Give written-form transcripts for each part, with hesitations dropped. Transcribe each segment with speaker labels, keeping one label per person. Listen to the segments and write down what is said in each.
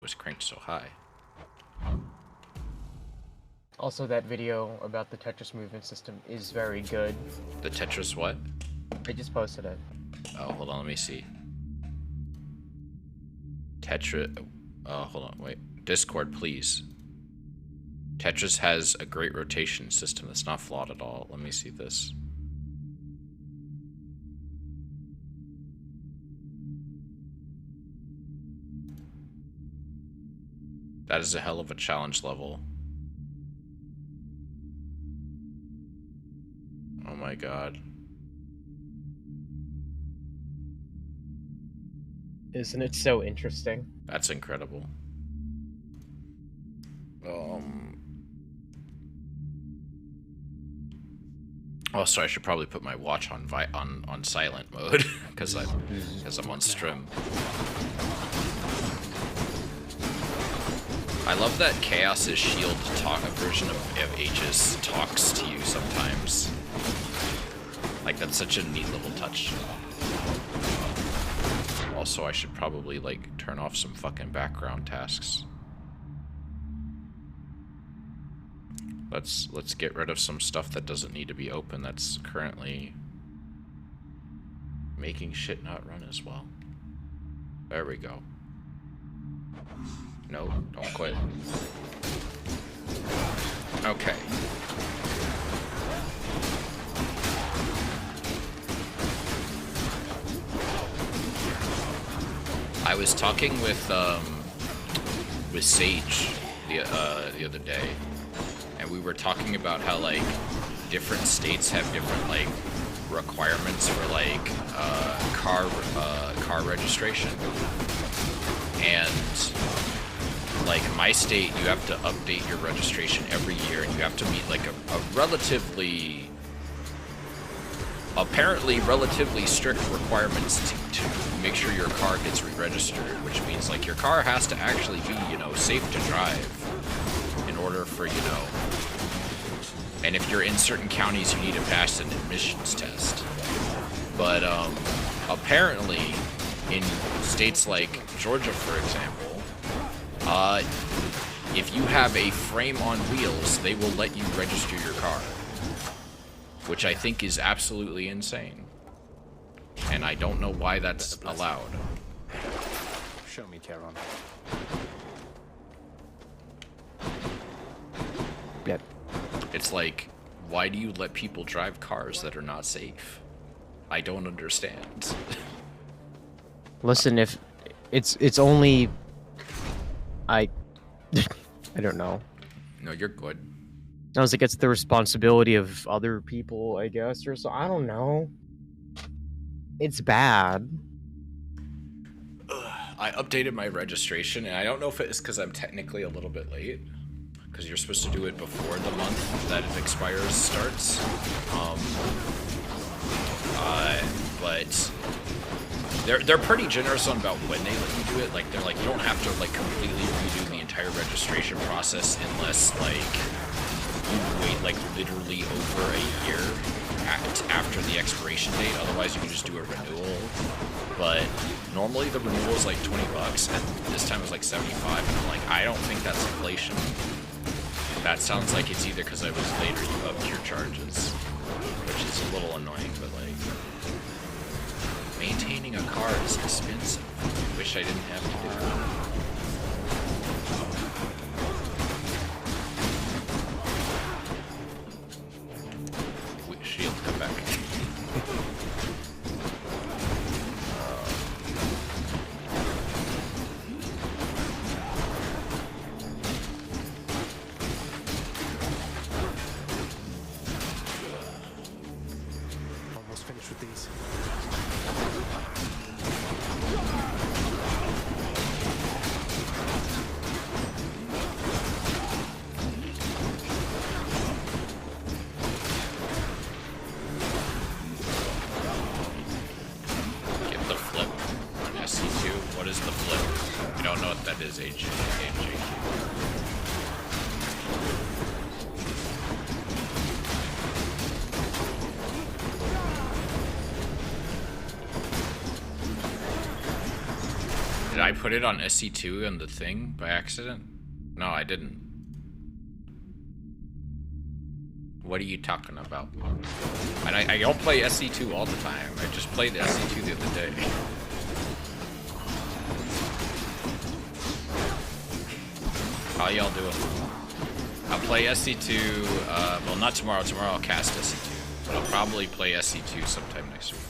Speaker 1: was cranked so high.
Speaker 2: Also, that video about the Tetris movement system is very good.
Speaker 1: The Tetris what?
Speaker 2: I just posted it.
Speaker 1: Oh, hold on, let me see. Tetris. Oh, hold on, wait. Discord, please. Tetris has a great rotation system that's not flawed at all. Let me see this. That is a hell of a challenge level. Oh my god.
Speaker 2: Isn't it so interesting?
Speaker 1: That's incredible. Also, I should probably put my watch on silent mode because I'm on stream. I love that Chaos's shield version of Aegis talks to you sometimes. Like, that's such a neat little touch. Also, I should probably, like, turn off some fucking background tasks. Let's get rid of some stuff that doesn't need to be open that's currently making shit not run as well. There we go. No, don't quit. Okay. I was talking with Sage the other day, and we were talking about how, like, different states have different, like, requirements for, like, car registration. And, like, my state, you have to update your registration every year, and you have to meet, like, a relatively, apparently relatively strict requirements to make sure your car gets re-registered, which means, like, your car has to actually be, you know, safe to drive in order for, you know, and if you're in certain counties, you need to pass an admissions test. But, apparently, in states like Georgia, for example, if you have a frame on wheels, they will let you register your car, which I think is absolutely insane. And I don't know why that's allowed.
Speaker 3: Show me, Charon.
Speaker 2: Yep.
Speaker 1: It's like, why do you let people drive cars that are not safe? I don't understand.
Speaker 2: Listen, if it's only I don't know.
Speaker 1: No, you're good.
Speaker 2: I was like, it's the responsibility of other people, I guess, or so. I don't know. It's bad.
Speaker 1: I updated my registration, and I don't know if it's because I'm technically a little bit late, because you're supposed to do it before the month that it expires starts. But they're pretty generous on about when they let you do it. Like, they're like, you don't have to, like, completely redo the entire registration process unless, like, you wait, like, literally over a year after the expiration date. Otherwise, you can just do a renewal. But normally the renewal is like $20, and this time it was like 75. And I'm like, I don't think that's inflation. That sounds like it's either because I was late or you upped your charges, which is a little annoying. But, like, maintaining a car is expensive. Wish I didn't have to do that. Shield, come back.
Speaker 3: Almost finished with these.
Speaker 1: That is AJ. Did I put it on SC2 on the thing by accident? No, I didn't. What are you talking about? And I don't play SC2 all the time. I just played SC2 the other day. How y'all doing? I'll play SC2, well, not tomorrow. Tomorrow I'll cast SC2. But I'll probably play SC2 sometime next week.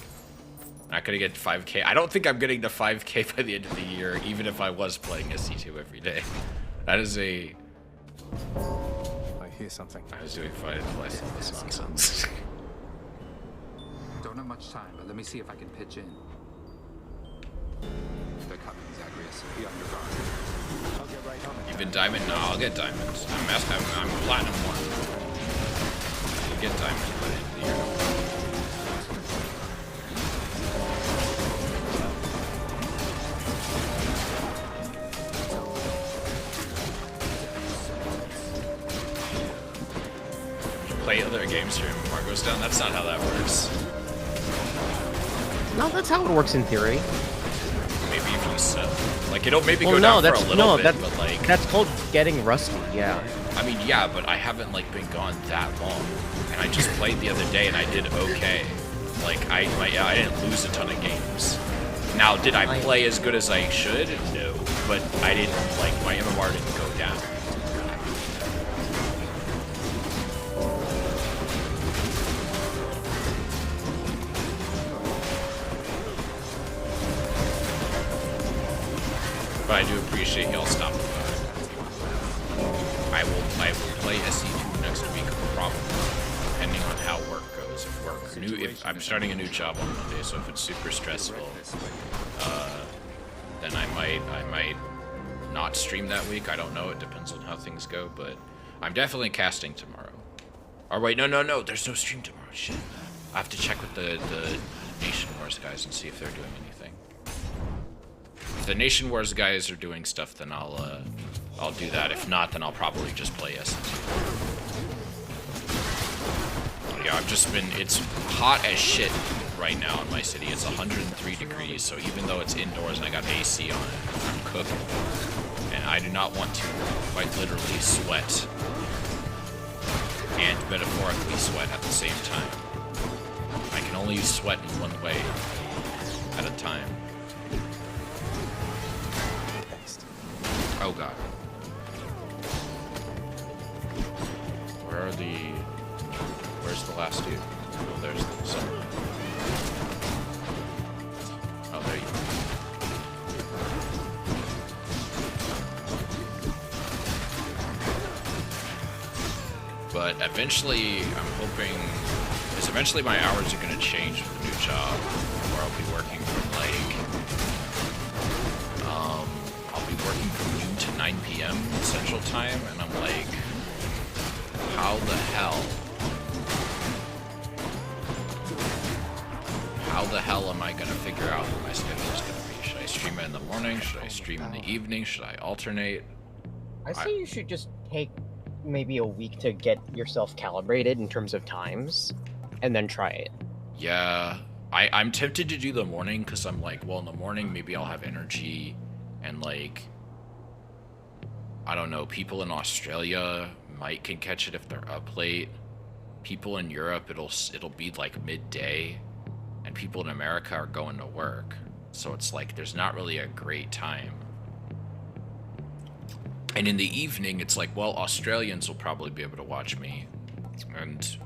Speaker 1: Not gonna get 5k. I don't think I'm getting to 5k by the end of the year, even if I was playing SC2 every day. That is a...
Speaker 3: I hear something.
Speaker 1: I was doing fine until I saw this nonsense.
Speaker 4: Don't have much time, but let me see if I can pitch in. They're coming, Zagreus. Be on your guard.
Speaker 3: I'll get right on it.
Speaker 1: You've been diamond? No, I'll get diamonds. I'm platinum 1. You get diamond by the end of the year. Play other games here when Mar goes down. That's not how that works.
Speaker 2: No, that's how it works in theory.
Speaker 1: Maybe if you sell. Like, it'll maybe
Speaker 2: Well,
Speaker 1: go
Speaker 2: no,
Speaker 1: down for a little bit,
Speaker 2: that's,
Speaker 1: but like...
Speaker 2: that's called getting rusty, yeah.
Speaker 1: I mean, yeah, but I haven't, like, been gone that long. And I just played the other day and I did okay. Like, I didn't lose a ton of games. Now, did I play as good as I should? No. But I didn't, like, my MMR didn't go down. But I do appreciate y'all stopping by. I will play SC2 next week, probably, depending on how work goes. If I'm starting a new job on Monday, so if it's super stressful, then I might not stream that week. I don't know. It depends on how things go, but I'm definitely casting tomorrow. Or wait, no. There's no stream tomorrow. Shit. I have to check with the Nation Wars guys and see if they're doing anything. If the Nation Wars guys are doing stuff, then I'll do that. If not, then I'll probably just play SC2. Yeah, I've just been, it's hot as shit right now in my city. It's 103 degrees, so even though it's indoors and I got AC on it, I'm cooking. And I do not want to quite literally sweat and metaphorically sweat at the same time. I can only sweat in one way at a time. Oh god. Where's the last dude? Oh, there's someone. Oh, there you go. But eventually, I'm hoping, because eventually my hours are going to change with the new job, where I'll be working from I'll be working from noon to 9 p.m. Central Time, and I'm like, how the hell am I going to figure out what my schedule is going to be? Should I stream it in the morning? Should I stream in the evening? Should I alternate?
Speaker 2: I say you should just take maybe a week to get yourself calibrated in terms of times, and then try it.
Speaker 1: Yeah, I'm tempted to do the morning, because I'm like, well, in the morning, maybe I'll have energy, and like, I don't know, people in Australia can catch it if they're up late. People in Europe, it'll be like midday, and people in America are going to work. So it's like, there's not really a great time. And in the evening, it's like, well, Australians will probably be able to watch me. And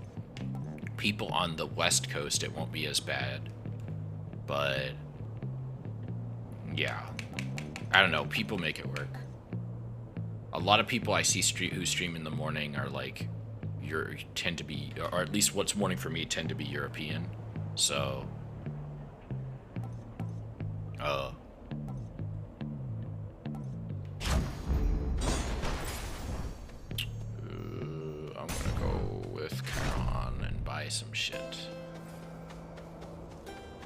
Speaker 1: people on the West Coast, it won't be as bad. But, yeah. I don't know, people make it work. A lot of people I see who stream in the morning are like, tend to be, or at least what's morning for me, tend to be European. So, I'm gonna go with Charon and buy some shit.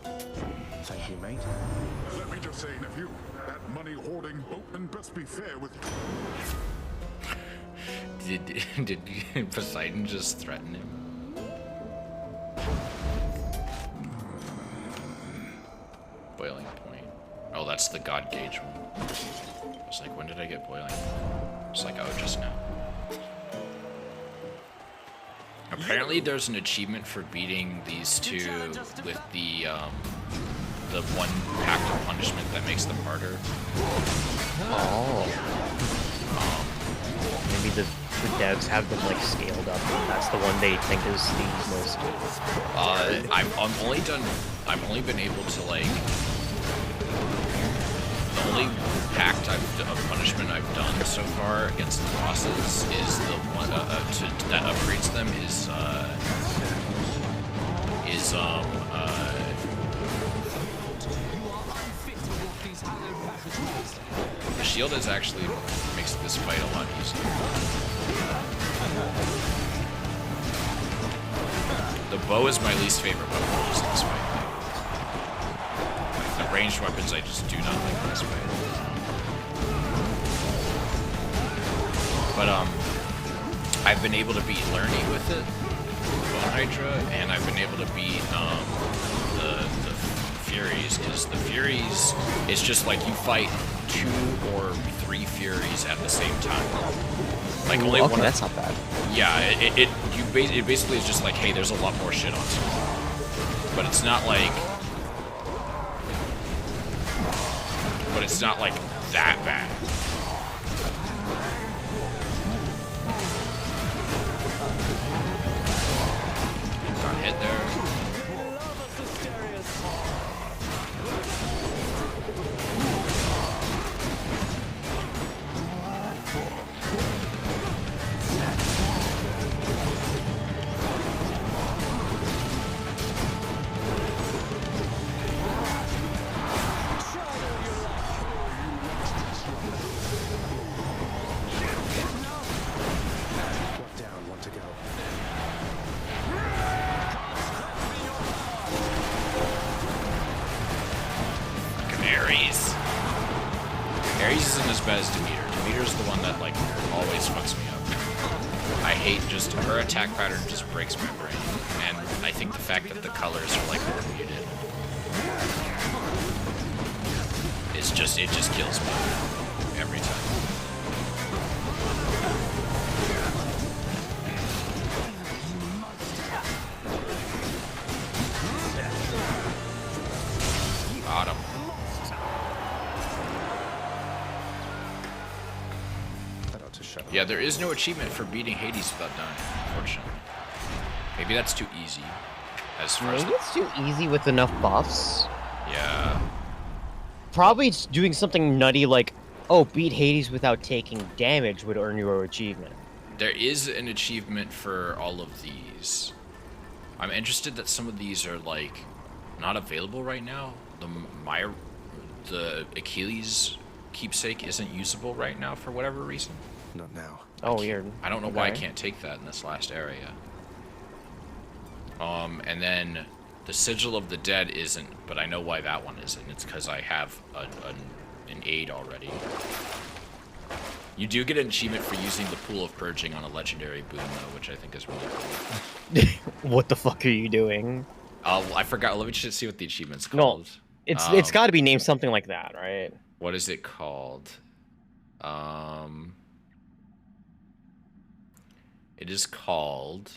Speaker 3: Thank you, mate.
Speaker 5: Let me just say, nephew, that money-hoarding boatman best be fair with you.
Speaker 1: Did Poseidon just threaten him? Boiling point. Oh, that's it's the God Gauge one. I was like, when did I get boiling? It's like, oh, just now. Apparently, there's an achievement for beating these two with the one pact of punishment that makes them harder.
Speaker 2: Oh. Maybe the devs have them like scaled up. That's the one they think is the most.
Speaker 1: I've only been able to like. The only pact of punishment I've done so far against the bosses is the one that upgrades them is the shield is actually makes this fight a lot easier. The bow is my least favorite weapon to use in this fight. Like, the ranged weapons I just do not like in this fight. But I've been able to beat Lerny with it, Bone Hydra, and I've been able to beat the Furies, because the Furies, it's just like you fight 2 or 3 Furies at the same time. Like only
Speaker 2: okay,
Speaker 1: one.
Speaker 2: that's not bad.
Speaker 1: Yeah, it basically is just like, hey, there's a lot more shit on screen, but it's not like that bad. Got hit there.
Speaker 3: One down, one to go.
Speaker 1: Ares. Ares isn't as bad as Demeter. Demeter's the one that, like, always fucks me up. I hate just, her attack pattern just breaks my brain. And I think the fact that the colors are, like, more muted. It just kills me. Every time. Got him.
Speaker 3: That ought to shut up.
Speaker 1: Yeah, there is no achievement for beating Hades without dying, unfortunately. Maybe that's too easy. As far as
Speaker 2: Maybe it's too easy with enough buffs.
Speaker 1: yeah.
Speaker 2: Probably it's doing something nutty like, oh, beat Hades without taking damage would earn your achievement.
Speaker 1: There is an achievement for all of these. I'm interested that some of these are like not available right now. The Achilles keepsake isn't usable right now for whatever reason.
Speaker 3: Not now.
Speaker 2: Oh, weird.
Speaker 1: I don't know why I
Speaker 2: Okay.
Speaker 1: can't take that in this last area. And then the Sigil of the Dead isn't, but I know why that one isn't. It's because I have an aid already. You do get an achievement for using the Pool of Purging on a legendary boon, though, which I think is really cool.
Speaker 2: What the fuck are you doing?
Speaker 1: I forgot. Let me just see what the achievement's
Speaker 2: No,
Speaker 1: called.
Speaker 2: It's got to be named something like that, right?
Speaker 1: What is it called? It is called...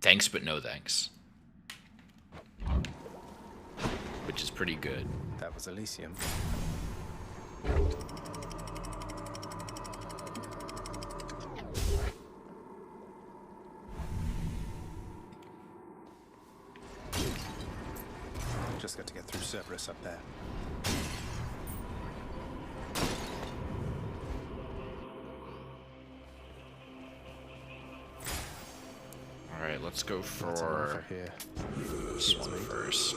Speaker 1: Thanks, but no thanks. Which is pretty good.
Speaker 3: That was Elysium. Just got to get through Cerberus up there.
Speaker 1: Alright, let's go
Speaker 3: That's an offer
Speaker 1: for
Speaker 3: here.
Speaker 1: this one first.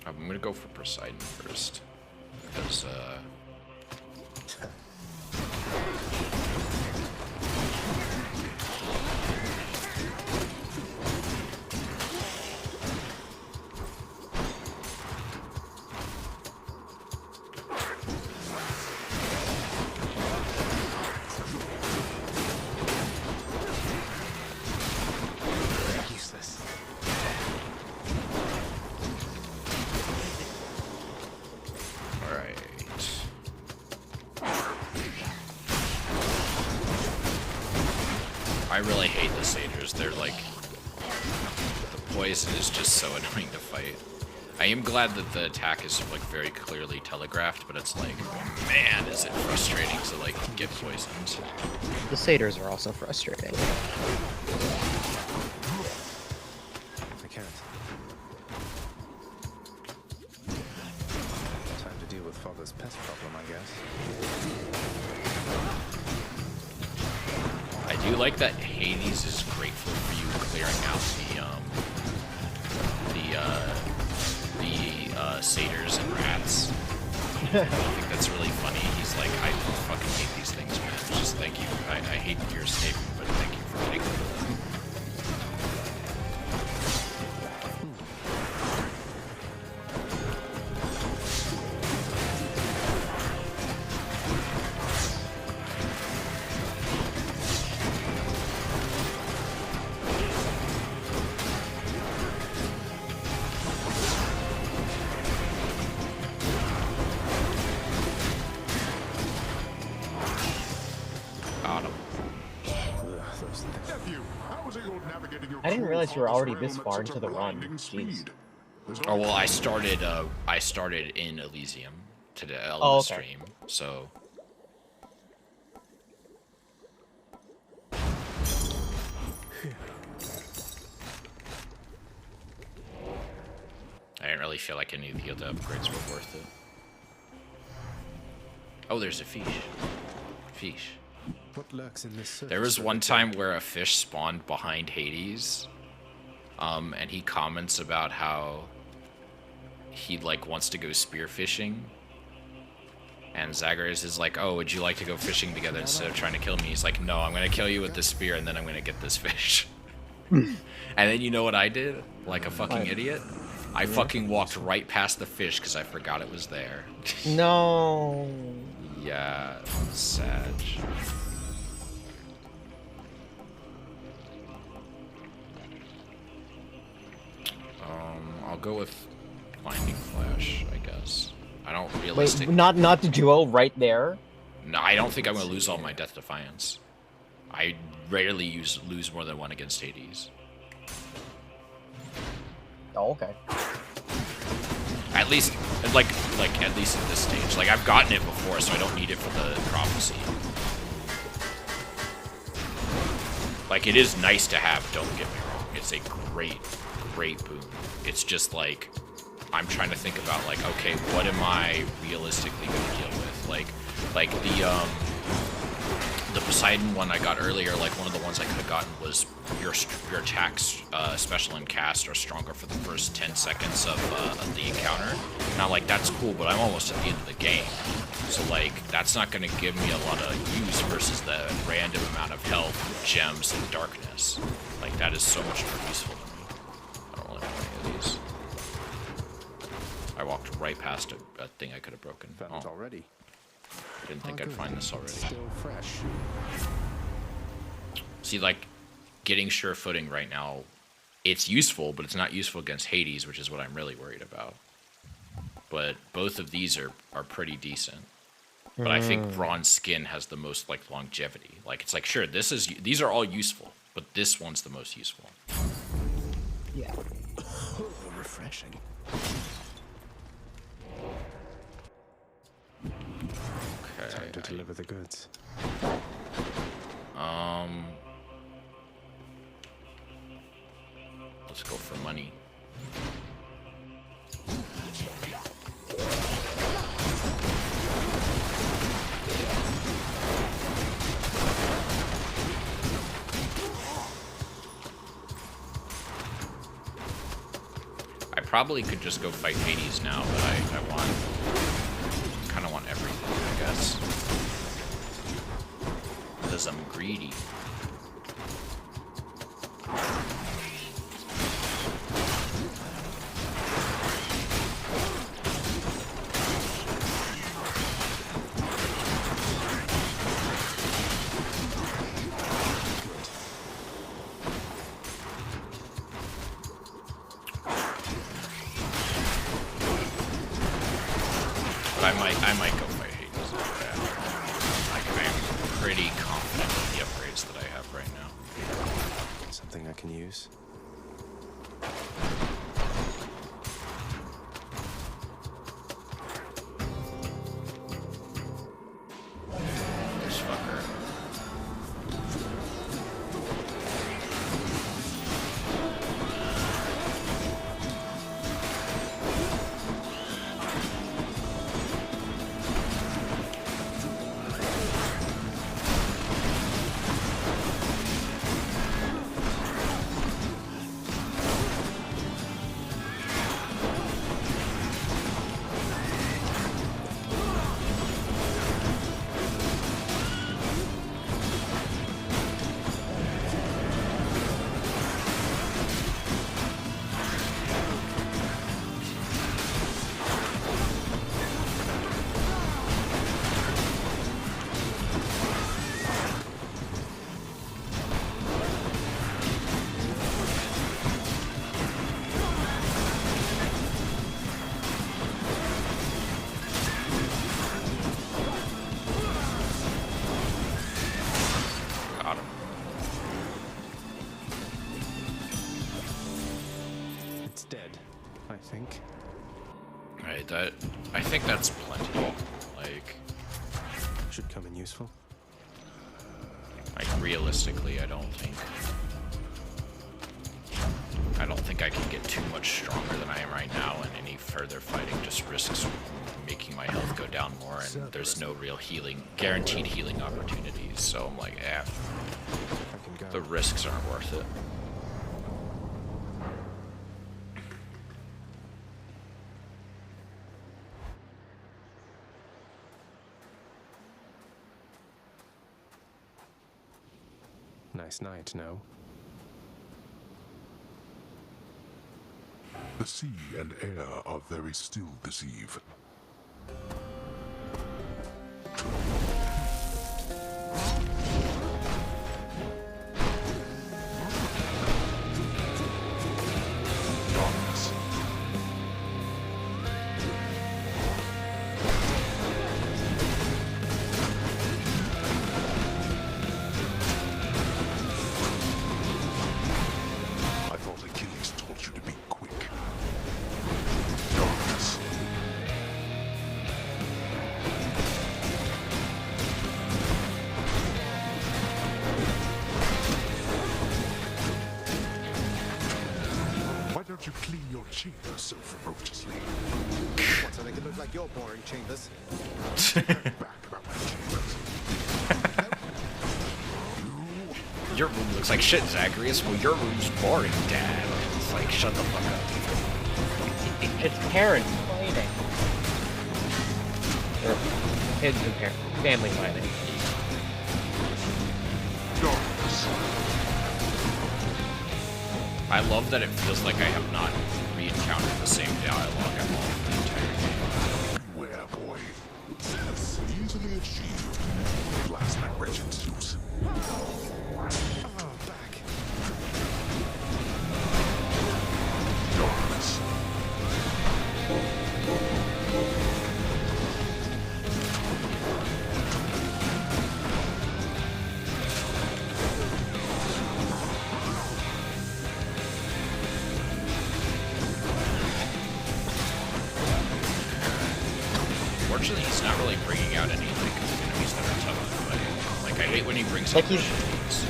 Speaker 1: I'm gonna go for Poseidon first. Because, I really hate the satyrs. They're like, the poison is just so annoying to fight. I am glad that the attack is like very clearly telegraphed, but it's like, man, is it frustrating to like get poisoned.
Speaker 2: The satyrs are also frustrating.
Speaker 3: I can't. Time to deal with Father's pest problem, I guess.
Speaker 1: I do like that Hades is grateful for you clearing out the satyrs and rats. I think that's really funny. He's like, I fucking hate these things, man. Just thank you. I hate your escape, but thank you for getting rid of them.
Speaker 2: I didn't realize you were already this far into the run. Jeez.
Speaker 1: Oh well, I started in Elysium today on the
Speaker 2: okay.
Speaker 1: stream, so. I didn't really feel like any of the other upgrades were worth it. Oh, there's a fish. Fish.
Speaker 3: What lurks in this surface?
Speaker 1: There was one time where a fish spawned behind Hades, and he comments about how he like wants to go spearfishing, and Zagreus is like, "Oh, would you like to go fishing together instead of trying to kill me?" He's like, "No, I'm gonna kill you with this spear, and then I'm gonna get this fish." And then you know what I did? Like a fucking idiot. I fucking walked right past the fish because I forgot it was there.
Speaker 2: No.
Speaker 1: Yeah, sad. I'll go with Blinding Flash, I guess. I don't
Speaker 2: Wait,
Speaker 1: realistically.
Speaker 2: not the duo right there?
Speaker 1: No, I don't think I'm gonna lose all my Death Defiance. I rarely lose more than one against Hades.
Speaker 2: Oh, okay.
Speaker 1: At least, like at least at this stage. Like I've gotten it before, so I don't need it for the prophecy. Like it is nice to have. Don't get me wrong. It's a great boon. It's just like I'm trying to think about like, okay, what am I realistically going to deal with? Like the Poseidon one I got earlier, like one of the ones I could have gotten was your attacks, special and cast, are stronger for the first 10 seconds of the encounter. Now, like, that's cool, but I'm almost at the end of the game. So, like, that's not going to give me a lot of use versus the random amount of health, gems, and darkness. Like, that is so much more useful to me. I don't really want any of these. I walked right past a thing I could have broken.
Speaker 3: Found it already.
Speaker 1: Didn't think I'd find this already.
Speaker 3: Still fresh.
Speaker 1: See, like, getting sure footing right now, it's useful, but it's not useful against Hades, which is what I'm really worried about. But both of these are pretty decent. But I think Bronze Skin has the most, like, longevity. Like, it's like, sure, these are all useful, but this one's the most useful.
Speaker 2: Yeah.
Speaker 3: Refreshing.
Speaker 1: Okay.
Speaker 3: Time to deliver the goods.
Speaker 1: Let's go for money. I probably could just go fight Hades now, but I kind of want everything, I guess. Because I'm greedy. I might go fight Hades. Like, I'm pretty confident with the upgrades that I have right now.
Speaker 3: something I can use?
Speaker 1: This fucker. Got him.
Speaker 3: It's dead, I think.
Speaker 1: Right, I think that's plenty. Like
Speaker 3: Should come in useful.
Speaker 1: realistically, I don't think I can get too much stronger than I am right now, and any further fighting just risks making my health go down more, and there's no real guaranteed healing opportunities, so I'm like,
Speaker 3: I can go.
Speaker 1: the risks aren't worth it.
Speaker 3: Nice night, no?
Speaker 5: The sea and air are very still this eve. Darkness. I thought Achilles taught you to be quick. Darkness. Why don't you clean your chamber so ferociously?
Speaker 6: So they can look like your boring chambers.
Speaker 5: Back about my chambers.
Speaker 1: Your room looks like shit, Zagreus. Well, your room's boring, Dad. It's like, shut the fuck up.
Speaker 2: It's parents fighting. Or kids and parents, family fighting.
Speaker 5: Darkness.
Speaker 1: I love that it feels like I have not re-encountered the same dialogue at all for the entire game.
Speaker 5: Beware, boy. That's easily achieved. Blast my wretched Zeus.
Speaker 6: Back.
Speaker 5: Darkness.
Speaker 1: Fortunately, he's not really bringing out any like enemies that are tough to fight. Like I hate when he brings
Speaker 2: Like
Speaker 1: out
Speaker 2: he's-
Speaker 1: machines.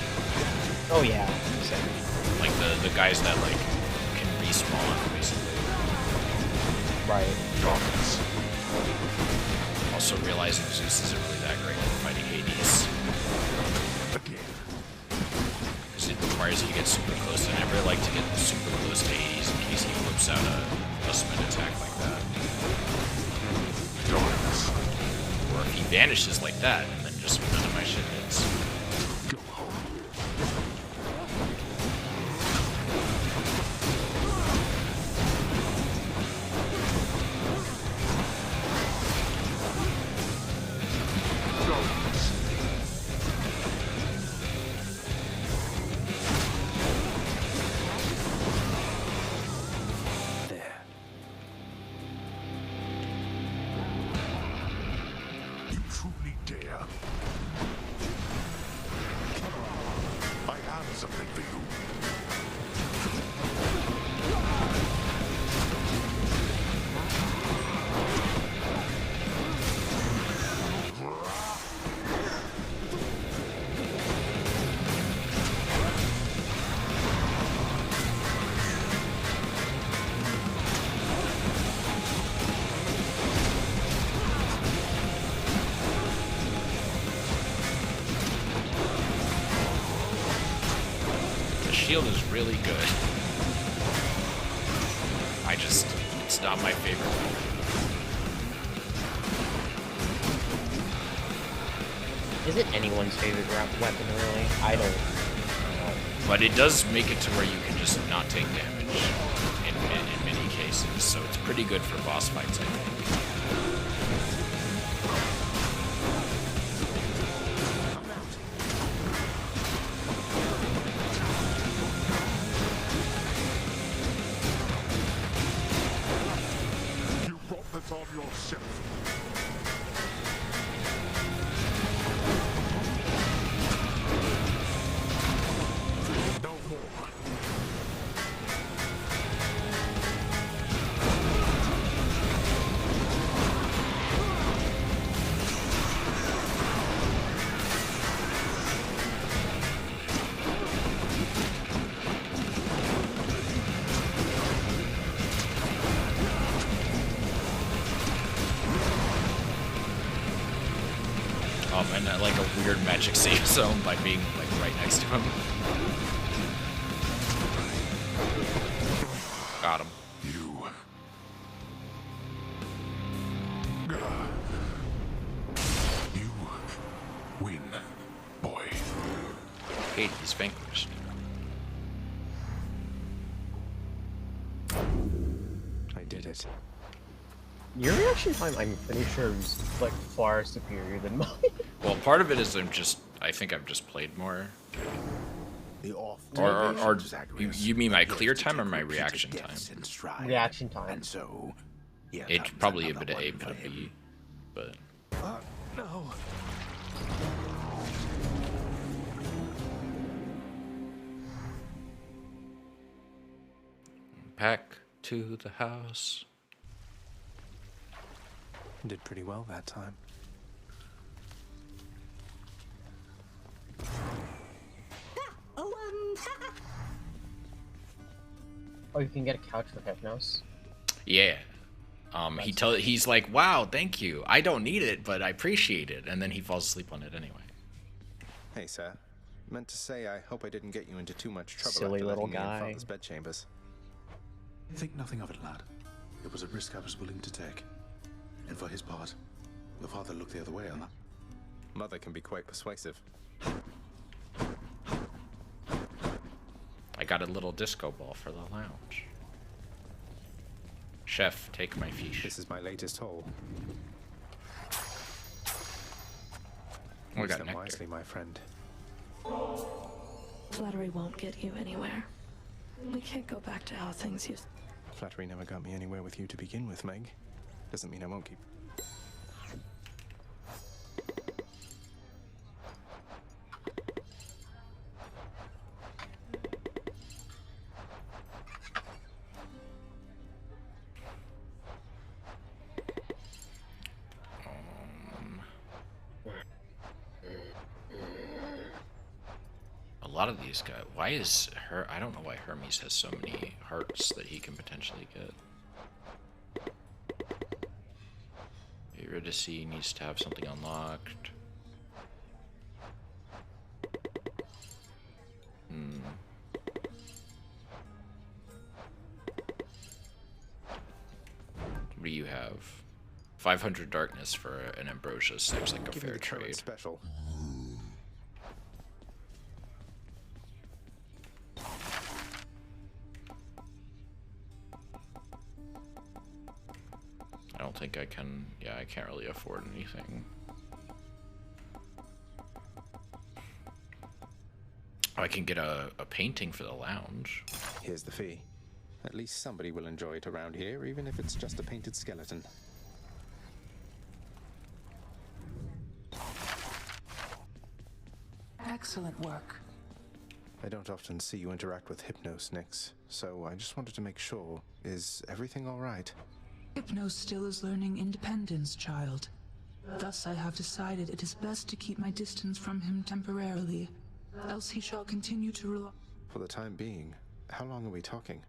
Speaker 2: Oh yeah.
Speaker 1: Like the guys that like can respawn basically.
Speaker 2: Right.
Speaker 5: Darkness.
Speaker 1: Also realizing Zeus isn't really that great at fighting Hades.
Speaker 5: Again.
Speaker 1: Because it requires you to get super close. I never like to get super close to Hades in case he whips out a ultimate attack like that.
Speaker 5: Darkness.
Speaker 1: Or if he vanishes like that, and then just none of my shit hits.
Speaker 5: Go home. Darkness.
Speaker 3: There.
Speaker 5: You truly dare. I have something for you.
Speaker 1: shield is really good. It's not my favorite weapon.
Speaker 2: Is it anyone's favorite weapon, really? I don't know.
Speaker 1: But it does make it to where you can just not take damage in many cases, so it's pretty good for boss fights, I think.
Speaker 5: You brought this on yourself. No more.
Speaker 1: And like a weird magic safe zone by being like right next to him. Got him.
Speaker 5: You win, boy.
Speaker 1: Hey, he's vanquished.
Speaker 3: I did it.
Speaker 2: Your reaction time, I'm pretty sure, is like far superior than mine.
Speaker 1: Well, part of it is I think I've just played more.
Speaker 6: The off.
Speaker 1: Or you mean my clear time or my reaction time?
Speaker 2: Reaction time.
Speaker 6: And so, yeah,
Speaker 1: It's probably a bit of A, bit of B, but
Speaker 3: No.
Speaker 1: back to the house.
Speaker 3: Did pretty well that time.
Speaker 2: Oh, you can get a couch for Hypnos.
Speaker 1: Yeah. He's like, wow, thank you. I don't need it, but I appreciate it. And then he falls asleep on it anyway.
Speaker 3: Hey, sir. Meant to say I hope I didn't get you into too much trouble
Speaker 2: Silly
Speaker 3: after
Speaker 2: little
Speaker 3: letting you in
Speaker 2: guy.
Speaker 3: Father's bedchambers.
Speaker 7: Think nothing of it, lad. It was a risk I was willing to take. And for his part, the father looked the other way on that.
Speaker 3: Mother can be quite persuasive.
Speaker 1: I got a little disco ball for the lounge. Chef, take my fish.
Speaker 3: This is my latest haul.
Speaker 1: We
Speaker 3: Use
Speaker 1: got
Speaker 3: them
Speaker 1: nectar.
Speaker 3: wisely, my friend.
Speaker 8: Flattery won't get you anywhere. We can't go back to how things used.
Speaker 3: Flattery never got me anywhere with you to begin with, Meg. Doesn't mean I won't keep.
Speaker 1: A lot of these guys. Why is her? I don't know why Hermes has so many hearts that he can potentially get. Eurydice needs to have something unlocked. What do you have? 500 darkness for an ambrosia seems like a
Speaker 3: Give me
Speaker 1: fair
Speaker 3: the current
Speaker 1: trade.
Speaker 3: special.
Speaker 1: I don't think I can. Yeah, I can't really afford anything. I can get a painting for the lounge.
Speaker 3: Here's the fee. At least somebody will enjoy it around here, even if it's just a painted skeleton.
Speaker 9: Excellent work.
Speaker 3: I don't often see you interact with Hypnos, Nyx, so I just wanted to make sure. Is everything all right?
Speaker 9: Hypnos still is learning independence, child. Thus I have decided it is best to keep my distance from him temporarily, else he shall continue to rely.
Speaker 3: For the time being, how long are we talking?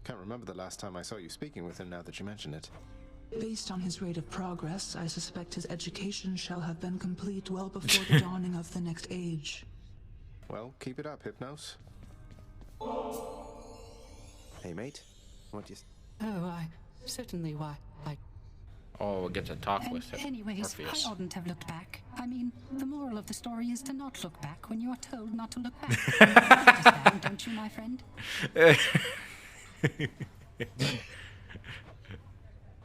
Speaker 3: Can't remember the last time I saw you speaking with him now that you mention it.
Speaker 9: Based on his rate of progress, I suspect his education shall have been complete well before the dawning of the next age.
Speaker 3: Well, keep it up, Hypnos. Hey, mate. What do you...
Speaker 10: Oh, certainly why.
Speaker 1: Oh, we'll get to talk with him.
Speaker 10: Anyways,
Speaker 1: Orpheus.
Speaker 10: I oughtn't have looked back. I mean, the moral of the story is to not look back when you are told not to look back. Understand, don't you, my friend?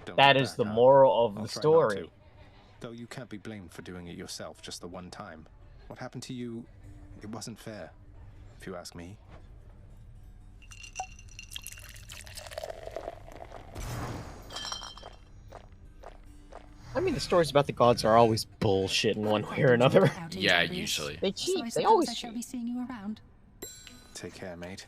Speaker 3: Don't
Speaker 2: That
Speaker 3: look
Speaker 2: is
Speaker 3: back,
Speaker 2: the
Speaker 3: huh?
Speaker 2: moral of
Speaker 3: I'll
Speaker 2: the
Speaker 3: try not
Speaker 2: story.
Speaker 3: to. Though you can't be blamed for doing it yourself just the one time. What happened to you, it wasn't fair, if you ask me.
Speaker 2: I mean, the stories about the gods are always bullshit in one way or another.
Speaker 1: Yeah, usually.
Speaker 2: They
Speaker 10: So I
Speaker 2: cheat. They
Speaker 10: suppose
Speaker 2: always
Speaker 10: I shall
Speaker 2: cheat.
Speaker 10: be seeing you around.
Speaker 3: Take care, mate.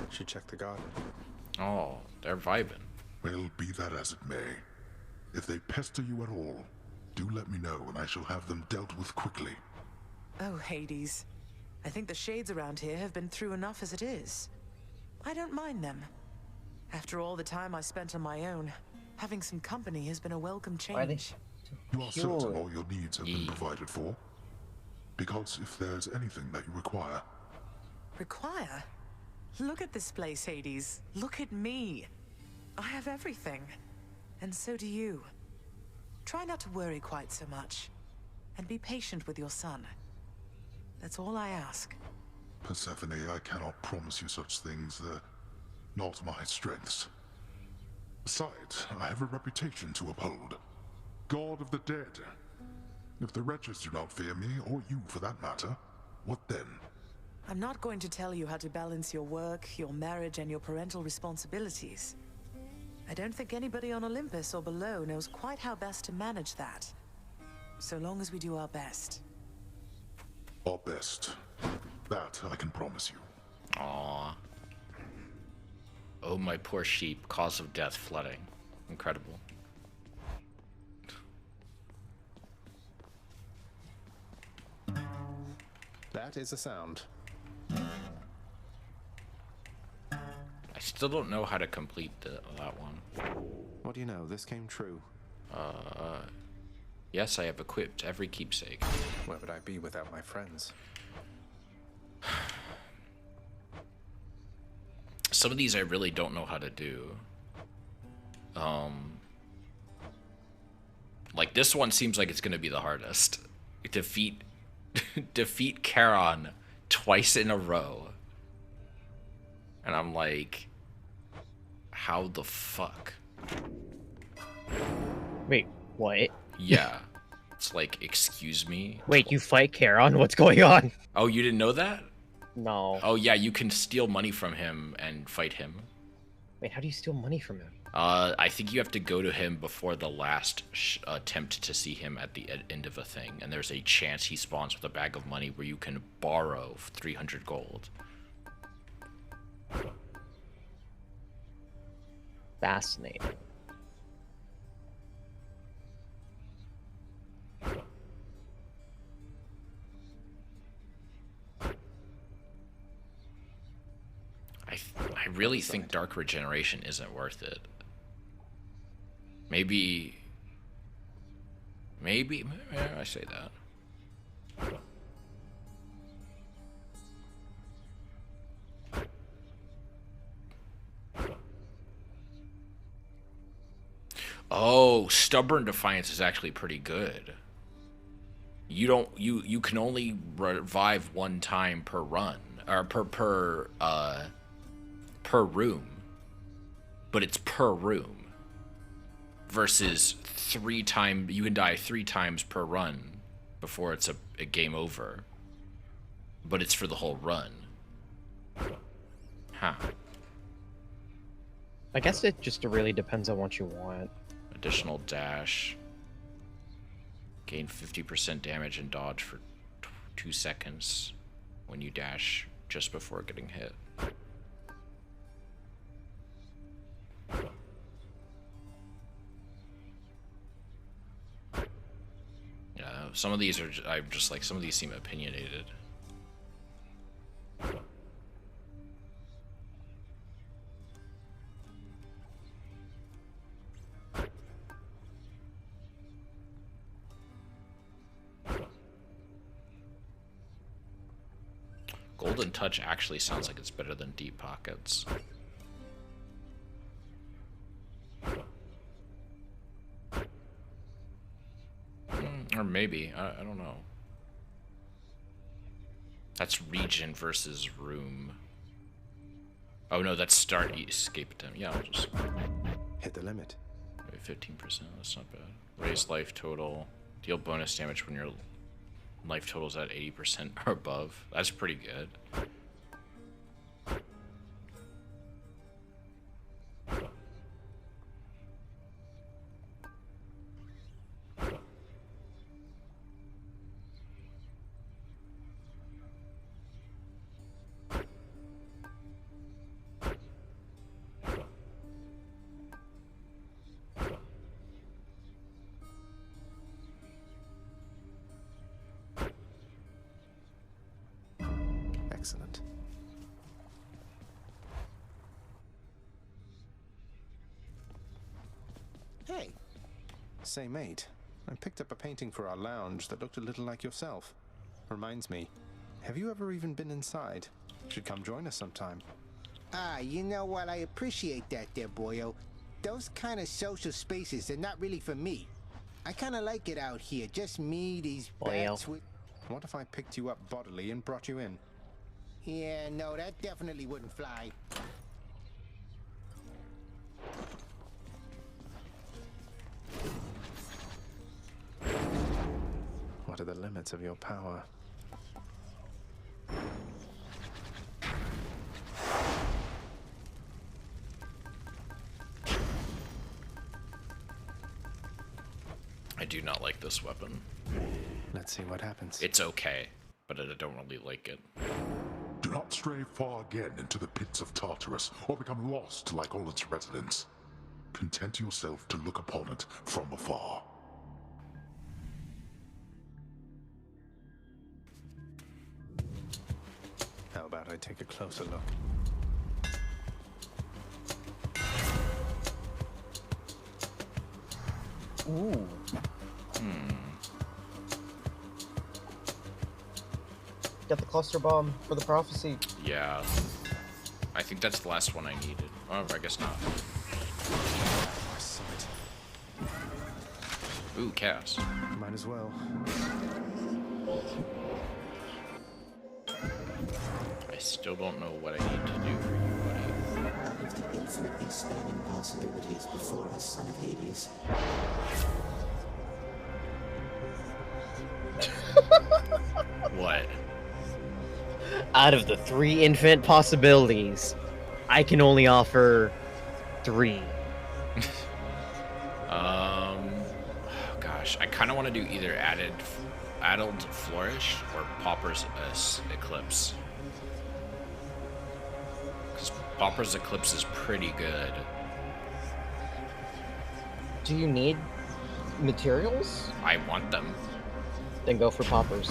Speaker 3: Should check the garden.
Speaker 1: Oh, they're vibing.
Speaker 5: Well, be that as it may. If they pester you at all, do let me know and I shall have them dealt with quickly.
Speaker 11: Oh, Hades. I think the shades around here have been through enough as it is. I don't mind them. After all the time I spent on my own, having some company has been a welcome
Speaker 2: Why are they
Speaker 11: change.
Speaker 5: You are certain all your needs have been provided for? Because if there's anything that you require,
Speaker 11: Require? Look at this place, Hades. Look at me. I have everything. And so do you. Try not to worry quite so much. And be patient with your son. That's all I ask.
Speaker 5: Persephone, I cannot promise you such things. They're not my strengths. Besides, I have a reputation to uphold. God of the dead. If the wretches do not fear me, or you for that matter, what then?
Speaker 11: I'm not going to tell you how to balance your work, your marriage, and your parental responsibilities. I don't think anybody on Olympus or below knows quite how best to manage that. So long as we do our best.
Speaker 5: Our best. That I can promise you.
Speaker 1: Aww. Oh, my poor sheep. Cause of death, flooding. Incredible.
Speaker 3: That is a sound.
Speaker 1: I still don't know how to complete that one.
Speaker 3: What do you know? This came true.
Speaker 1: Yes, I have equipped every keepsake.
Speaker 3: Where would I be without my friends?
Speaker 1: Some of these I really don't know how to do. Like this one seems like it's gonna be the hardest. Defeat Charon twice in a row. And I'm like, how the fuck?
Speaker 2: Wait, what?
Speaker 1: Yeah. It's like, excuse me?
Speaker 2: Wait, you fight Charon? What's going on?
Speaker 1: Oh, you didn't know that?
Speaker 2: No.
Speaker 1: Oh yeah, you can steal money from him and fight him.
Speaker 2: Wait, how do you steal money from him?
Speaker 1: I think you have to go to him before the last attempt to see him at the end of a thing, and there's a chance he spawns with a bag of money where you can borrow 300 gold.
Speaker 2: Fascinating.
Speaker 1: I really think Dark Regeneration isn't worth it. Maybe I say that. Oh, Stubborn Defiance is actually pretty good. You can only revive one time per run, or per room, but it's per room versus 3 times. You can die 3 times per run before it's a game over, but it's for the whole run. Huh.
Speaker 2: I guess it just really depends on what you want.
Speaker 1: Additional dash. Gain 50% damage and dodge for 2 seconds when you dash just before getting hit. Yeah, some of these are, I'm just like, some of these seem opinionated. Golden Touch actually sounds like it's better than Deep Pockets. Or maybe. I don't know. That's region versus room. Oh no, that's start escape attempt. Yeah, I'll just
Speaker 3: Hit the limit.
Speaker 1: 15%. That's not bad. Raise life total. Deal bonus damage when your life total's at 80% or above. That's pretty good.
Speaker 3: Excellent.
Speaker 6: Hey,
Speaker 3: Say, mate, I picked up a painting for our lounge that looked a little like yourself. Reminds me, have you ever even been inside? Should come join us sometime.
Speaker 6: you know what? I appreciate that there, boyo. Those kind of social spaces, they're not really for me. I kind of like it out here. Just me, these bats with...
Speaker 3: What if I picked you up bodily and brought you in?
Speaker 6: Yeah, no, that definitely wouldn't fly.
Speaker 3: What are the limits of your power?
Speaker 1: I do not like this weapon.
Speaker 3: Let's see what happens.
Speaker 1: It's okay, but I don't really like it.
Speaker 5: Do not stray far again into the pits of Tartarus, or become lost like all its residents. Content yourself to look upon it from afar.
Speaker 3: How about I take a closer look?
Speaker 2: Ooh. Got the cluster bomb for the prophecy.
Speaker 1: Yeah. I think that's the last one I needed. Oh, I guess not. Ooh, chaos.
Speaker 3: Might as well.
Speaker 1: I still don't know what I need to do for you, buddy.
Speaker 12: If the infinitely spanning possibilities before us, son of Hades.
Speaker 1: What?
Speaker 2: Out of the 3 infinite possibilities, I can only offer 3.
Speaker 1: Gosh, I kind of want to do either Addled Flourish or Pauper's Eclipse. Because Pauper's Eclipse is pretty good.
Speaker 2: Do you need materials?
Speaker 1: I want them.
Speaker 2: Then go for poppers.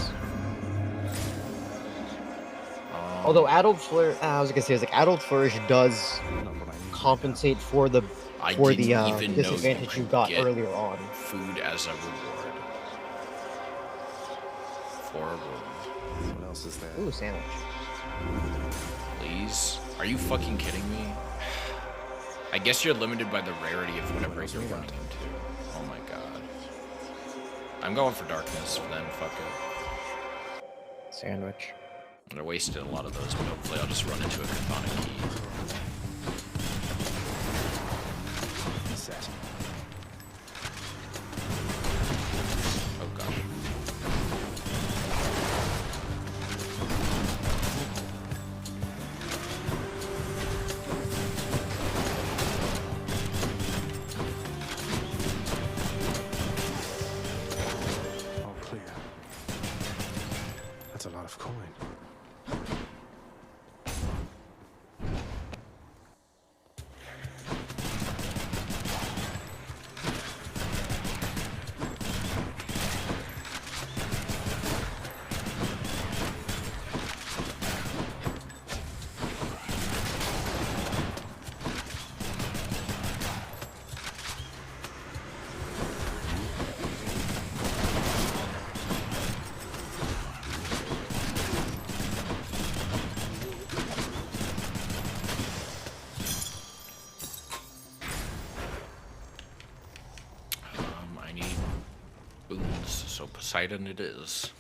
Speaker 2: Although Addled Flourish, I was gonna say, Addled Flourish does compensate for the disadvantage you got earlier on.
Speaker 1: Food as a reward. For a room.
Speaker 3: What else is there?
Speaker 2: Ooh, sandwich.
Speaker 1: Please? Are you fucking kidding me? I guess you're limited by the rarity of whatever you're running into. Oh my god. I'm going for darkness, then fuck it.
Speaker 2: Sandwich.
Speaker 1: I wasted a lot of those, but hopefully I'll just run into a chthonic key.
Speaker 3: Set.
Speaker 1: Oh gosh.
Speaker 3: All clear. That's a lot of coin.
Speaker 1: Poseidon it is.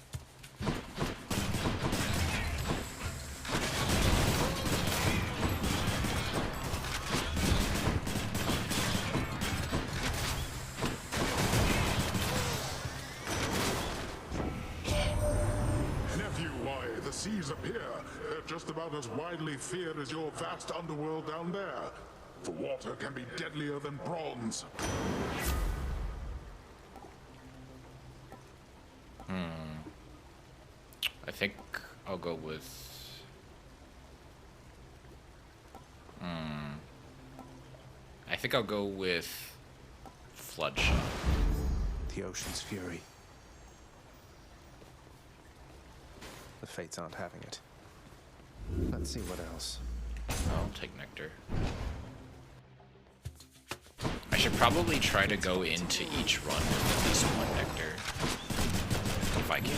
Speaker 5: Nephew, why, the seas up here, they're just about as widely feared as your vast underworld down there. The water can be deadlier than bronze.
Speaker 1: I think I'll go with... I think I'll go with Floodshot.
Speaker 3: The ocean's fury. The fates aren't having it. Let's see what else.
Speaker 1: I'll take Nectar. I should probably try to go into each run with at least one Nectar. If I can.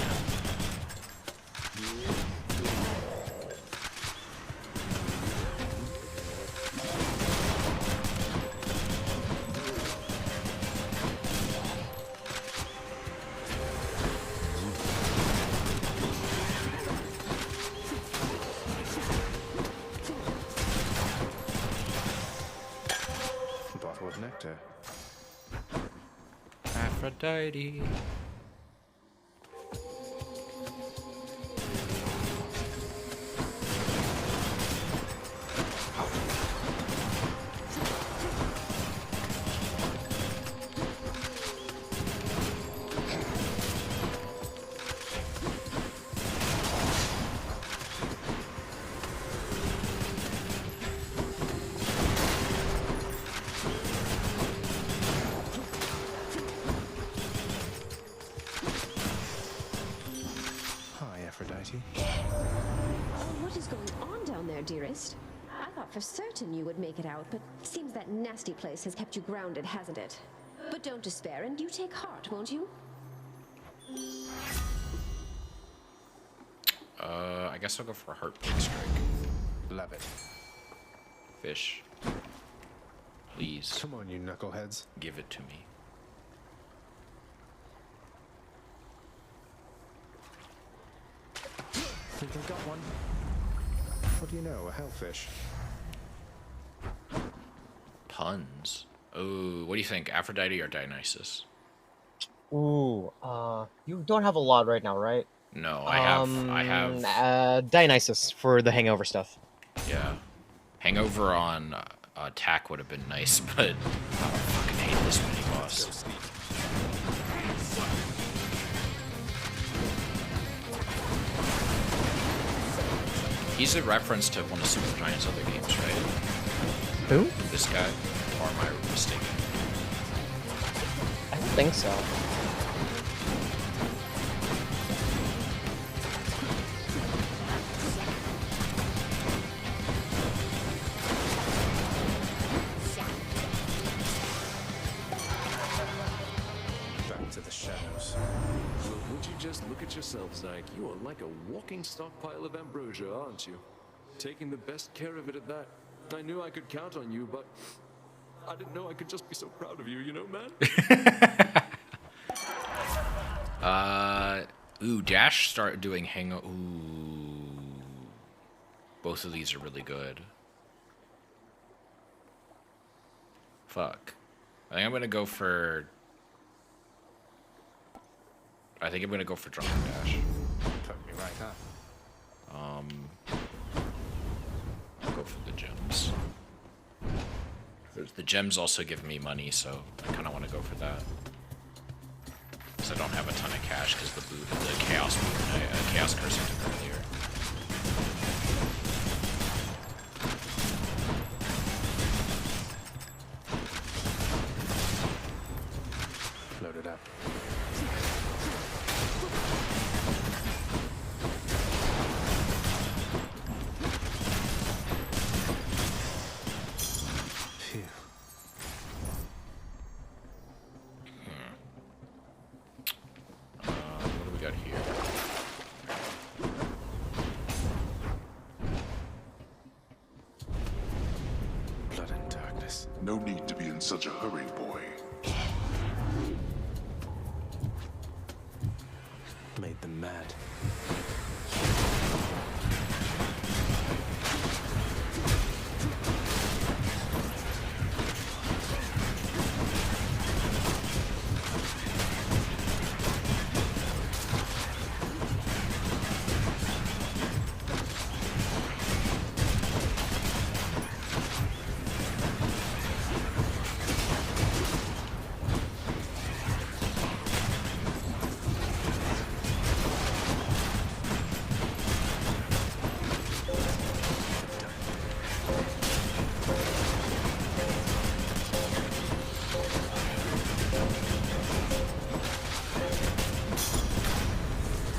Speaker 3: Bottle of nectar.
Speaker 1: Aphrodite.
Speaker 13: What is going on down there, dearest? I thought for certain you would make it out, but seems that nasty place has kept you grounded, hasn't it? But don't despair, and you take heart, won't you?
Speaker 1: I guess I'll go for a Heartbreak Strike.
Speaker 3: Love it.
Speaker 1: Fish. Please.
Speaker 3: Come on, you knuckleheads.
Speaker 1: Give it to me.
Speaker 3: Think I got one. What do you know? A hellfish.
Speaker 1: Puns. Oh, what do you think? Aphrodite or Dionysus?
Speaker 2: Ooh, you don't have a lot right now, right?
Speaker 1: No, I have.
Speaker 2: Dionysus for the hangover stuff.
Speaker 1: Yeah. Hangover on attack would have been nice, but I fucking hate this mini boss. He's a reference to one of Supergiant's other games, right?
Speaker 2: Who?
Speaker 1: This guy? Or am I mistaken?
Speaker 2: I don't think so.
Speaker 3: Back to the shadows.
Speaker 14: Well, would you just look at yourself, Zyke? You are like a walking stockpile of ambrosia, aren't you? Taking the best care of it at that. I knew I could count on you, but I didn't know I could just be so proud of you, you know, man?
Speaker 1: Ooh, Dash start doing ooh. Both of these are really good. Fuck. I think I'm gonna go for Drunken Dash.
Speaker 3: Took me right up.
Speaker 1: I'll go for the gems. The gems also give me money, so I kind of want to go for that. Because I don't have a ton of cash because the Chaos Curse I took earlier.
Speaker 3: Load it up. Phew.
Speaker 1: What do we got here?
Speaker 3: Blood and darkness.
Speaker 5: No need to be in such a hurry, boy.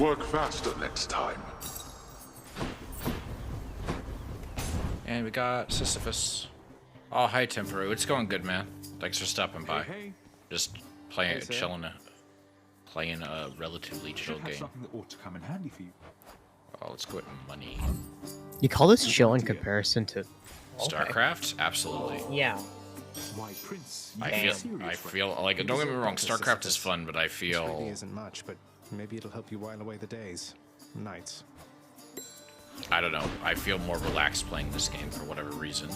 Speaker 5: Work faster next time.
Speaker 1: And we got Sisyphus. Oh, hi, Temporu. It's going good, man. Thanks for stopping by.
Speaker 7: Hey.
Speaker 1: Just playing,
Speaker 7: Hey,
Speaker 1: chilling, playing a relatively chill
Speaker 7: Should have
Speaker 1: game.
Speaker 7: something that ought to come in handy for you.
Speaker 1: Oh, let's go with money.
Speaker 2: You call this chill in comparison to
Speaker 1: StarCraft? Absolutely.
Speaker 2: Yeah.
Speaker 7: Why, Prince?
Speaker 1: I feel like, don't get me wrong, StarCraft is fun, but I
Speaker 3: It really
Speaker 1: feel
Speaker 3: isn't much, but maybe it'll help you while away the days, nights.
Speaker 1: I don't know. I feel more relaxed playing this game for whatever reason.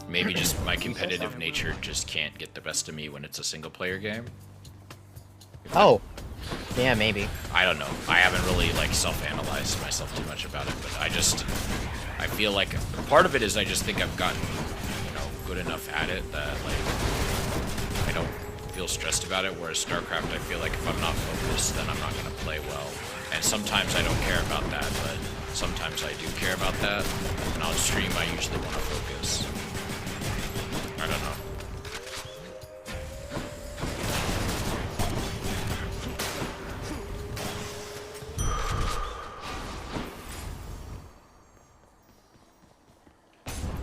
Speaker 1: Maybe just my competitive nature just can't get the best of me when it's a single-player game.
Speaker 2: Oh, yeah, maybe.
Speaker 1: I don't know. I haven't really like self-analyzed myself too much about it, but I feel like part of it is I just think I've gotten, good enough at it that like I don't feel stressed about it. Whereas StarCraft, I feel like if I'm not focused, then I'm not gonna play well. And sometimes I don't care about that, but sometimes I do care about that. And on stream, I usually want to focus. I don't know.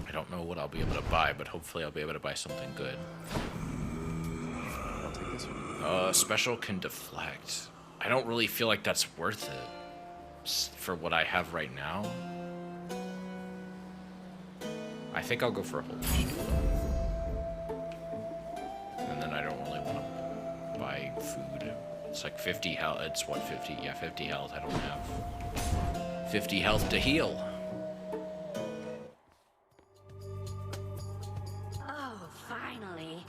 Speaker 1: I don't know what I'll be able to buy, but hopefully I'll be able to buy something good.
Speaker 3: I'll take this one.
Speaker 1: Special can deflect. I don't really feel like that's worth it for what I have right now. I think I'll go for a whole shield. And then I don't really want to buy food. It's like 50 health. It's what, 50? Yeah, 50 health. I don't have 50 health to heal.
Speaker 15: Oh, finally.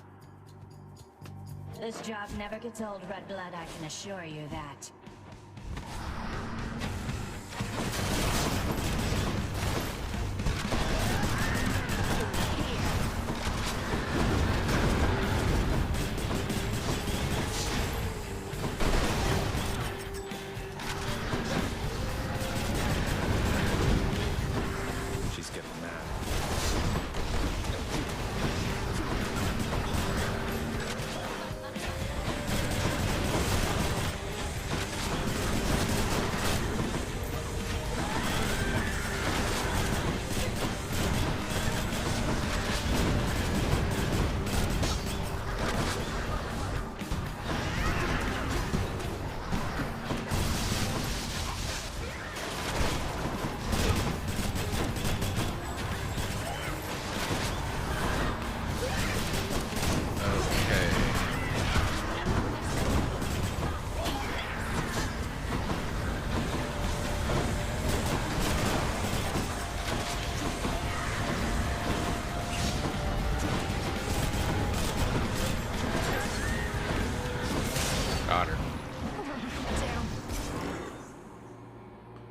Speaker 15: This job never gets old, Red Blood, I can assure you that.
Speaker 3: She's getting mad.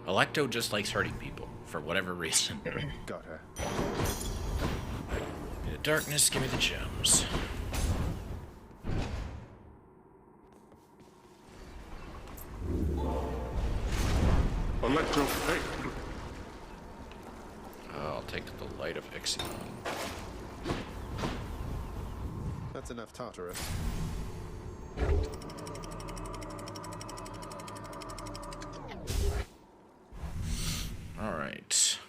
Speaker 1: Electo just likes hurting people, for whatever reason.
Speaker 3: Got her.
Speaker 1: Give me the darkness, give me the gems.
Speaker 5: Electro failed.
Speaker 1: I'll take the light of Ixion.
Speaker 3: That's enough Tartarus.
Speaker 1: All right.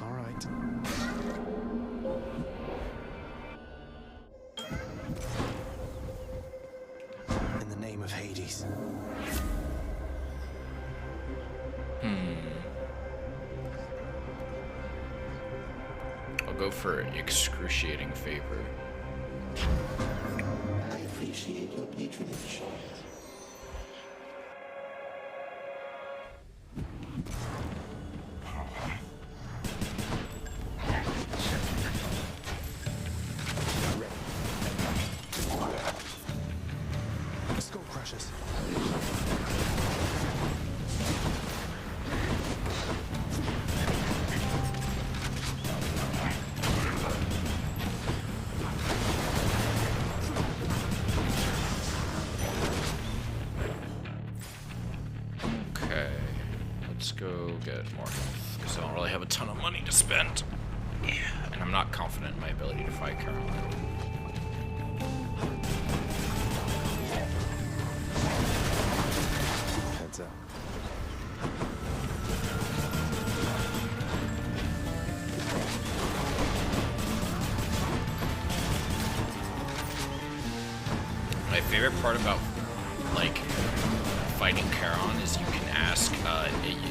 Speaker 3: All right. In the name of Hades.
Speaker 1: I'll go for excruciating favor.
Speaker 12: I appreciate your patronage.
Speaker 3: Skull crushes.
Speaker 1: Okay, let's go get more health, because I don't really have a ton of money to spend. Yeah, and I'm not confident in my ability to fight currently. My favorite part about like fighting Charon is you can ask.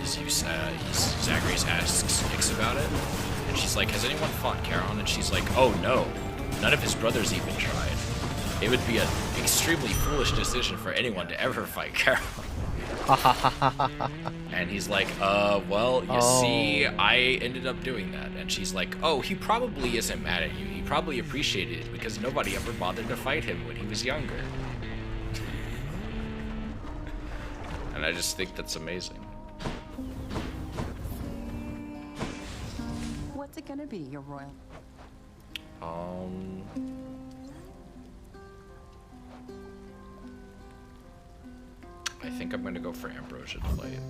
Speaker 1: Zagreus asks Nyx about it, and she's like, "Has anyone fought Charon?" And she's like, "Oh no, none of his brothers even tried. It would be an extremely foolish decision for anyone to ever fight Charon." And he's like, well, you see, I ended up doing that. And she's like, oh, he probably isn't mad at you. He probably appreciated it because nobody ever bothered to fight him when he was younger. And I just think that's amazing.
Speaker 16: What's it gonna be, Your Royal?
Speaker 1: I think I'm gonna go for Ambrosia to play it.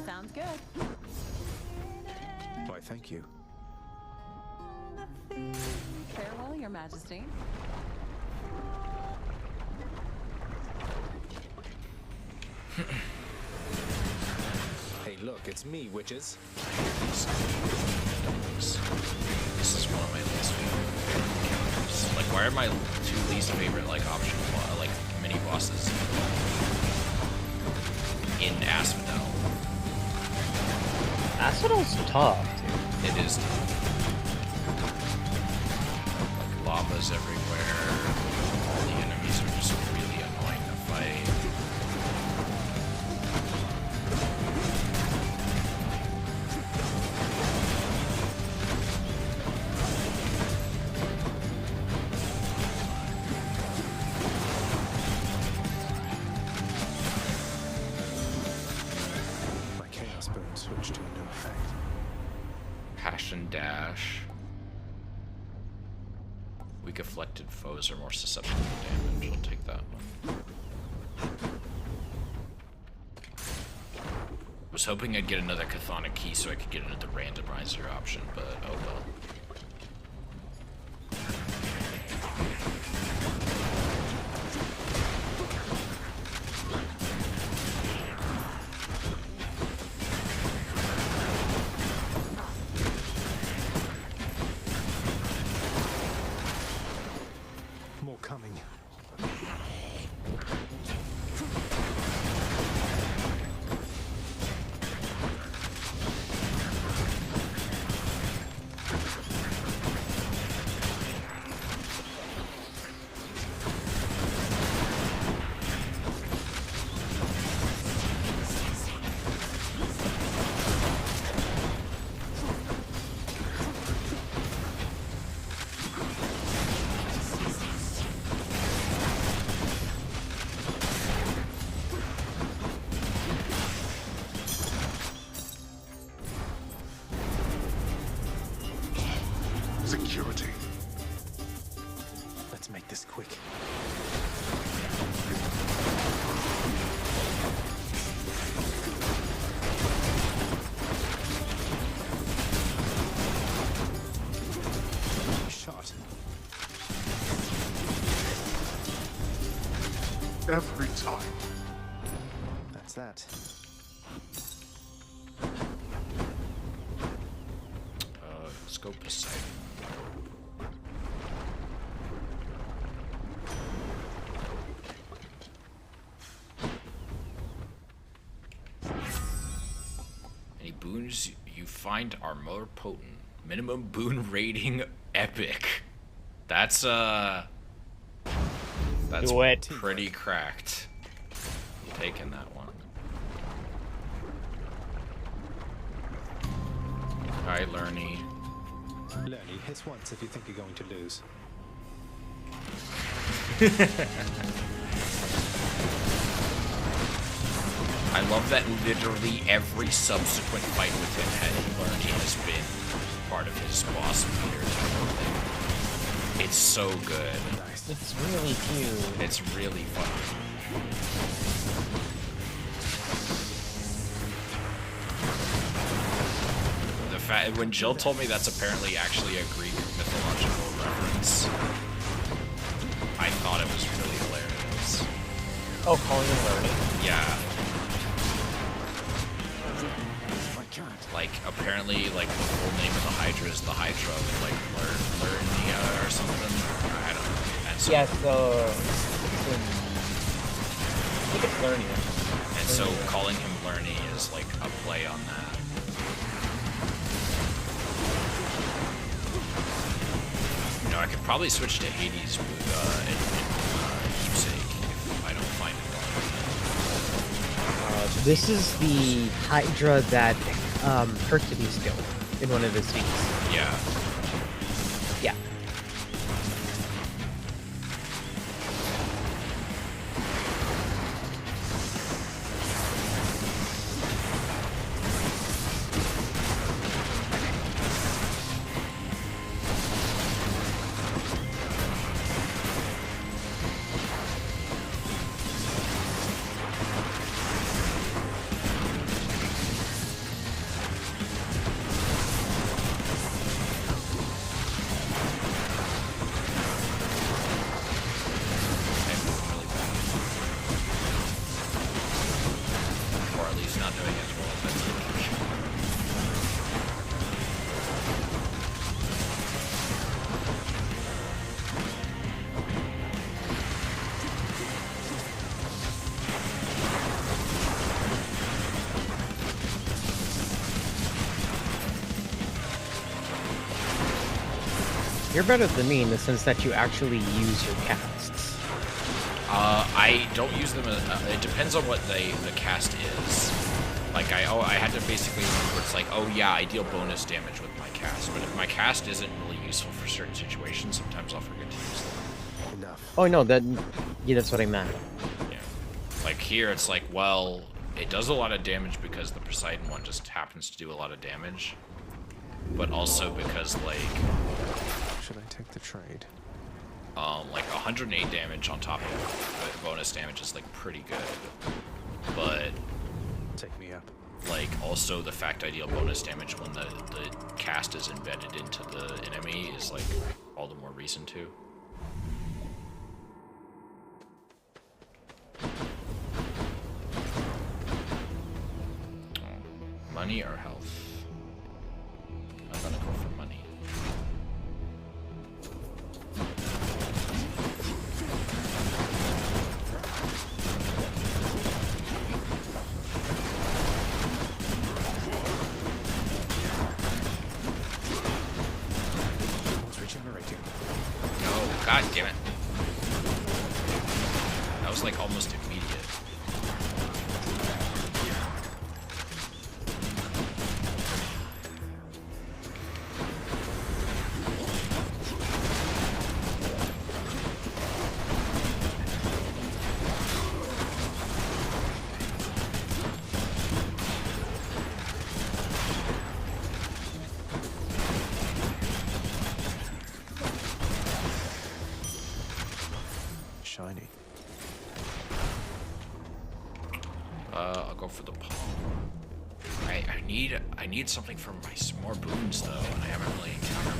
Speaker 16: Sounds good.
Speaker 3: Why, thank you.
Speaker 16: Farewell, Your Majesty.
Speaker 3: Hey, look, it's me, witches.
Speaker 1: This is one of my least favorite characters. Like, why are my two least favorite like optional like mini bosses in Asphodel?
Speaker 2: Asphodel's tough, dude.
Speaker 1: It is tough. Like, lava's everywhere. All the enemies are just really annoying to fight.
Speaker 3: My chaos burn switched into effect.
Speaker 1: Passion Dash. Weak afflicted foes are more susceptible to damage. I'll take that one. Was hoping I'd get another Chthonic key so I could get another randomizer option, but oh well.
Speaker 3: More coming.
Speaker 5: Security.
Speaker 3: Let's make this quick. Shot.
Speaker 5: Every time.
Speaker 3: That's that.
Speaker 1: Let's go Poseidon. Any boons you find are more potent. Minimum boon rating epic. That's pretty cracked. I'm taking that one. Alright, Lerny.
Speaker 3: Lerny, hiss once if you think you're going to lose.
Speaker 1: I love that literally every subsequent fight with him Lerny has been part of his boss meter type of thing. It's so good.
Speaker 2: It's really cute.
Speaker 1: It's really fun. The fact when Jill told me that's apparently actually a Greek mythological reference, I thought it was really hilarious.
Speaker 2: Oh, calling him Lerny?
Speaker 1: Yeah. Like, apparently, like, the full name of the Hydra is the Hydra, like, Lernia or something. I don't know. And so,
Speaker 2: yeah, so Lernia.
Speaker 1: And so calling him Lerny is like a play on that. You know, I could probably switch to Hades with Keepsake if I don't find it.
Speaker 2: This is the Hydra that Hercules killed in one of his feats.
Speaker 1: Yeah.
Speaker 2: Yeah.
Speaker 1: Or at least not doing as well as I think.
Speaker 2: You're better than me in the sense that you actually use your casts.
Speaker 1: I don't use them. It depends on what the cast is. Like I had to basically remember it's like, oh yeah, I deal bonus damage with my cast, but if my cast isn't really useful for certain situations, sometimes I'll forget to use them.
Speaker 3: Enough.
Speaker 2: Oh no, that's what I meant.
Speaker 1: Yeah. Like here, it's like, well, it does a lot of damage because the Poseidon one just happens to do a lot of damage, but also because like.
Speaker 3: Should I take the trade?
Speaker 1: Like 108 damage on top of the bonus damage is like pretty good, but
Speaker 3: take me up.
Speaker 1: Like also the fact I deal bonus damage when the cast is embedded into the enemy is like all the more reason to. Money or health? I'm gonna go for money. No, god damn it. That was like almost immediate.
Speaker 3: Shiny.
Speaker 1: I'll go for the palm. I need something for my more boons though, and I haven't really encountered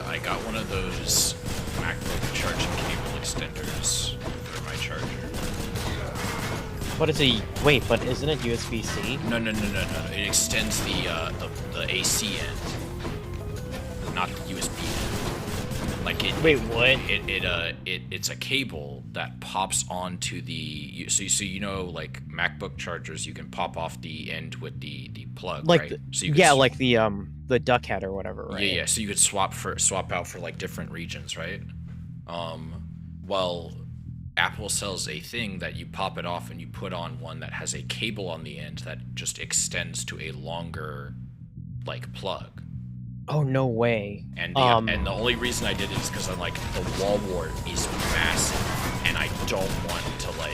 Speaker 1: I got one of those MacBook charging cable extenders for my charger.
Speaker 2: What is a wait? But isn't it USB-C?
Speaker 1: No. It extends the AC end, not the USB end. Like it.
Speaker 2: Wait, what?
Speaker 1: It's a cable that pops onto the. So you know, like MacBook chargers, you can pop off the end with the plug,
Speaker 2: Like
Speaker 1: right?
Speaker 2: so like the duck head or whatever, right?
Speaker 1: Yeah. So you could swap out for like different regions, right? Well, Apple sells a thing that you pop it off and you put on one that has a cable on the end that just extends to a longer, like, plug.
Speaker 2: Oh, no way.
Speaker 1: And the only reason I did it is because I'm like, the wall wart is massive, and I don't want to like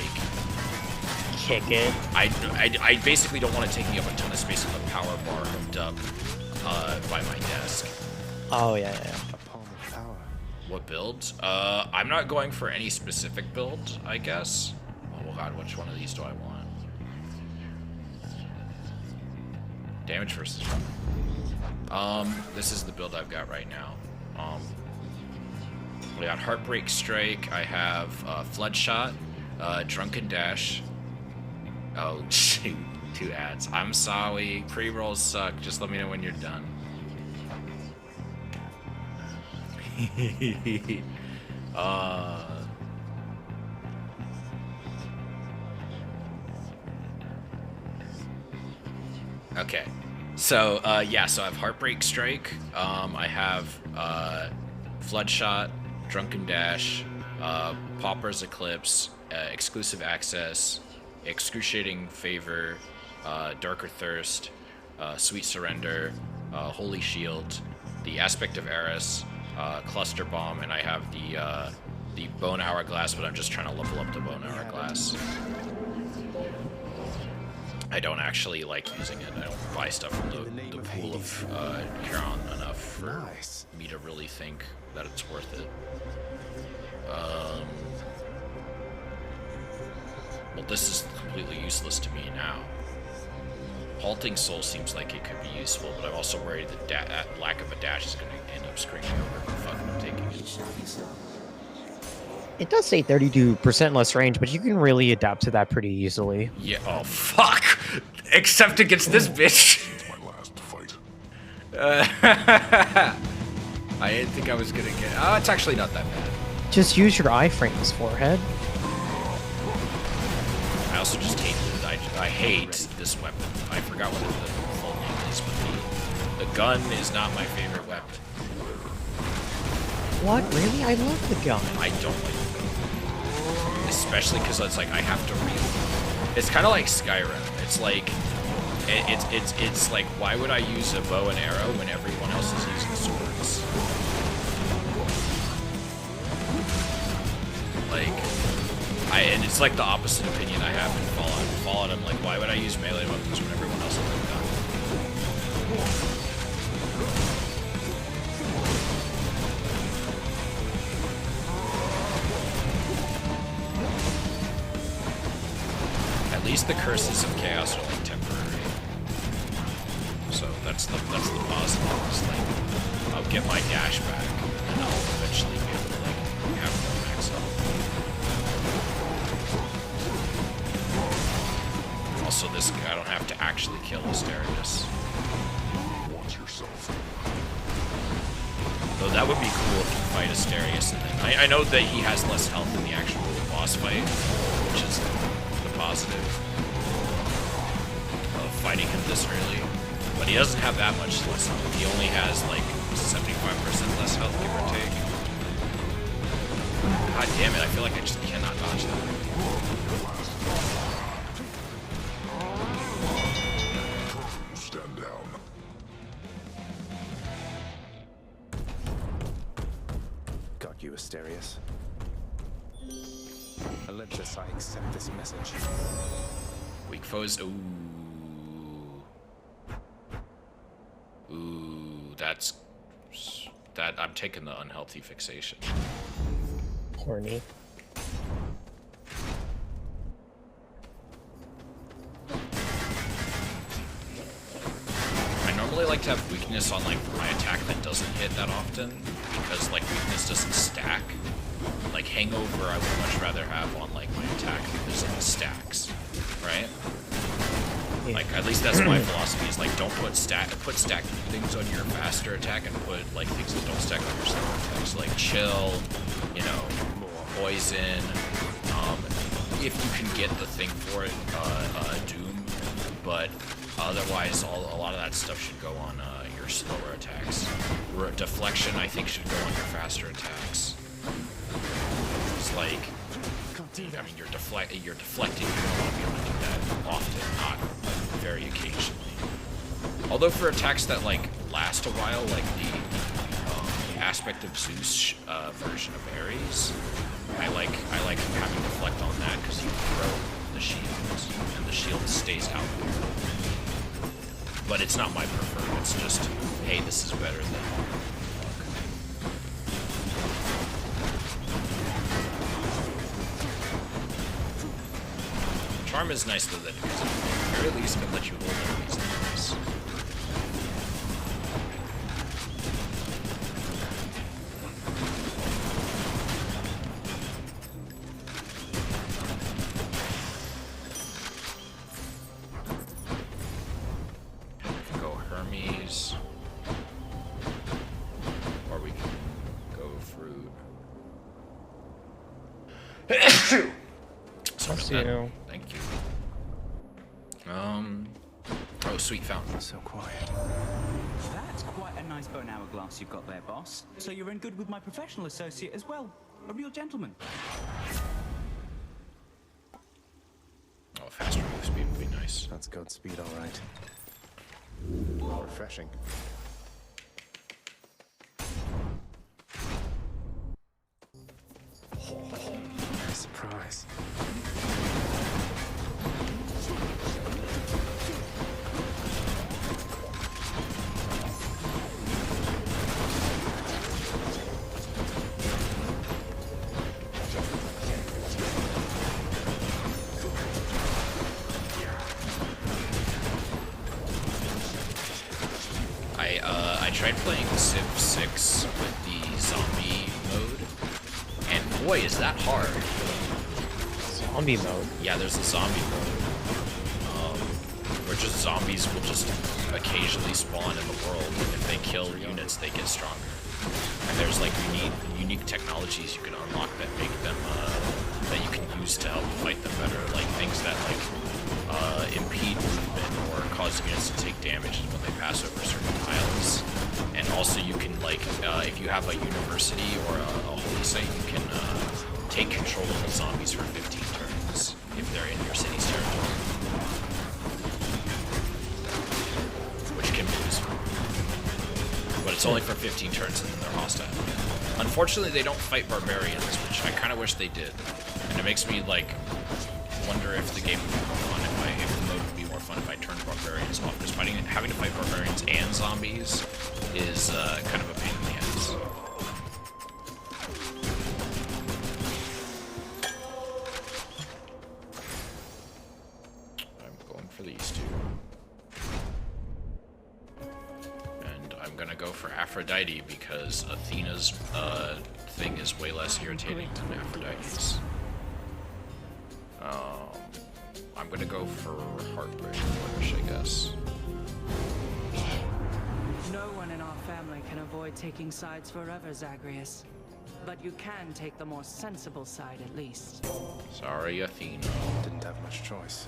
Speaker 2: kick it.
Speaker 1: I basically don't want to take me up a ton of space with a power bar hooked up by my desk.
Speaker 2: Oh yeah.
Speaker 3: A palm of power.
Speaker 1: What builds? I'm not going for any specific build, I guess. Oh god, which one of these do I want? Damage versus. This is the build I've got right now. I got Heartbreak Strike. I have Floodshot, Drunken Dash. Oh shoot, 2 ads. I'm sorry. Pre-rolls suck. Just let me know when you're done. Okay. So, yeah, so I have Heartbreak Strike, I have, Floodshot, Drunken Dash, Pauper's Eclipse, Exclusive Access, Excruciating Favor, Darker Thirst, Sweet Surrender, Holy Shield, the Aspect of Eris, Cluster Bomb, and I have the Bone Hourglass, but I'm just trying to level up the Bone Hourglass. I don't actually like using it. I don't buy stuff from the pool of Huron enough for me to really think that it's worth it. Well, this is completely useless to me now. Halting Soul seems like it could be useful, but I'm also worried that lack of a dash is going to end up screwing me over and fucking up taking it.
Speaker 2: It does say 32% less range, but you can really adapt to that pretty easily.
Speaker 1: Yeah, oh fuck! Except against this bitch!
Speaker 5: It's my last fight.
Speaker 1: I didn't think I was gonna get... Oh, it's actually not that bad.
Speaker 2: Just use your iframes, Forehead.
Speaker 1: I also just hate it. I hate this weapon. I forgot what the full name is, but the gun is not my favorite weapon.
Speaker 2: What? Really? I love the gun.
Speaker 1: I don't like the gun. Especially because it's like, I have to reload. It's kind of like Skyrim. It's like, it's like, why would I use a bow and arrow when everyone else is using swords? Like, and it's like the opposite opinion I have in Fallout. In Fallout, I'm like, why would I use melee weapons when everyone else has a gun? At least the curses of chaos are like temporary. So that's the positive. It's like, I'll get my dash back, and I'll eventually be able to like have more max health. Also, this I don't have to actually kill Asterius.
Speaker 5: Watch yourself.
Speaker 1: Though that would be cool if you fight Asterius, and then I know that he has less health in the actual boss fight, which is the positive of fighting him this early. But he doesn't have that much less health. He only has like 75% less health, give or take. God damn it, I feel like I just cannot dodge that.
Speaker 5: Stand down.
Speaker 3: Got you, Asterius. Olympus, I accept this message.
Speaker 1: Weak foes. Ooh, that's that. I'm taking the unhealthy fixation.
Speaker 2: Horny.
Speaker 1: I normally like to have weakness on like my attack that doesn't hit that often, because like weakness doesn't stack. Like Hangover, I would much rather have on like my attack because it stacks, right?
Speaker 2: Yeah.
Speaker 1: Like at least that's my philosophy. Is like don't put stack things on your faster attack and put like things that don't stack on your slower attacks. Like Chill, you know, Poison. If you can get the thing for it, Doom, but otherwise a lot of that stuff should go on your slower attacks. Deflection, I think, should go on your faster attacks. It's like, I mean, you're deflecting. You don't want to be able to do that often, not very occasionally. Although for attacks that like last a while, like the Aspect of Zeus version of Ares, I like having deflect on that because you throw the shield and the shield stays out there. But it's not my preferred. It's just, hey, this is better than. Charm is nice though, that because at the very least can let you hold enemies in place. berries. Or we can go fruit. Thank you. Oh, sweet fountain.
Speaker 3: So quiet.
Speaker 17: That's quite a nice bone hourglass you've got there, boss. So you're in good with my professional associate as well. A real gentleman.
Speaker 1: Oh, faster move speed would be nice.
Speaker 3: That's goat speed, all right. Refreshing. Surprise.
Speaker 1: I tried playing Civ 6 with the zombie mode, and boy, is that hard.
Speaker 2: Zombie mode?
Speaker 1: Yeah, there's a zombie mode. Where just zombies will just occasionally spawn in the world, and if they kill units, they get stronger. And there's like unique technologies you can unlock that make them, that you can use to help fight them better, like things that like impede movement or cause units to take damage when they pass over certain tiles. And also you can like, if you have a university or a holy site, you can take control of the zombies for 15 turns if they're in your city's territory. Which can be useful. But it's only for 15 turns and then they're hostile. Unfortunately, they don't fight barbarians, which I kind of wish they did. And it makes me like wonder if the game would be more fun if the mode would be more fun if I turned barbarians off. Because having to fight barbarians and zombies is kind of a pain in the ass. I'm going for these two. And I'm gonna go for Aphrodite because Athena's thing is way less irritating than Aphrodite's. I'm gonna go for Heartbreak Push, I guess.
Speaker 18: No one in our family can avoid taking sides forever, Zagreus. But you can take the more sensible side at least.
Speaker 1: Sorry, Athena.
Speaker 3: Didn't have much choice.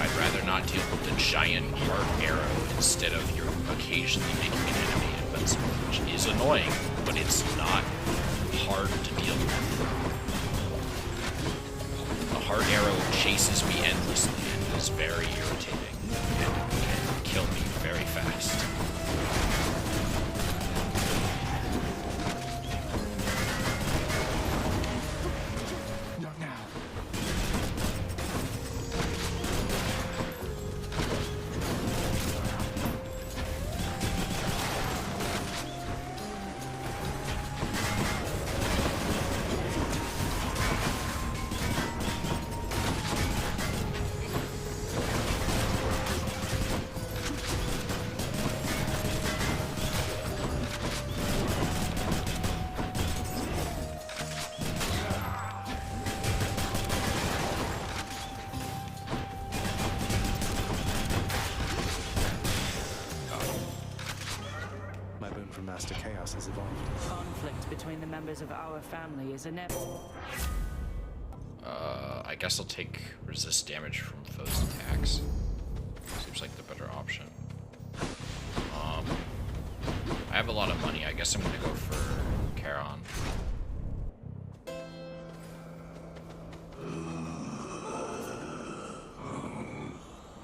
Speaker 1: I'd rather not deal with the giant heart arrow instead of your occasionally making an enemy invincible, which is annoying, but it's not hard to deal with. The heart arrow chases me endlessly and is very irritating and can kill me very fast.
Speaker 3: Not now. Master Chaos has evolved.
Speaker 18: Conflict between the members of our family is inevitable.
Speaker 1: I guess I'll take resist damage from foes' attacks. Seems like the better option. I have a lot of money. I guess I'm gonna go for Charon.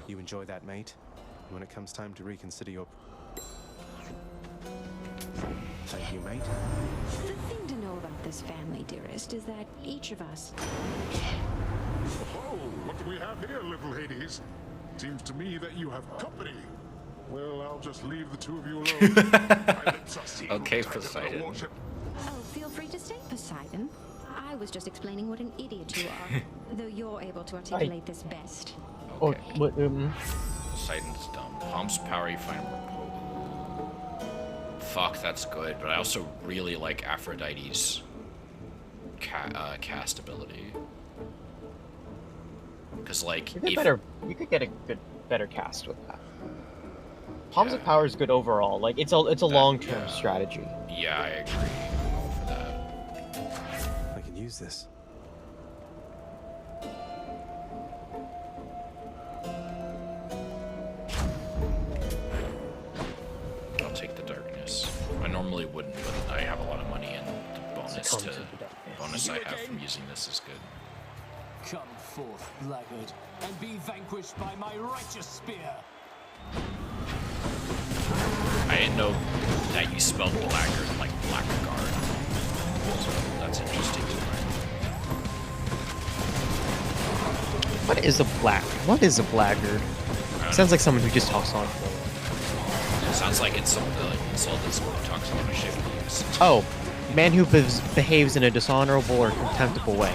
Speaker 3: You enjoy that, mate? When it comes time to reconsider your... Thank you, mate.
Speaker 13: The thing to know about this family, dearest, is that each of us...
Speaker 5: Oh, what do we have here, little Hades? Seems to me that you have company. Well, I'll just leave the two of you alone.
Speaker 1: Okay, Poseidon.
Speaker 13: Oh, feel free to stay, Poseidon. I was just explaining what an idiot you are, though you're able to articulate this best.
Speaker 1: Okay. Poseidon's dumb. Pump's power, you find more potent. Fuck, that's good, but I also really like Aphrodite's cast ability. Because, like,
Speaker 2: you could get a better cast with that. Palms of Power is good overall. Like it's a long-term strategy.
Speaker 1: Yeah, I agree. I'm all for that.
Speaker 7: I can use this.
Speaker 1: I'll take the darkness. I normally wouldn't, but I have a lot of money, and the bonus I have from using this is good.
Speaker 19: Come forth, blackguard, and be vanquished by my righteous spear.
Speaker 1: I didn't know that you spelled blackguard like blackguard. So that's interesting to learn.
Speaker 2: What is a blackguard? Sounds like someone who just talks on.
Speaker 1: It sounds like it's someone that insult that someone who talks a lot of shit.
Speaker 2: Oh, man who behaves in a dishonorable or contemptible way.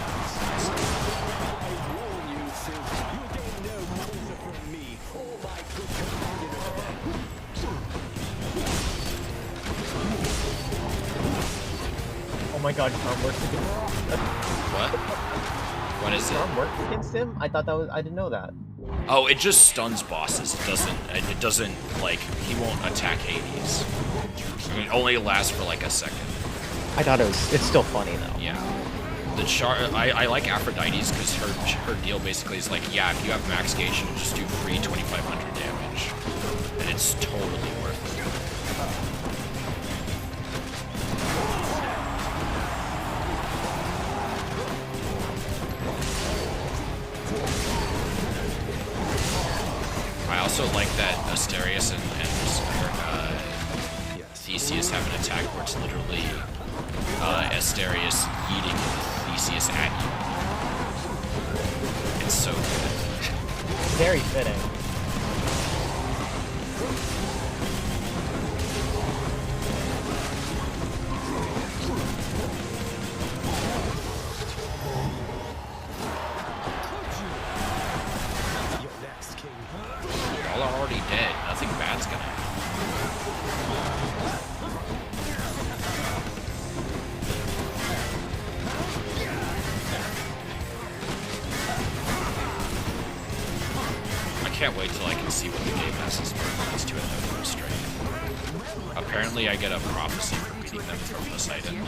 Speaker 2: Oh my god, Charm works against him.
Speaker 1: What? What is it?
Speaker 2: Charm works against him? I didn't know that.
Speaker 1: Oh, it just stuns bosses. It doesn't like, he won't attack Hades. It only lasts for like a second.
Speaker 2: I thought it's still funny though.
Speaker 1: Yeah. I like Aphrodite's because her deal basically is like, yeah, if you have max gauge, you'll just do free 2,500 damage. And it's totally worth it. I also like that Asterius and Theseus have an attack where it's literally Asterius yeeting Theseus at you. It's so good.
Speaker 2: Very fitting.
Speaker 1: Y'all are already dead. Nothing bad's gonna happen. I can't wait till I can see what the game master's performance to at no strength. Apparently I get a prophecy for beating them from Poseidon.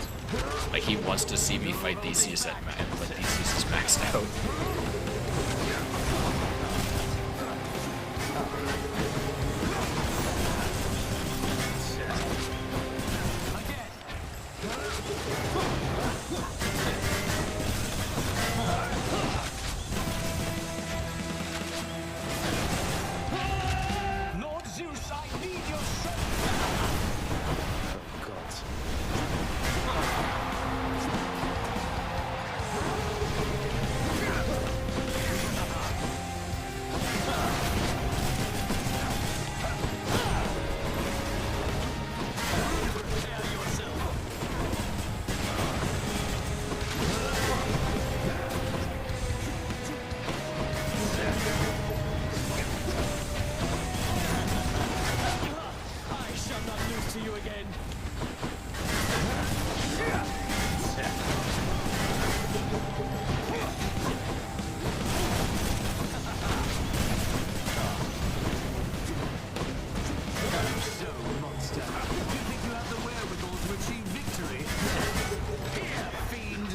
Speaker 1: Like he wants to see me fight Theseus at max, but Theseus is maxed out.
Speaker 19: Lord Zeus, I need your I shall not lose to you again. So, monster, you think you have the wherewithal to achieve victory? Here, fiend!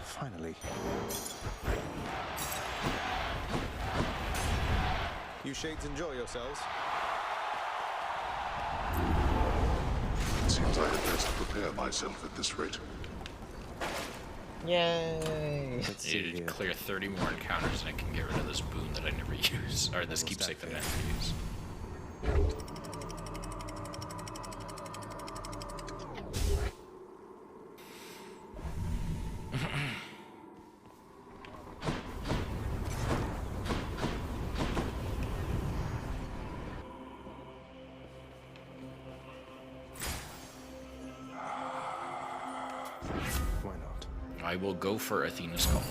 Speaker 3: Finally. You shades enjoy yourselves.
Speaker 5: It seems I had best prepare myself at this rate.
Speaker 2: Yay!
Speaker 1: Needed to clear 30 more encounters and I can get rid of this boon that I never use. Or this keepsake that I never use.
Speaker 3: Why not?
Speaker 1: I will go for Athena's Call.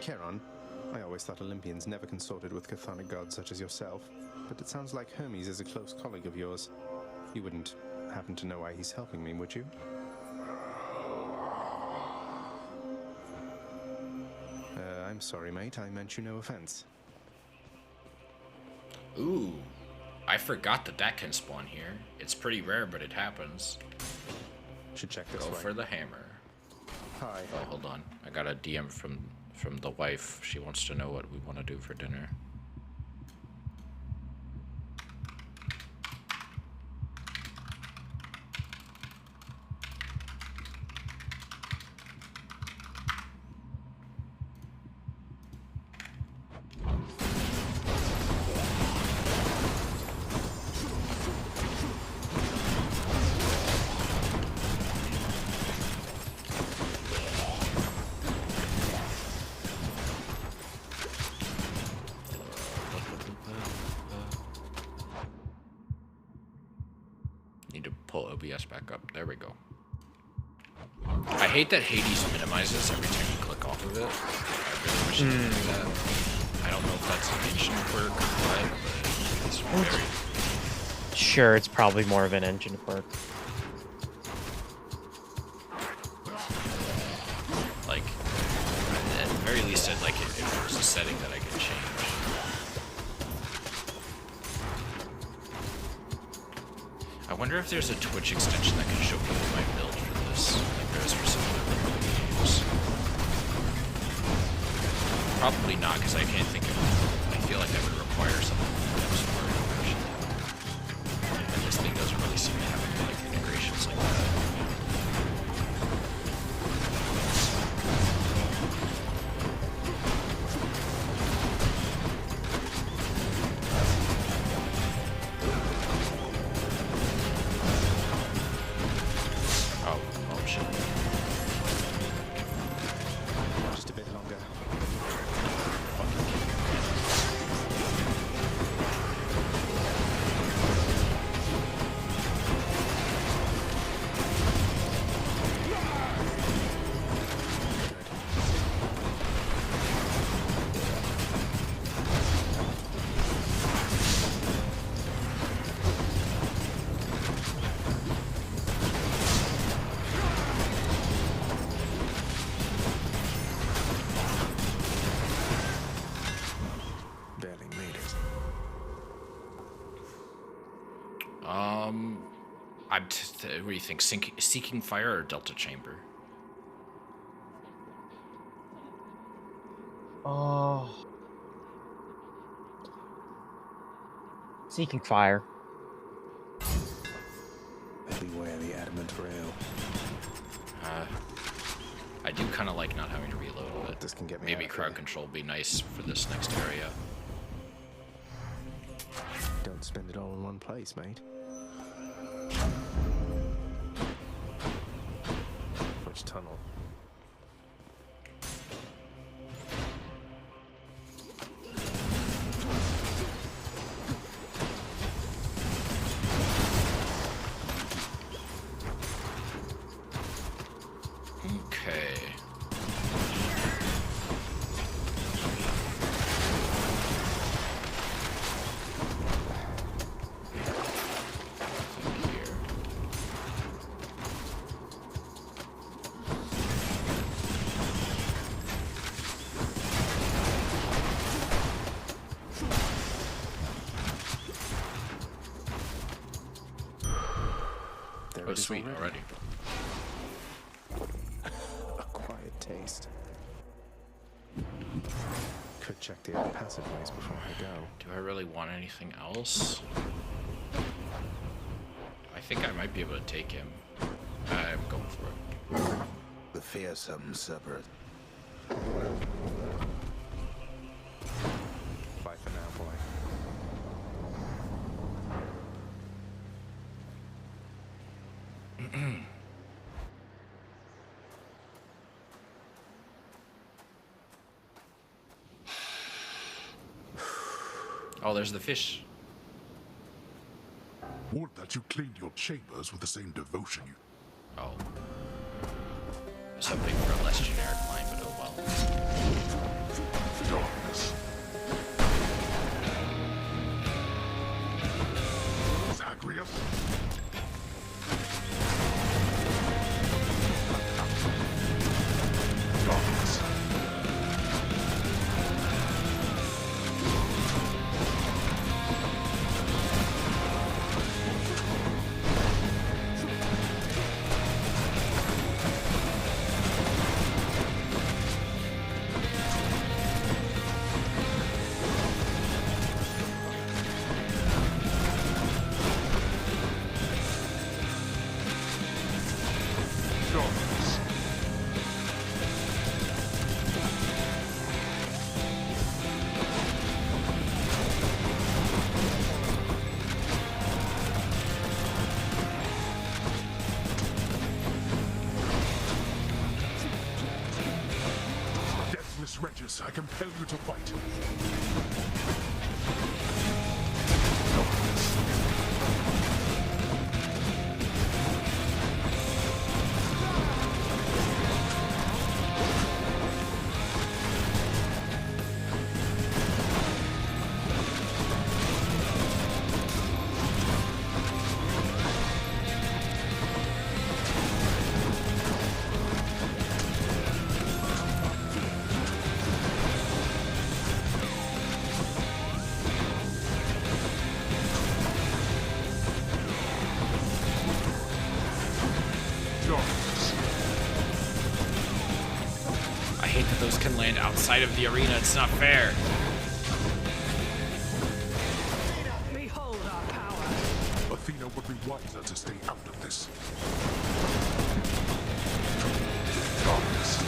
Speaker 3: Charon, I always thought Olympians never consorted with chthonic gods such as yourself, but it sounds like Hermes is a close colleague of yours. You wouldn't happen to know why he's helping me, would you? I'm sorry, mate. I meant you no offense.
Speaker 1: Ooh, I forgot that can spawn here. It's pretty rare, but it happens.
Speaker 3: Should check this
Speaker 1: Go
Speaker 3: way.
Speaker 1: for the hammer.
Speaker 3: Hi.
Speaker 1: Oh, hold on. I got a DM from the wife. She wants to know what we want to do for dinner. Need to pull OBS back up. There we go. I hate that Hades minimizes every time you click off of it. I really wish it didn't do that. I don't know if that's an engine quirk or what, but it's very...
Speaker 2: Sure, it's probably more of an engine quirk.
Speaker 1: Like, at the very least, I'd like it if there was a setting that I could change. I wonder if there's a Twitch extension that can show people my build for this, like there is for some other games. Probably not, because I can't think of. I feel like that would require something from support, actually. And this thing doesn't really seem to have any like integrations like that.
Speaker 3: Just a bit longer. Barely made it.
Speaker 1: What do you think? Seeking Fire or Delta Chamber?
Speaker 2: Oh. Seeking Fire.
Speaker 3: Beware the adamant rail.
Speaker 1: I do kind of like not having to reload, but
Speaker 3: this can get me
Speaker 1: maybe
Speaker 3: out of
Speaker 1: crowd
Speaker 3: here.
Speaker 1: control would be nice for this next area.
Speaker 3: Don't spend it all in one place, mate. Which tunnel?
Speaker 1: Okay. Oh, sweet, already.
Speaker 3: A quiet taste. Could check the other passageways before I go.
Speaker 1: Do I really want anything else? I think I might be able to take him. I'm going for it.
Speaker 4: The fearsome Cerberus.
Speaker 3: Bye for now, boy.
Speaker 1: Oh, there's the fish.
Speaker 5: Would that you cleaned your chambers with the same devotion you...
Speaker 1: Oh. I was hoping for a less generic line, but oh well.
Speaker 5: this, I compel you to fight.
Speaker 1: I hate that those can land outside of the arena. It's not fair.
Speaker 19: Behold our power.
Speaker 5: Athena would be wiser to stay out of this. Darkness.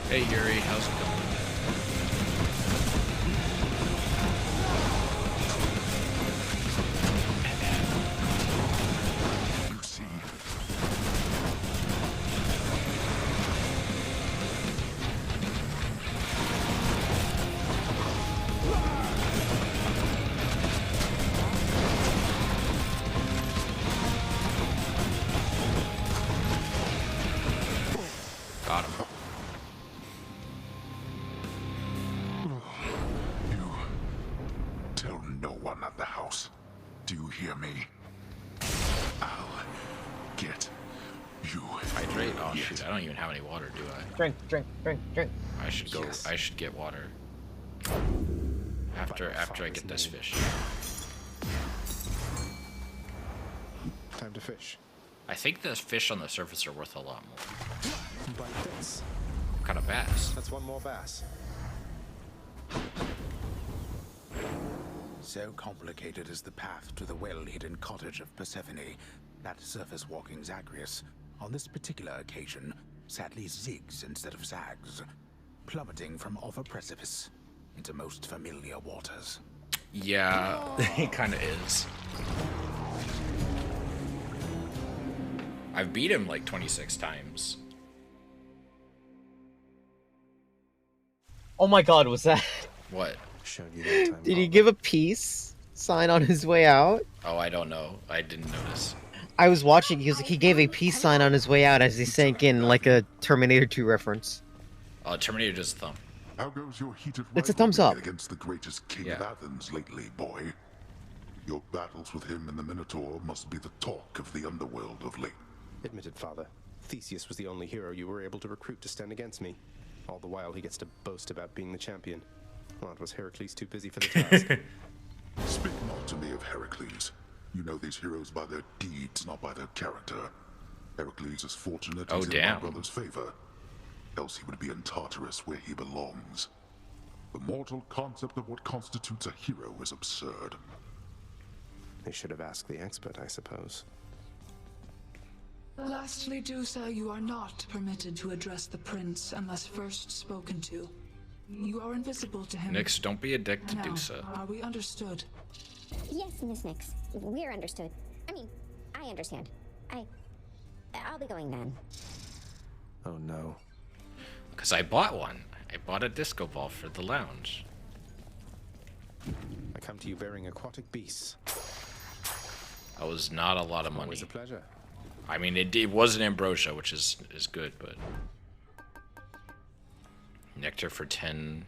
Speaker 1: Hey Yuri, how's it going? Got him.
Speaker 5: Tell no one at the house. Do you hear me? I'll get you.
Speaker 1: Hydrate? Oh shoot, I don't even have any water, do I?
Speaker 2: Drink, drink, drink, drink.
Speaker 1: I should go. Yes. I should get water. After I get this fish.
Speaker 3: Time to fish.
Speaker 1: I think the fish on the surface are worth a lot more.
Speaker 3: By bass.
Speaker 1: What kind of bass?
Speaker 3: That's one more bass.
Speaker 4: So complicated is the path to the well-hidden cottage of Persephone that surface-walking Zagreus, on this particular occasion, sadly zigs instead of zags, plummeting from off a precipice into most familiar waters.
Speaker 1: Yeah, it kind of is. I've beat him like 26 times.
Speaker 2: Oh my god, was that?
Speaker 1: What?
Speaker 3: Showed you that time.
Speaker 2: Did he give a peace sign on his way out?
Speaker 1: Oh, I don't know. I didn't notice.
Speaker 2: I was watching. He gave a peace sign on his way out as he sank in, like a Terminator 2 reference.
Speaker 1: Terminator does thumb.
Speaker 5: How goes your heated
Speaker 2: It's a thumbs up.
Speaker 5: against the greatest king of Athens lately, boy? Your battles with him and the Minotaur must be the talk of the underworld of late.
Speaker 3: Admitted, Father. Theseus was the only hero you were able to recruit to stand against me. All the while he gets to boast about being the champion. Well, it was Heracles too busy for the task.
Speaker 5: Speak not to me of Heracles. You know these heroes by their deeds, not by their character. Heracles is fortunate he's in my brother's favor. Else he would be in Tartarus where he belongs. The mortal concept of what constitutes a hero is absurd.
Speaker 3: They should have asked the expert, I suppose.
Speaker 9: Lastly, Dusa, you are not permitted to address the prince unless first spoken to. You are invisible to him.
Speaker 1: Nix, don't be a dick to
Speaker 9: Now,
Speaker 1: Dusa.
Speaker 9: Are we understood?
Speaker 13: Yes, Miss Nix. We're understood. I mean, I understand. I'll be going then.
Speaker 3: Oh no.
Speaker 1: Because I bought one. I bought a disco ball for the lounge.
Speaker 3: I come to you bearing aquatic beasts.
Speaker 1: That was not a lot of money.
Speaker 3: Always a pleasure.
Speaker 1: I mean, it was an ambrosia, which is good, but nectar for 10.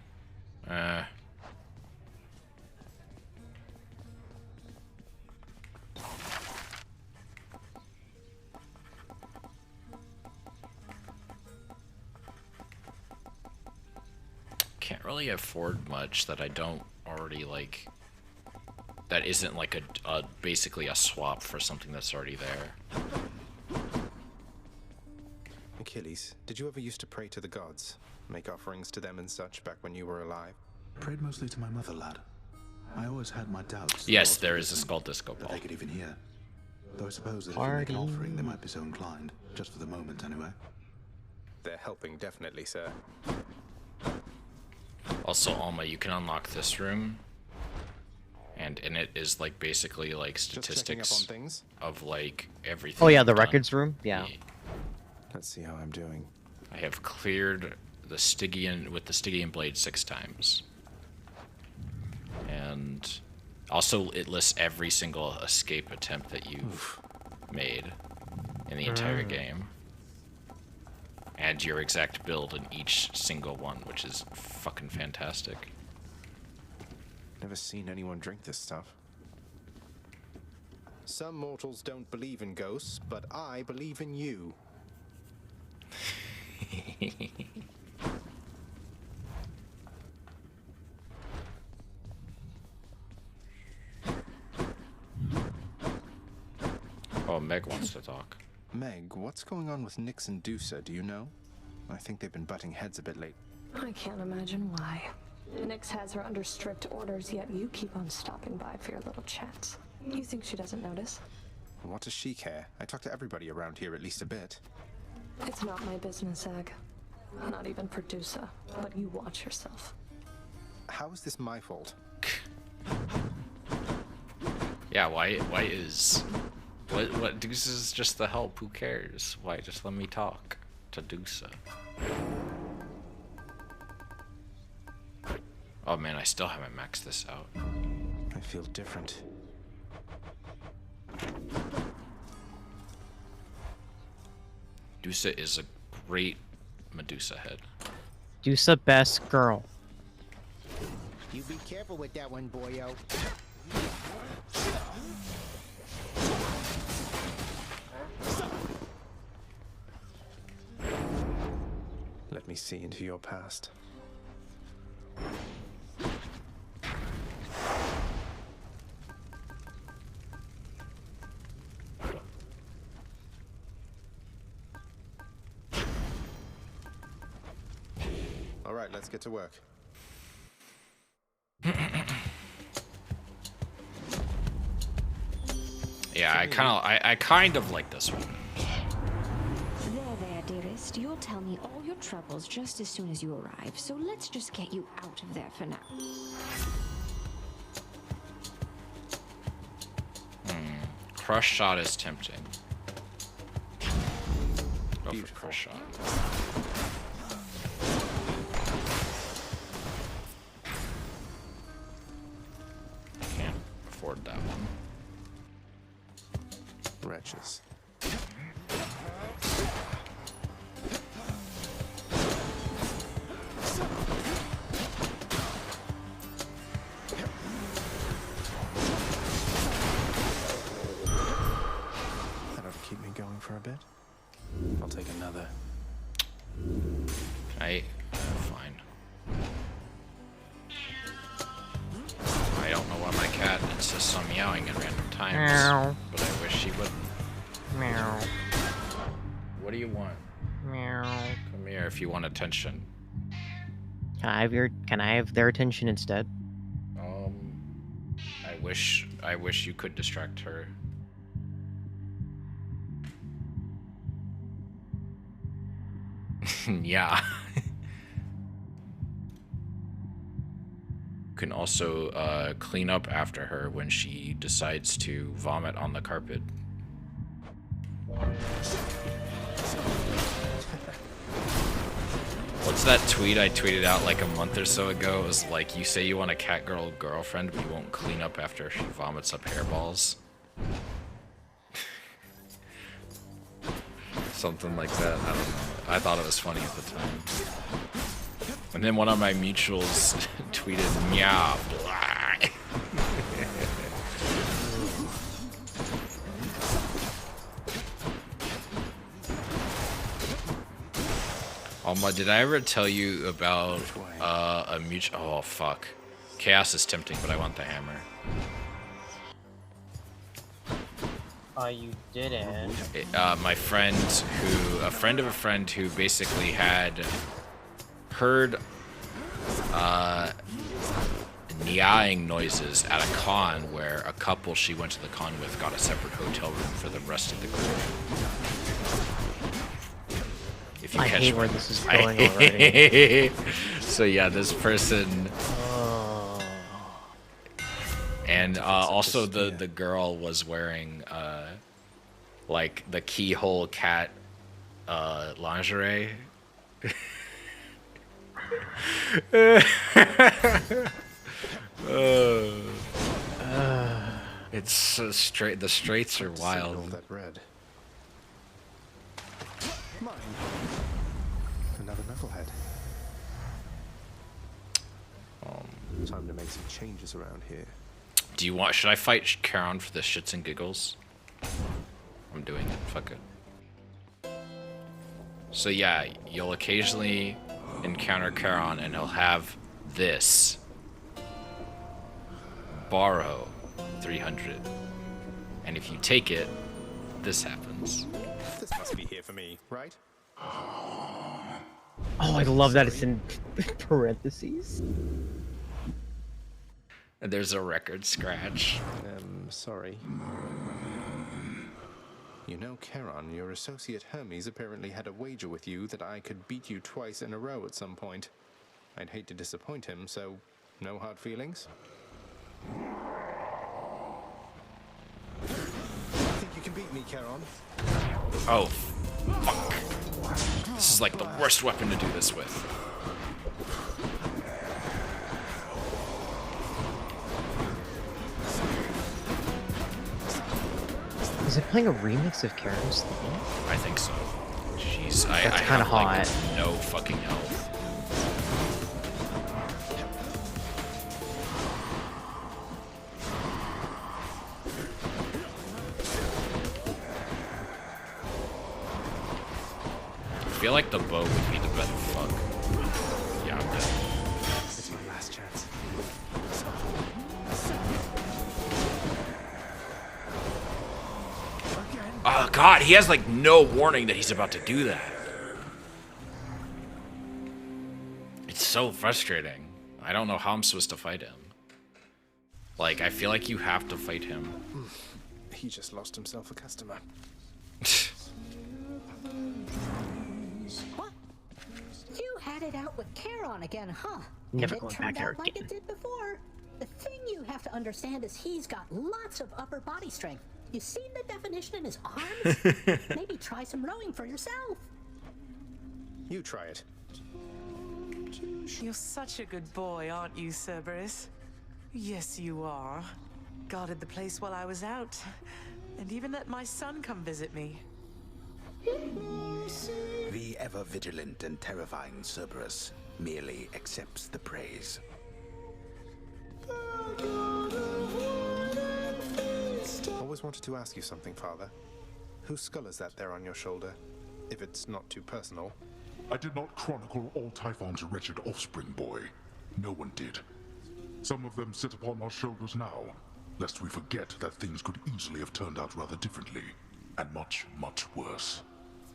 Speaker 1: Can't really afford much that I don't already like. That isn't like a basically a swap for something that's already there.
Speaker 3: Achilles, did you ever used to pray to the gods? Make offerings to them and such back when you were alive?
Speaker 7: Prayed mostly to my mother, lad. I always had my doubts.
Speaker 1: Yes, there is a skull disco ball.
Speaker 7: That they could even hear. Though I suppose that if you make an offering, they might be so inclined. Just for the moment, anyway.
Speaker 3: They're helping, definitely, sir.
Speaker 1: Also, Alma, you can unlock this room. And in it is like basically like statistics of like everything.
Speaker 2: Oh yeah, the
Speaker 1: done.
Speaker 2: records room. Yeah.
Speaker 3: Let's see how I'm doing.
Speaker 1: I have cleared the Stygian with the Stygian blade 6 times. And also it lists every single escape attempt that you've made in the entire game. And your exact build in each single one, which is fucking fantastic.
Speaker 3: Never seen anyone drink this stuff. Some mortals don't believe in ghosts, but I believe in you.
Speaker 1: Oh, Meg wants to talk.
Speaker 3: Meg, what's going on with Nix and Dusa, do you know? I think they've been butting heads a bit late.
Speaker 8: I can't imagine why. Nix has her under strict orders, yet you keep on stopping by for your little chats. You think she doesn't notice?
Speaker 3: What does she care? I talk to everybody around here at least a bit.
Speaker 8: It's not my business, Ag. Not even for Dusa, but you watch yourself.
Speaker 3: How is this my fault?
Speaker 1: Yeah, why is... What Dusa is just the help, who cares? Why just let me talk to Dusa? Oh man, I still haven't maxed this out.
Speaker 3: I feel different.
Speaker 1: Dusa is a great Medusa head.
Speaker 2: Dusa best girl.
Speaker 6: You be careful with that one, boyo.
Speaker 3: Let me see into your past. All right, let's get to work.
Speaker 1: Yeah, I kind of like this one.
Speaker 13: There, dearest. You'll tell me all your troubles just as soon as you arrive. So let's just get you out of there for now.
Speaker 1: Crush shot is tempting. Go for crush shot. Can't afford that one.
Speaker 3: Wretches. That ought to keep me going for a bit. I'll take another.
Speaker 1: Fine. I don't know why my cat insists on meowing at random times,
Speaker 2: Meow.
Speaker 1: but I wish she wouldn't.
Speaker 2: Meow.
Speaker 1: What do you want?
Speaker 2: Meow.
Speaker 1: Come here if you want attention.
Speaker 2: Can I have their attention instead?
Speaker 1: I wish you could distract her. Yeah. You can also clean up after her when she decides to vomit on the carpet. What's that tweet I tweeted out like a month or so ago? It was like, you say you want a cat girl girlfriend, but you won't clean up after she vomits up hairballs. Something like that. I don't know. I thought it was funny at the time. And then one of my mutuals tweeted, meow. Did I ever tell you about a mutual? Oh fuck, chaos is tempting, but I want the hammer.
Speaker 2: You didn't.
Speaker 1: My friend a friend of a friend who basically had heard meowing noises at a con where a couple she went to the con with got a separate hotel room for the rest of the group. If you
Speaker 2: I
Speaker 1: catch
Speaker 2: hate where this is going already.
Speaker 1: So yeah, this person. And also the girl was wearing like the keyhole cat lingerie. It's so straight. The straights are wild.
Speaker 3: That red. Mine. Another knucklehead. Time to make some changes around here.
Speaker 1: Do you want? Should I fight Charon for the shits and giggles? I'm doing it. Fuck it. So yeah, you'll occasionally encounter Charon, and he'll have this. Borrow 300, and if you take it, this happens.
Speaker 3: This must be here for me, right?
Speaker 2: Oh, I love that it's in parentheses.
Speaker 1: And there's a record scratch.
Speaker 3: Sorry. You know, Charon, your associate Hermes apparently had a wager with you that I could beat you twice in a row at some point. I'd hate to disappoint him, so no hard feelings? Think you can beat me, Charon?
Speaker 1: Oh, fuck. This is like the worst weapon to do this with.
Speaker 2: Is it playing a remix of Charon's theme?
Speaker 1: I think so. Jeez, I
Speaker 2: That's
Speaker 1: have
Speaker 2: kinda hot.
Speaker 1: like no fucking health. I feel like the bow would be the better fuck. Yeah, I'm dead.
Speaker 3: It's my last chance.
Speaker 1: Oh god, he has like no warning that he's about to do that. It's so frustrating. I don't know how I'm supposed to fight him. Like, I feel like you have to fight him.
Speaker 3: He just lost himself a customer.
Speaker 10: What? You had it out with Charon again, huh?
Speaker 2: Never
Speaker 10: It
Speaker 2: going
Speaker 10: turned
Speaker 2: back there
Speaker 10: out like
Speaker 2: again.
Speaker 10: it did before. The thing you have to understand is he's got lots of upper body strength. You see the definition in his arms? Maybe try some rowing for yourself.
Speaker 3: You try it.
Speaker 11: You're such a good boy, aren't you, Cerberus? Yes, you are. Guarded the place while I was out, and even let my son come visit me.
Speaker 4: The ever-vigilant and terrifying Cerberus merely accepts the praise.
Speaker 3: Always wanted to ask you something, Father. Whose skull is that there on your shoulder? If it's not too personal.
Speaker 5: I did not chronicle all Typhon's wretched offspring, boy. No one did. Some of them sit upon our shoulders now, lest we forget that things could easily have turned out rather differently, and much, much worse.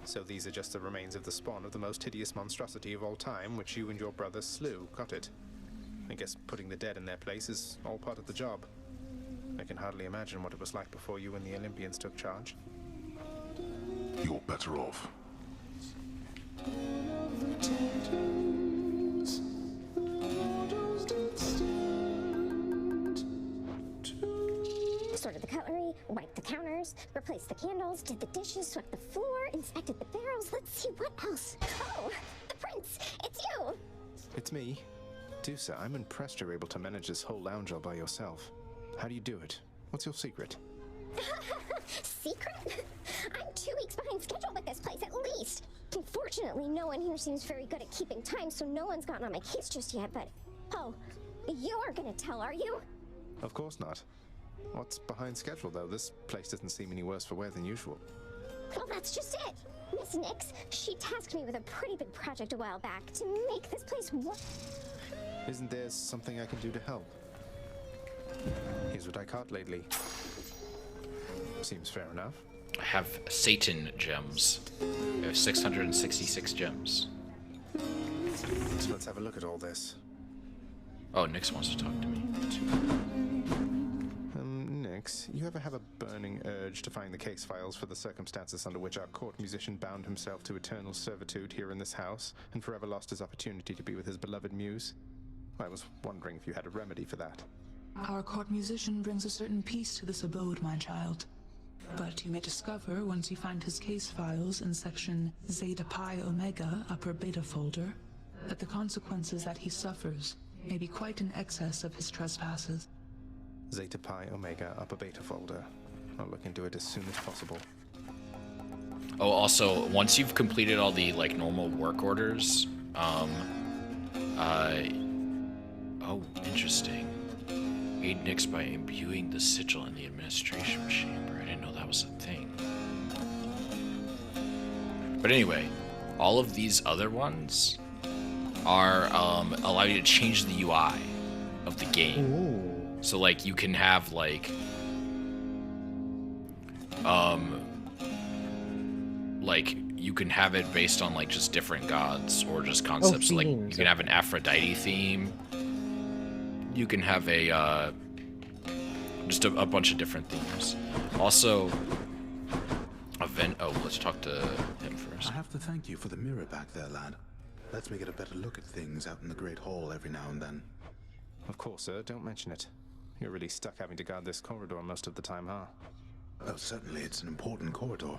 Speaker 3: So these are just the remains of the spawn of the most hideous monstrosity of all time, which you and your brother slew, got it? I guess putting the dead in their place is all part of the job. I can hardly imagine what it was like before you and the Olympians took charge.
Speaker 5: You're better off.
Speaker 13: Sorted the cutlery, wiped the counters, replaced the candles, did the dishes, swept the floor, inspected the barrels. Let's see what else. Oh, the prince! It's you!
Speaker 3: It's me. Dusa, I'm impressed you're able to manage this whole lounge all by yourself. How do you do it? What's your secret?
Speaker 13: Secret? I'm 2 weeks behind schedule with this place, at least. Unfortunately, no one here seems very good at keeping time, so no one's gotten on my case just yet, but... Oh, you aren't gonna tell, are you?
Speaker 3: Of course not. What's behind schedule, though? This place doesn't seem any worse for wear than usual.
Speaker 13: Well, that's just it. Miss Nix, she tasked me with a pretty big project a while back to make this place work.
Speaker 3: Isn't there something I can do to help? Here's what I caught lately. Seems fair enough.
Speaker 1: I have Satan gems. I have 666 gems.
Speaker 3: So let's have a look at all this.
Speaker 1: Oh, Nix wants to talk to me.
Speaker 3: Nix, you ever have a burning urge to find the case files for the circumstances under which our court musician bound himself to eternal servitude here in this house and forever lost his opportunity to be with his beloved muse? I was wondering if you had a remedy for that.
Speaker 9: Our court musician brings a certain peace to this abode, my child. But you may discover, once you find his case files in section Zeta Pi Omega upper beta folder, that the consequences that he suffers may be quite in excess of his trespasses.
Speaker 3: Zeta Pi Omega upper beta folder. I'll look into it as soon as possible.
Speaker 1: Oh, also, once you've completed all the, like, normal work orders, oh, interesting. Aid Nix by imbuing the sigil in the administration chamber. I didn't know that was a thing. But anyway, all of these other ones are, allow you to change the UI of the game.
Speaker 2: Ooh.
Speaker 1: So, like, you can have, like, you can have it based on, like, just different gods or just concepts. Like, you can have an Aphrodite theme. You can have a, just a bunch of different themes. Also, let's talk to him first.
Speaker 4: I have to thank you for the mirror back there, lad. Lets me get a better look at things out in the Great Hall every now and then.
Speaker 3: Of course, sir. Don't mention it. You're really stuck having to guard this corridor most of the time, huh?
Speaker 4: Oh, certainly, it's an important corridor.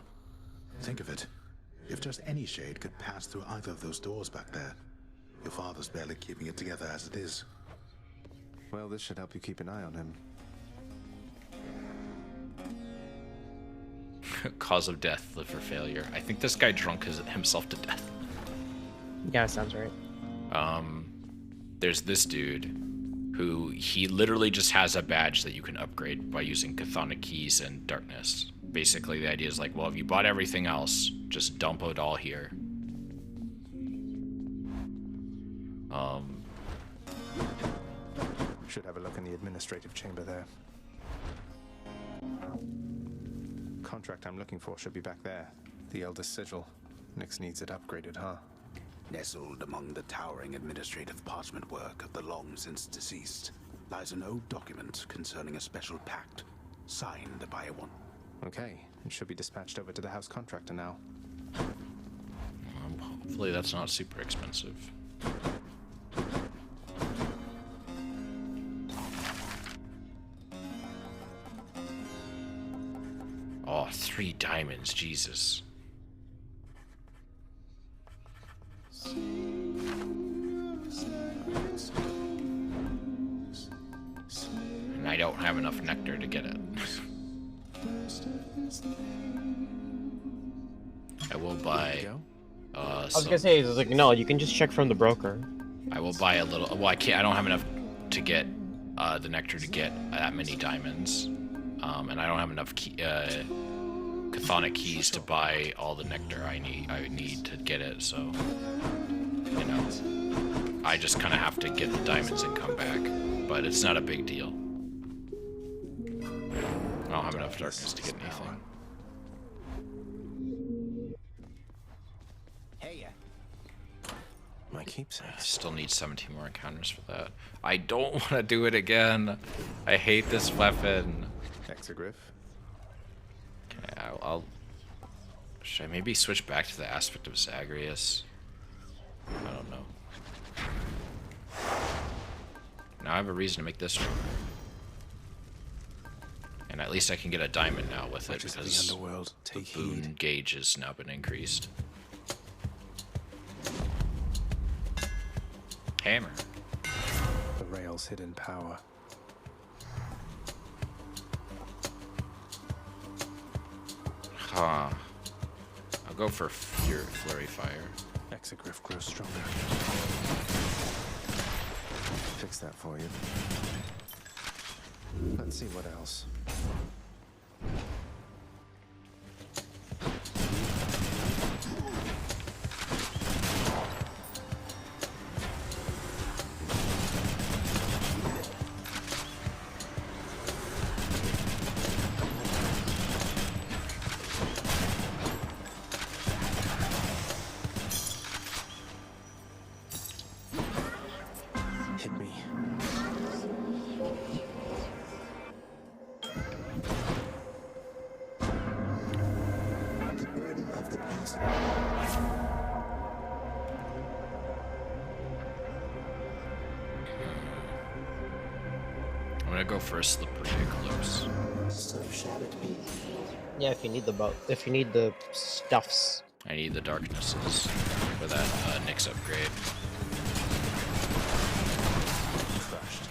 Speaker 4: Think of it. If just any shade could pass through either of those doors back there, your father's barely keeping it together as it is.
Speaker 3: Well, this should help you keep an eye on him.
Speaker 1: Cause of death, liver failure. I think this guy drunk himself to death.
Speaker 2: Yeah, sounds right.
Speaker 1: There's this dude who he literally just has a badge that you can upgrade by using chthonic keys and darkness. Basically, the idea is like, well, if you bought everything else, just dump it all here.
Speaker 3: Should have a look in the administrative chamber there. Contract I'm looking for should be back there. The Elder's Sigil. Nix needs it upgraded, huh?
Speaker 4: Nestled among the towering administrative parchment work of the long since deceased lies an old document concerning a special pact signed by one.
Speaker 3: Okay, it should be dispatched over to the house contractor now.
Speaker 1: Hopefully that's not super expensive. Oh, 3 diamonds, Jesus. And I don't have enough nectar to get it. I will buy.
Speaker 2: I was gonna say, it's like, no, you can just check from the broker.
Speaker 1: I will buy a little. Well, I can't. I don't have enough to get the nectar to get that many diamonds, and I don't have enough chthonic keys to buy all the nectar I need to get it. So, you know, I just kind of have to get the diamonds and come back. But it's not a big deal. I don't have enough darkness to get anything.
Speaker 3: My keepsake.
Speaker 1: I still need 17 more encounters for that. I don't want to do it again. I hate this weapon.
Speaker 3: Exegriff.
Speaker 1: Okay, I'll... Should I maybe switch back to the aspect of Zagreus? I don't know. Now I have a reason to make this stronger. And at least I can get a diamond now with it because the boon gauge has now been increased. Hammer.
Speaker 3: The rail's hidden power.
Speaker 1: Huh. I'll go for Flurry Fire.
Speaker 3: Exegriff grows stronger. Fix that for you. Let's see what else.
Speaker 1: I'm gonna go for a Slippery Eclipse.
Speaker 2: Yeah, if you need the stuffs.
Speaker 1: I need the darknesses for that Nyx upgrade.
Speaker 3: Crushed.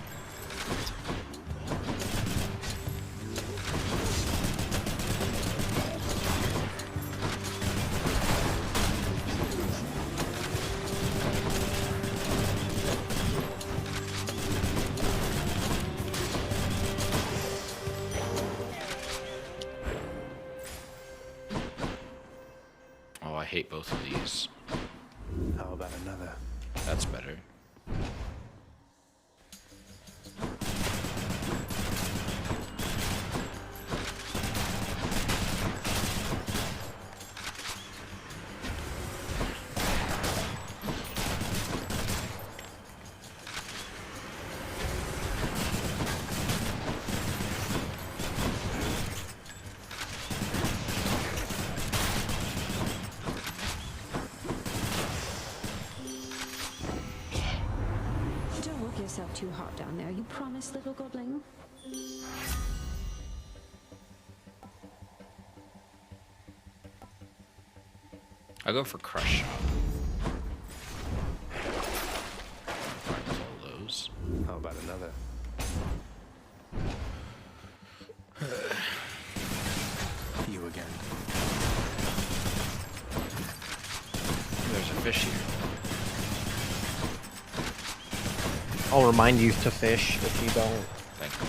Speaker 1: Oh, I hate both of these.
Speaker 3: How about another?
Speaker 1: That's better.
Speaker 13: Don't work yourself too hard down there, you promise, little godling?
Speaker 1: I'll go for Crush Shot. All those.
Speaker 3: How about another? You again.
Speaker 1: There's a fish here.
Speaker 2: I'll remind you to fish if you don't.
Speaker 1: Thank you.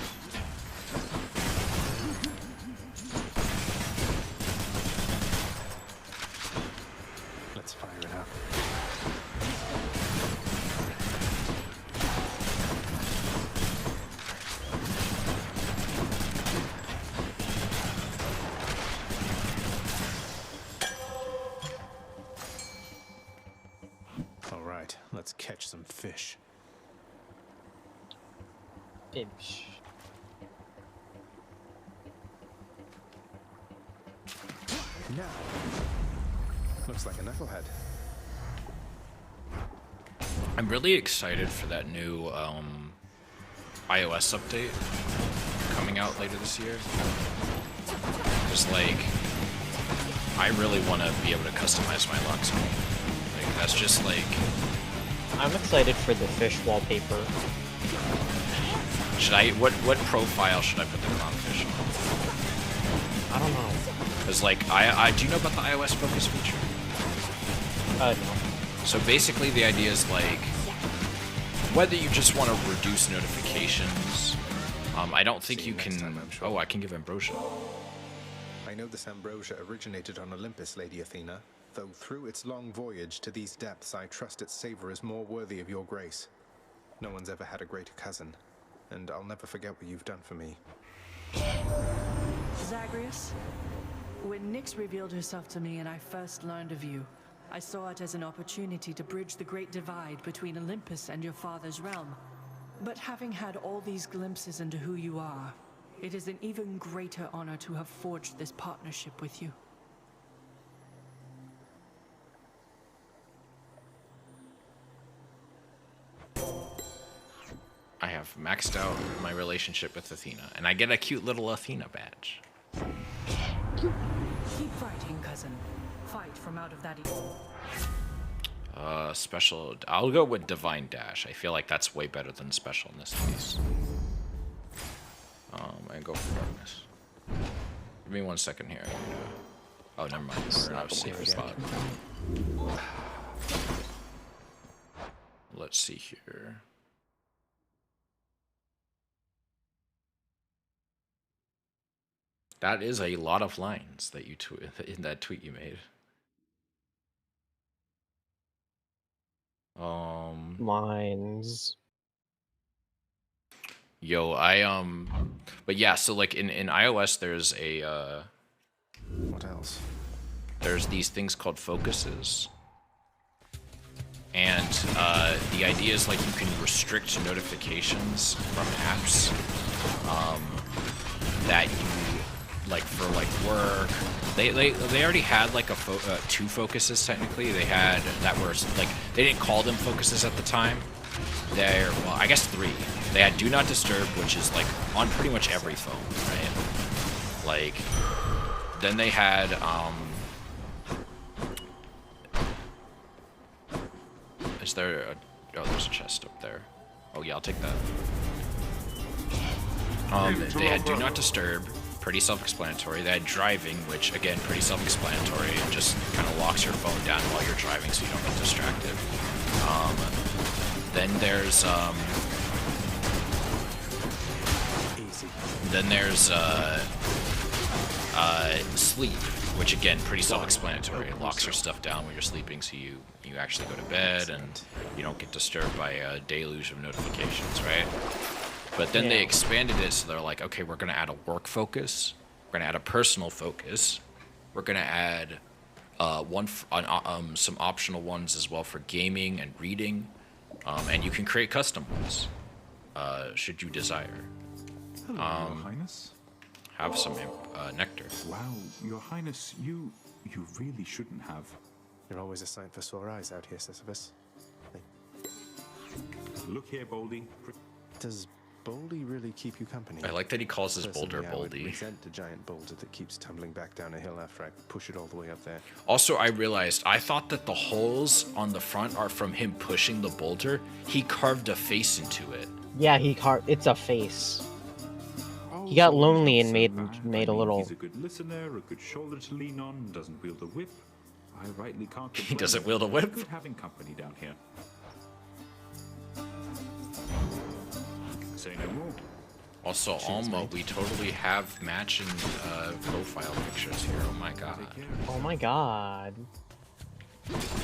Speaker 3: Let's fire it up. Let's catch some fish.
Speaker 2: Fish.
Speaker 3: Now, looks like a knucklehead.
Speaker 1: I'm really excited for that new iOS update coming out later this year. Just like, I really want to be able to customize my lock screen. Like, that's just like...
Speaker 2: I'm excited for the fish wallpaper.
Speaker 1: Should I, what profile should I put the clownfish on?
Speaker 2: I don't know.
Speaker 1: Because like, do you know about the iOS focus feature?
Speaker 2: No.
Speaker 1: So basically the idea is like, whether you just want to reduce notifications, I don't think you can... Oh, I can give ambrosia.
Speaker 3: I know this ambrosia originated on Olympus, Lady Athena, though through its long voyage to these depths, I trust its savor is more worthy of your grace. No one's ever had a greater cousin, and I'll never forget what you've done for me.
Speaker 18: Zagreus, when Nyx revealed herself to me and I first learned of you, I saw it as an opportunity to bridge the great divide between Olympus and your father's realm. But having had all these glimpses into who you are, it is an even greater honor to have forged this partnership with you.
Speaker 1: I have maxed out my relationship with Athena, and I get a cute little Athena badge.
Speaker 18: Keep fighting, cousin. Fight from out of that evil.
Speaker 1: Special. I'll go with Divine Dash. I feel like that's way better than special in this case. I go for darkness. Give me 1 second here. Oh, never mind. We're in a safe spot. Let's see here. That is a lot of lines that you in that tweet you made.
Speaker 2: Lines.
Speaker 1: Yo, but yeah, so like in iOS there's a
Speaker 3: what else?
Speaker 1: There's these things called focuses. And the idea is like you can restrict notifications from apps that you like for like work. They already had like a 2 focuses technically. They had that were like they didn't call them focuses at the time. They're well, I guess 3. They had Do Not Disturb, which is like on pretty much every phone, right? Like then they had is there a, oh there's a chest up there. Oh yeah, I'll take that. They had Do Not Disturb, pretty self-explanatory. They had Driving, which again pretty self-explanatory. It just kind of locks your phone down while you're driving so you don't get distracted. Then there's Sleep, which again pretty self-explanatory. It locks your stuff down when you're sleeping so you actually go to bed and you don't get disturbed by a deluge of notifications, right? But then they expanded it so they're like, okay, we're gonna add a work focus, we're gonna add a personal focus, we're gonna add some optional ones as well for gaming and reading, and you can create custom ones should you desire.
Speaker 7: Hello, Your Highness.
Speaker 1: Have some nectar.
Speaker 7: Wow, Your Highness, you really shouldn't have.
Speaker 3: You're always a sight for sore eyes out here, Sisyphus.
Speaker 7: Look here, Boldy.
Speaker 3: Does Boldy really keep you company?
Speaker 1: I like that he calls his boulder
Speaker 3: Personally, I would
Speaker 1: Boldy.
Speaker 3: resent the giant boulder that keeps tumbling back down a hill after I push it all the way up there.
Speaker 1: Also, I realized I thought that the holes on the front are from him pushing the boulder. He carved a face into it.
Speaker 2: Yeah, it's a face. He got lonely and made a little.
Speaker 7: He's a good listener, a good shoulder to lean on, doesn't wield a whip. I rightly can't complain.
Speaker 1: He doesn't wield a whip?
Speaker 7: It's good having company down here. Say no more.
Speaker 1: Also, Alma, we totally have matching profile pictures here. Oh my god.
Speaker 2: Oh my god.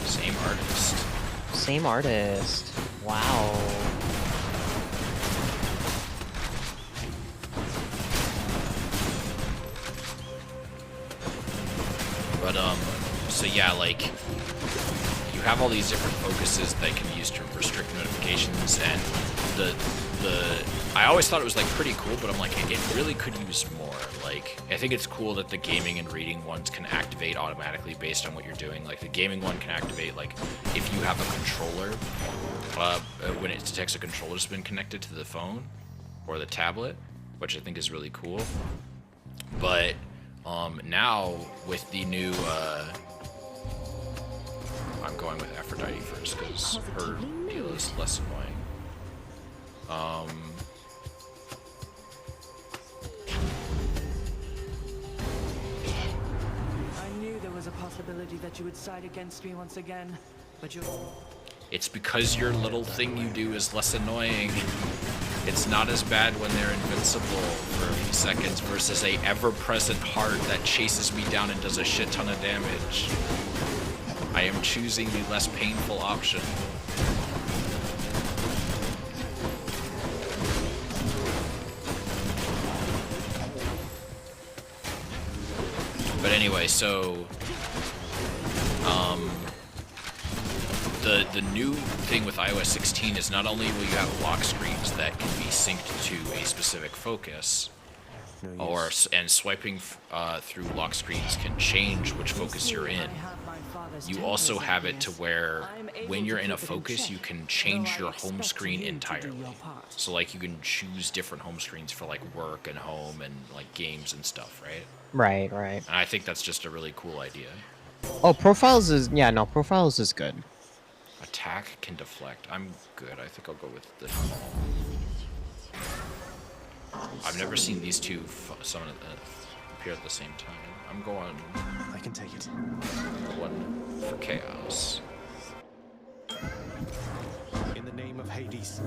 Speaker 1: Same artist.
Speaker 2: Same artist. Wow.
Speaker 1: But so yeah, like you you have all these different focuses that can be used to restrict notifications, and I always thought it was like pretty cool, but I'm like, it really could use more. Like, I think it's cool that the gaming and reading ones can activate automatically based on what you're doing. Like, the gaming one can activate, like, if you have a controller, when it detects a controller's been connected to the phone or the tablet, which I think is really cool. But now with the new, I'm going with Aphrodite first because her deal is less annoying.
Speaker 18: I knew there was a possibility that you would side against me once again, but you...
Speaker 1: It's because your little thing you do is less annoying. It's not as bad when they're invincible for a few seconds versus a ever-present heart that chases me down and does a shit ton of damage. I am choosing the less painful option. But anyway, so the new thing with iOS 16 is not only will you have lock screens that can be synced to a specific focus, and swiping through lock screens can change which focus you're in. You also have it to where when you're in a focus, you can change your home screen entirely. So like you can choose different home screens for like work and home and like games and stuff, right?
Speaker 2: Right, right.
Speaker 1: And I think that's just a really cool idea.
Speaker 2: Oh, profiles is... Yeah, no, profiles is good.
Speaker 1: Attack can deflect. I'm good. I think I'll go with the... I've never seen these two summon appear at the same time. I'm going...
Speaker 3: I can take it.
Speaker 1: One for chaos.
Speaker 3: In the name of Hades.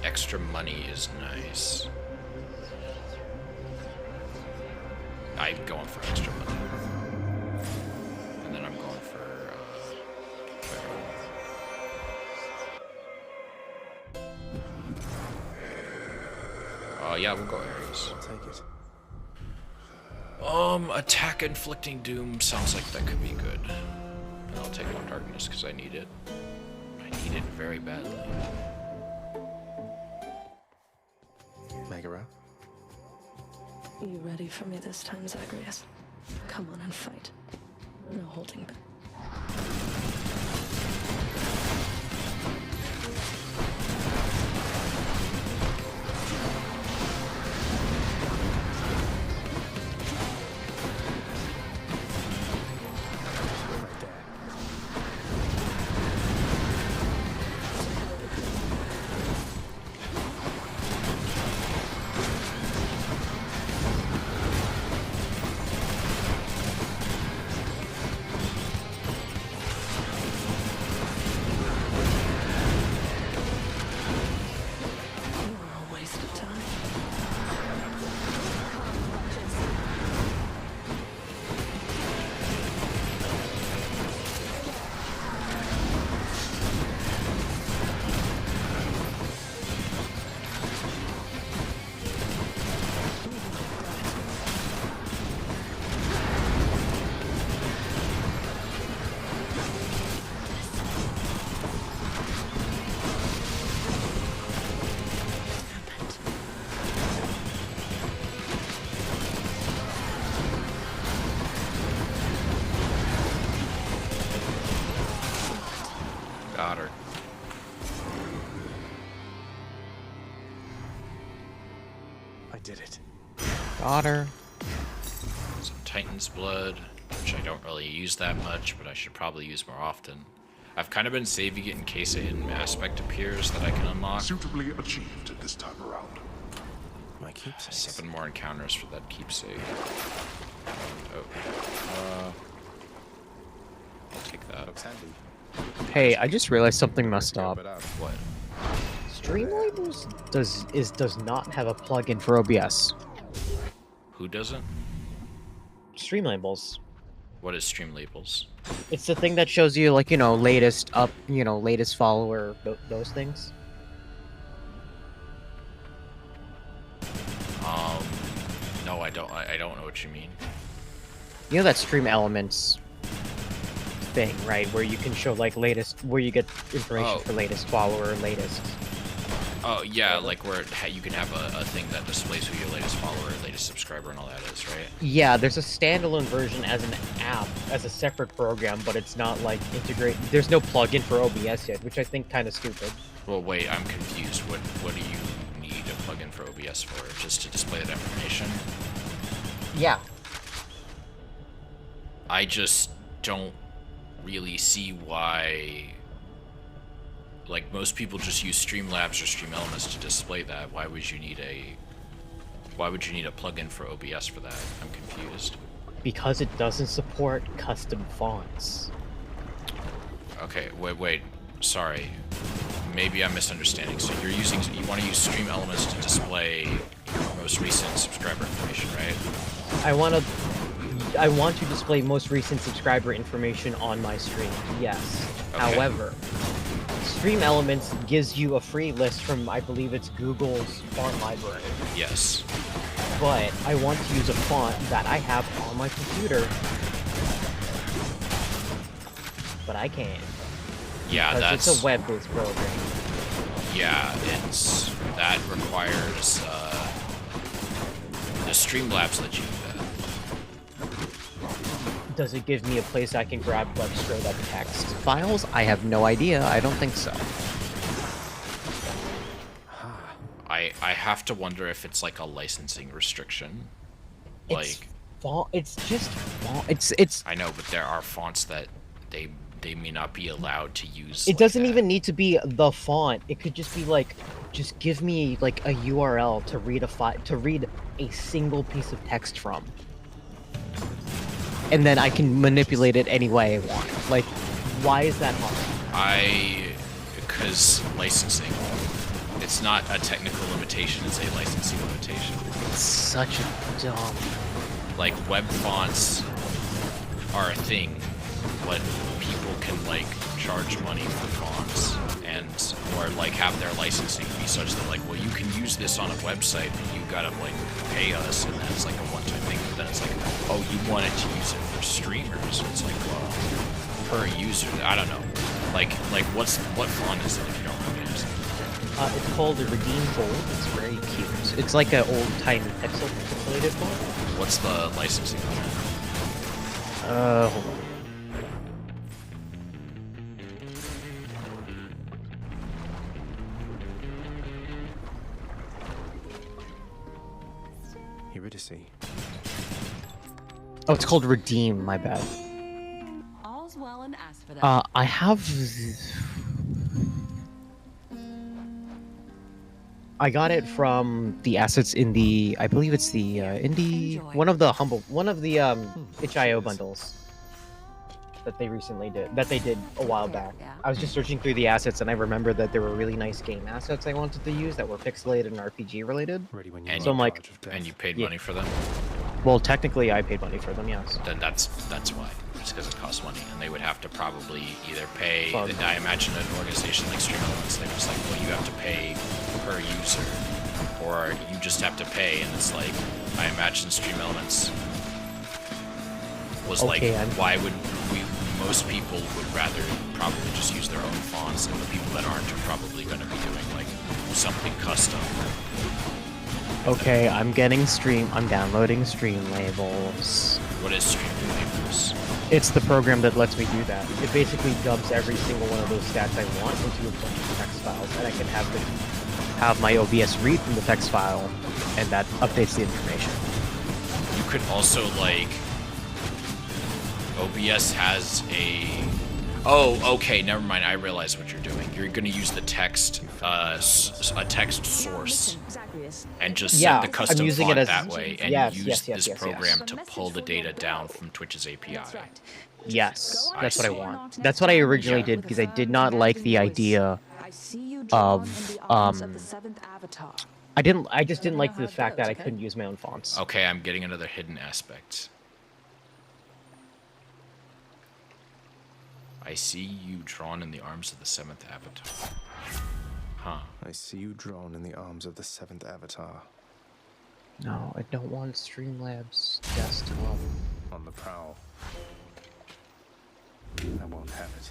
Speaker 1: Extra money is nice. I'm going for extra money. And then I'm going for yeah, we'll go Ares.
Speaker 3: I'll take it.
Speaker 1: Attack Inflicting Doom sounds like that could be good. And I'll take on Darkness because I need it. I need it very badly.
Speaker 3: Megara?
Speaker 8: Are you ready for me this time, Zagreus? Come on and fight. No holding back.
Speaker 3: Did it.
Speaker 2: Got her.
Speaker 1: Some Titan's Blood, which I don't really use that much, but I should probably use more often. I've kind of been saving it in case a hidden aspect appears that I can unlock.
Speaker 5: Suitably achieved this time around.
Speaker 3: My keepsake.
Speaker 1: 7 more encounters for that keepsake. Oh. I'll take that.
Speaker 2: Hey, I just realized something messed up.
Speaker 1: What?
Speaker 2: Streamlabs does not have a plugin for OBS.
Speaker 1: Who doesn't?
Speaker 2: Streamlabels.
Speaker 1: What is Streamlabels?
Speaker 2: It's the thing that shows you, like, you know, latest up, you know, latest follower, those things.
Speaker 1: No, I don't know what you mean.
Speaker 2: You know that Stream Elements thing, right, where you can show like where you get information for latest follower, latest.
Speaker 1: Oh yeah, like where you can have a thing that displays who your latest follower, latest subscriber, and all that is, right?
Speaker 2: Yeah, there's a standalone version as an app, as a separate program, but it's not like integrate. There's no plugin for OBS yet, which I think kind of stupid.
Speaker 1: Well, wait, I'm confused. What do you need a plugin for OBS for? Just to display that information?
Speaker 2: Yeah.
Speaker 1: I just don't really see why. Like, most people just use Streamlabs or StreamElements to display that. Why would you need a plugin for OBS for that? I'm confused.
Speaker 2: Because it doesn't support custom fonts.
Speaker 1: Okay, wait. Sorry. Maybe I'm misunderstanding. So you want to use StreamElements to display your most recent subscriber information, right?
Speaker 2: I want to display most recent subscriber information on my stream. Yes. Okay. However, StreamElements gives you a free list from, I believe it's Google's font library.
Speaker 1: Yes.
Speaker 2: But I want to use a font that I have on my computer. But I can't.
Speaker 1: Yeah,
Speaker 2: that's... it's a web-based program.
Speaker 1: Yeah, that requires, the Streamlabs let you do that.
Speaker 2: Does it give me a place I can grab like straight up text files? I have no idea. I don't think so.
Speaker 1: I have to wonder if it's like a licensing restriction. Like
Speaker 2: it's just font. It's.
Speaker 1: I know, but there are fonts that they may not be allowed to use.
Speaker 2: It doesn't even need to be the font. It could just be like, just give me like a URL to read a single piece of text from. And then I can manipulate it any way I want. Like, why is that hard?
Speaker 1: Because licensing. It's not a technical limitation, it's a licensing limitation.
Speaker 2: It's such a dumb...
Speaker 1: Like, web fonts are a thing, but people can, like, charge money for fonts, or, like, have their licensing be such that, like, well, you can use this on a website, but you gotta, like, pay us, and then it's, like, a one-time thing, but then it's like, oh, you wanted to use it for streamers, so it's like, well, per user, I don't know. Like, what font is it if you don't know what it is?
Speaker 2: It's called a Redeem Bold. It's very cute. It's like an old-timey pixelated font.
Speaker 1: What's the licensing on it?
Speaker 2: Hold on.
Speaker 3: Eurydice.
Speaker 2: Oh, it's called Redeem, my bad.
Speaker 16: All's well and ask for that.
Speaker 2: I have... I got it from the assets in the, I believe it's the indie, one of the itch.io bundles that they recently did, that they did a while back. I was just searching through the assets and I remember that there were really nice game assets I wanted to use that were pixelated and RPG related. So I'm like,
Speaker 1: and you paid money for them?
Speaker 2: Well, technically I paid money for them, yes.
Speaker 1: Then that's why. It's because it costs money, and they would have to probably either pay. I imagine an organization like StreamElements, they was like, well, you have to pay per user, or you just have to pay, and it's like, I imagine StreamElements was like, why would most people would rather probably just use their own fonts, and the people that aren't are probably going to be doing like something custom.
Speaker 2: Okay, I'm downloading Streamlabels.
Speaker 1: What is Streamlabels?
Speaker 2: It's the program that lets me do that. It basically dubs every single one of those stats I want into a bunch of text files, and I can have my OBS read from the text file, and that updates the information.
Speaker 1: You could also, like, OBS has a... Oh, okay, never mind. I realize what you're doing. You're going to use the text, a text source, and just set the custom font that way, and use this program to pull the data down from Twitch's API.
Speaker 2: Yes, that's what I want. That's what I originally did, because I did not like the idea of, I just didn't like the fact that I couldn't use my own fonts.
Speaker 1: Okay, I'm getting another hidden aspect. I see you drawn in the arms of the 7th Avatar. Huh.
Speaker 3: I see you drawn in the arms of the 7th Avatar.
Speaker 2: No, I don't want Streamlabs desktop.
Speaker 3: On the prowl. I won't have it.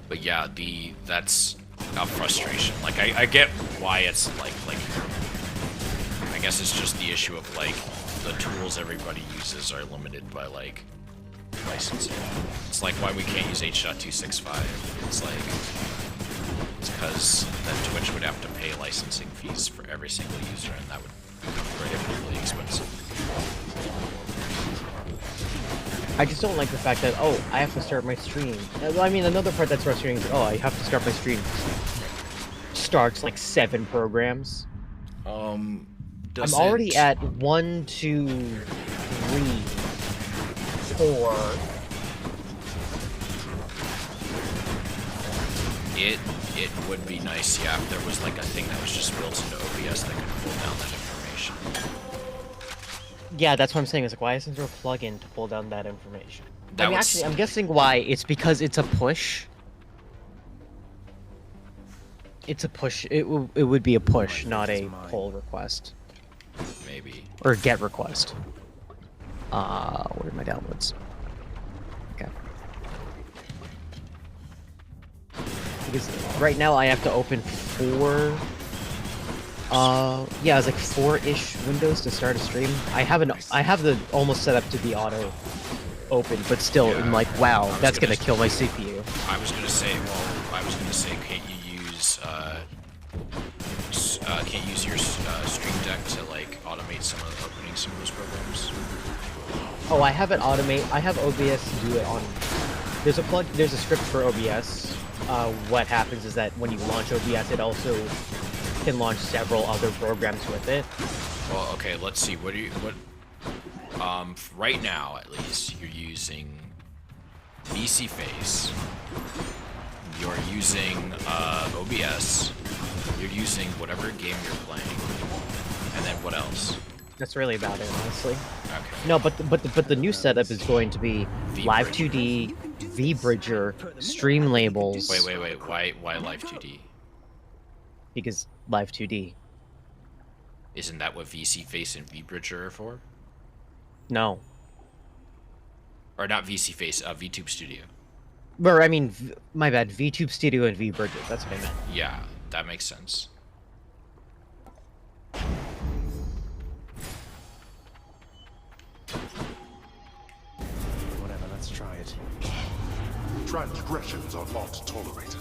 Speaker 1: But yeah, that's a frustration. Like I get why it's like I guess it's just the issue of like the tools everybody uses are limited by like licensing. It's like why we can't use H.265. It's like it's because then Twitch would have to pay licensing fees for every single user, and that would become prohibitively expensive.
Speaker 2: I just don't like the fact that, oh, I have to start my stream. I mean, another part that's frustrating is, oh, I have to start my stream. Starts like 7 programs. I'm already at 1, 2, 3, 4.
Speaker 1: It would be nice, yeah, if there was like a thing that was just built into OBS that could pull down that information.
Speaker 2: Yeah, that's what I'm saying. Is like, why isn't there a plugin to pull down that information?
Speaker 1: That
Speaker 2: I mean, actually, I'm guessing why. It's because it's a push. It's a push. It would be a push, not a pull request.
Speaker 1: Maybe.
Speaker 2: Or get request. Where are my downloads? Okay. Because right now I have to open 4. Yeah, it's like 4-ish windows to start a stream. I have the almost set up to be auto open, but still,
Speaker 1: Yeah.
Speaker 2: I'm like, wow, that's gonna kill my CPU.
Speaker 1: I was gonna say, can't you use your Stream Deck to like automate opening some of those programs?
Speaker 2: Oh, I have OBS do it on. There's a script for OBS. What happens is that when you launch OBS, it also can launch several other programs with it.
Speaker 1: Well, okay, let's see. Right now, at least, you're using VC-Face. You're using OBS. You're using whatever game you're playing. And then what else?
Speaker 2: That's really about it, honestly.
Speaker 1: Okay.
Speaker 2: No, but the new setup is going to be Live 2D, VBridger, Stream Labels.
Speaker 1: Wait. Why Live 2D?
Speaker 2: Because Live 2D.
Speaker 1: Isn't that what VC-Face and VBridger are for?
Speaker 2: No.
Speaker 1: Or not VC-Face, VTube Studio.
Speaker 2: Or, I mean, my bad, VTube Studio and VBridger, that's what I meant.
Speaker 1: Yeah, that makes sense.
Speaker 3: Whatever, let's try it.
Speaker 5: Transgressions are not tolerated.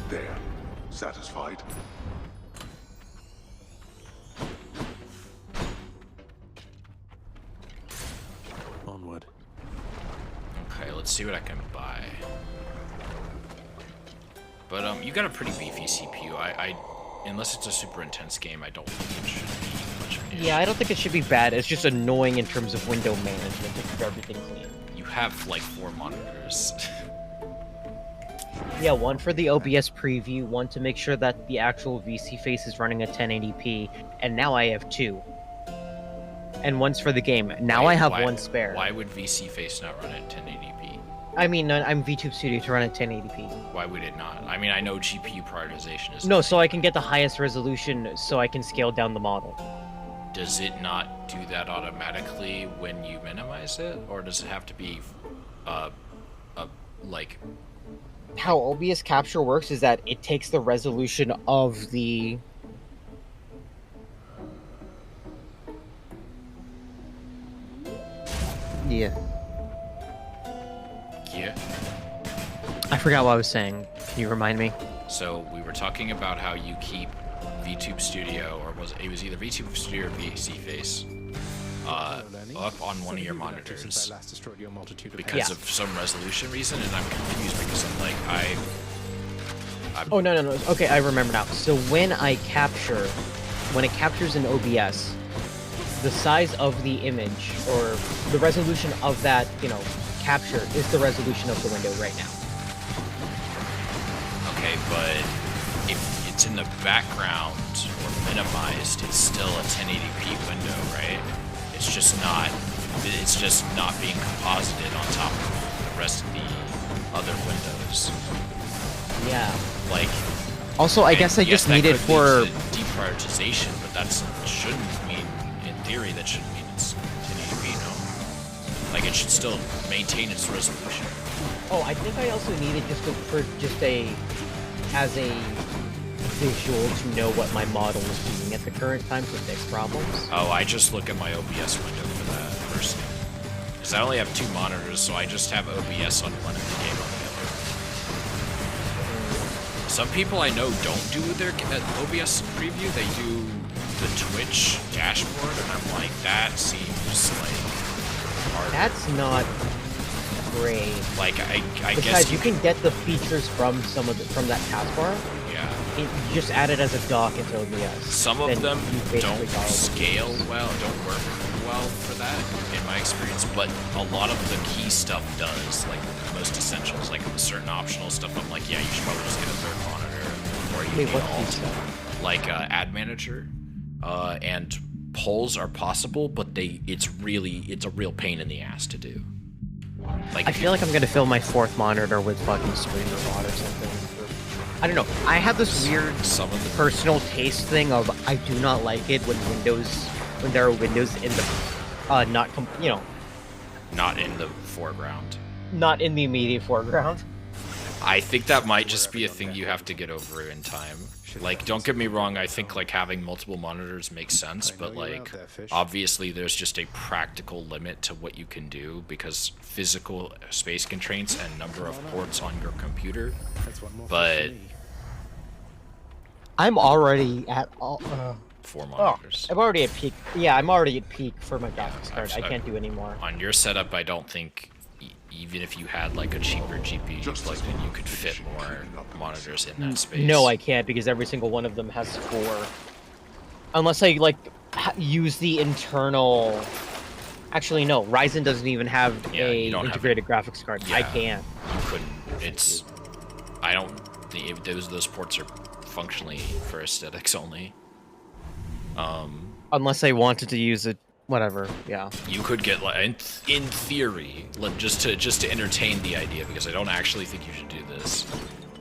Speaker 5: There. Satisfied?
Speaker 3: Onward.
Speaker 1: Okay, let's see what I can buy. But you got a pretty beefy CPU. I unless it's a super intense game, I don't think it should be much of an issue.
Speaker 2: Yeah, I don't think it should be bad. It's just annoying in terms of window management to keep everything clean.
Speaker 1: You have like 4 monitors.
Speaker 2: Yeah, one for the OBS preview, one to make sure that the actual VC-Face is running at 1080p, and now I have 2. And one's for the game. Now I have 1 spare.
Speaker 1: Why would VC-Face not run at 1080p?
Speaker 2: I mean, I'm VTube Studio to run at 1080p.
Speaker 1: Why would it not? I mean, I know GPU prioritization is...
Speaker 2: No, so I can get the highest resolution so I can scale down the model.
Speaker 1: Does it not do that automatically when you minimize it? Or does it have to be, like...
Speaker 2: How OBS capture works is that it takes the resolution of the... Yeah.
Speaker 1: Yeah.
Speaker 2: I forgot what I was saying. Can you remind me?
Speaker 1: So we were talking about how you keep VTube Studio, or it was either VTube Studio or VC-Face, up on one of your monitors because of some resolution reason, and I'm confused because I'm like,
Speaker 2: Oh, no. Okay, I remember now. So when it captures in OBS, the size of the image, or the resolution of that, capture, is the resolution of the window right now.
Speaker 1: Okay, but if it's in the background or minimized, it's still a 1080p window, right? It's just not being composited on top of the rest of the other windows.
Speaker 2: Yeah.
Speaker 1: Like.
Speaker 2: Also, I guess I
Speaker 1: yes,
Speaker 2: just need it for
Speaker 1: deprioritization, but that shouldn't mean, in theory, that shouldn't mean it's 1080p. No. Like it should still maintain its resolution.
Speaker 2: Oh, I think I also need it as a visual to know what my model is doing at the current time to fix problems.
Speaker 1: Oh, I just look at my OBS window for that personally. Because I only have 2 monitors, so I just have OBS on one and the game on the other. Some people I know don't do their OBS preview, they do the Twitch dashboard, and I'm like, that seems like harder.
Speaker 2: That's not great.
Speaker 1: Like, I
Speaker 2: Besides,
Speaker 1: guess
Speaker 2: you can get the features from from that taskbar.
Speaker 1: Yeah.
Speaker 2: You just add it as a dock into OBS.
Speaker 1: Some of them don't scale well, don't work well for that, in my experience, but a lot of the key stuff does, like most essentials, like certain optional stuff. I'm like, yeah, you should probably just get a third monitor, or you need alt. Like Ad Manager, and polls are possible, but it's a real pain in the ass to do. Like,
Speaker 2: I feel like I'm gonna fill my 4th monitor with fucking screen rot or something. I don't know. I have this weird personal taste thing of I do not like it when there are windows in the
Speaker 1: not in the foreground.
Speaker 2: Not in the immediate foreground.
Speaker 1: I think that might just be a thing you have to get over in time. Like, don't get me wrong, I think like having multiple monitors makes sense, but like obviously there's just a practical limit to what you can do because physical space constraints and number of ports on your computer. But
Speaker 2: I'm already at all
Speaker 1: 4 monitors.
Speaker 2: I'm already at peak. Yeah, I'm already at peak for my graphics card. I can't do any more.
Speaker 1: On your setup, I don't think even if you had like a cheaper GPU plugged in, you could fit more monitors in that space.
Speaker 2: No, I can't because every single one of them has 4. Unless I like use the internal. Actually, no. Ryzen doesn't even have a integrated graphics card.
Speaker 1: Yeah,
Speaker 2: I can't.
Speaker 1: You couldn't. It's. I don't. Those ports are functionally for aesthetics only.
Speaker 2: Unless I wanted to use it. Whatever, yeah.
Speaker 1: You could get, like, in theory, just to entertain the idea, because I don't actually think you should do this.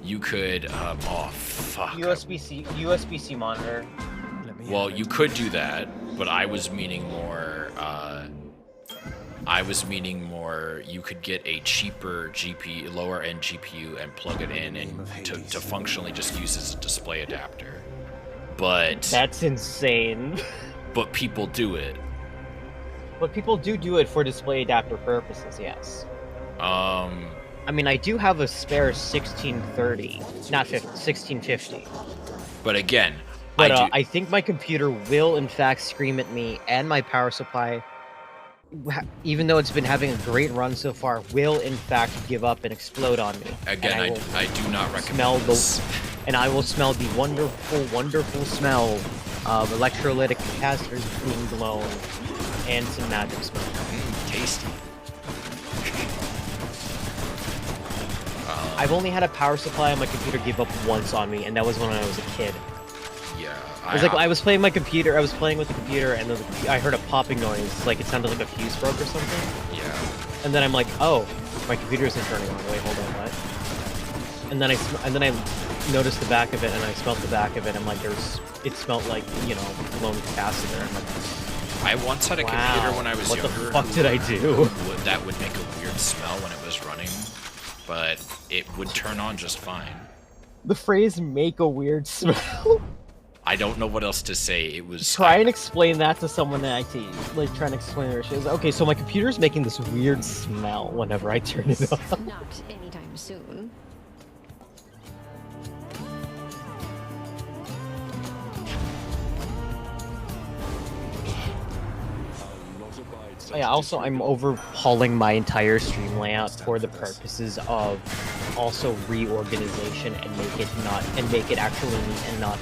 Speaker 1: You could, oh fuck.
Speaker 2: USB-C monitor.
Speaker 1: Well, you could do that, but I was meaning more, you could get a cheaper GPU, lower end GPU, and plug it in and to functionally just use as a display adapter. But
Speaker 2: that's insane.
Speaker 1: But people do it.
Speaker 2: But people do it for display adapter purposes, yes. I mean, I do have a spare 1630, not 1650.
Speaker 1: But again,
Speaker 2: but I think my computer will in fact scream at me, and my power supply, even though it's been having a great run so far, will in fact give up and explode on me.
Speaker 1: Again, I do not recommend this.
Speaker 2: And I will smell the wonderful, wonderful smell of electrolytic capacitors being blown. And some magic smell.
Speaker 1: Tasty.
Speaker 2: I've only had a power supply on my computer give up once on me, and that was when I was a kid.
Speaker 1: Yeah.
Speaker 2: It was like I was playing with the computer, and then I heard a popping noise, like it sounded like a fuse broke or something.
Speaker 1: Yeah.
Speaker 2: And then I'm like, oh, my computer isn't turning on. Wait, hold on, what? And then I noticed the back of it, and I smelled the back of it. I'm like, it smelled like, blown capacitor. I'm like,
Speaker 1: I once had a computer when I was younger.
Speaker 2: What the fuck did I do?
Speaker 1: That would make a weird smell when it was running, but it would turn on just fine.
Speaker 2: The phrase "make a weird smell."
Speaker 1: I don't know what else to say. It was.
Speaker 2: Try and explain that to someone in IT. Like, trying to explain their shit. Okay, so my computer's making this weird smell whenever I turn it on.
Speaker 13: Not anytime soon.
Speaker 2: Yeah, also I'm overhauling my entire stream layout for the purposes of also reorganization and make it actually neat and not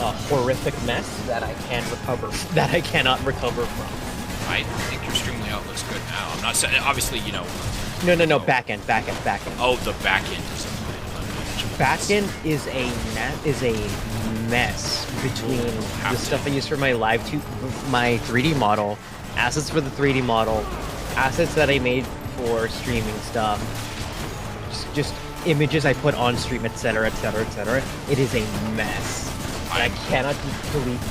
Speaker 2: a horrific mess that I cannot recover from.
Speaker 1: I think your stream layout looks good now. I'm not saying obviously,
Speaker 2: No, back end.
Speaker 1: Oh, the back end is
Speaker 2: back end is a mess between the stuff I use for my my 3D model, assets for the 3D model, assets that I made for streaming stuff, just images I put on stream, etc., etc., etc. It is a mess. And I cannot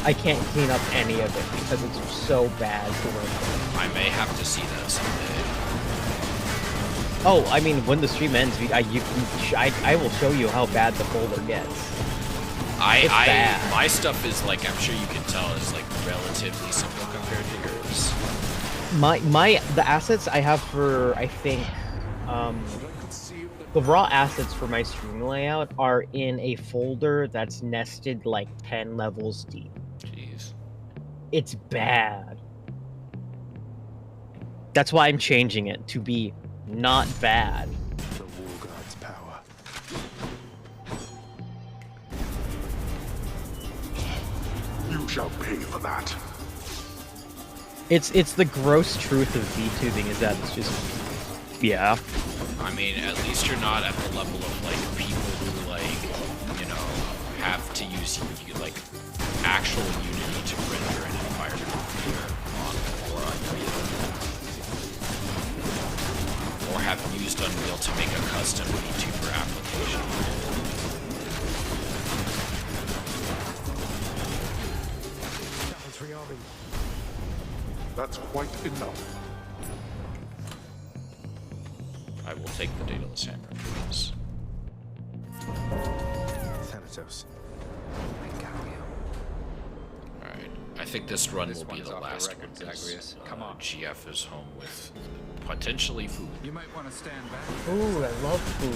Speaker 2: I can't clean up any of it because it's so bad to work with.
Speaker 1: I may have to see that someday.
Speaker 2: Oh, I mean, when the stream ends, I will show you how bad the folder gets.
Speaker 1: My stuff is like, I'm sure you can tell, is like relatively simple compared to yours.
Speaker 2: The assets I have for, I think, the raw assets for my stream layout are in a folder that's nested like 10 levels deep.
Speaker 1: Jeez.
Speaker 2: It's bad. That's why I'm changing it to be not bad.
Speaker 3: The War God's power.
Speaker 5: You shall pay for that.
Speaker 2: It's the gross truth of VTubing is that it's just, yeah.
Speaker 1: I mean, at least you're not at the level of like people who like, you know, have to use like actual Unity to render an environment on Unreal, or have used Unreal to make a custom VTuber application.
Speaker 5: That's quite enough.
Speaker 1: I will take the Daedalus Hammer, please.
Speaker 3: Thanatos.
Speaker 1: Alright, I think this run will be the last one.
Speaker 20: Zagreus. Come on.
Speaker 1: GF is home with potentially food.
Speaker 20: You might want to stand back.
Speaker 2: Ooh, I love food.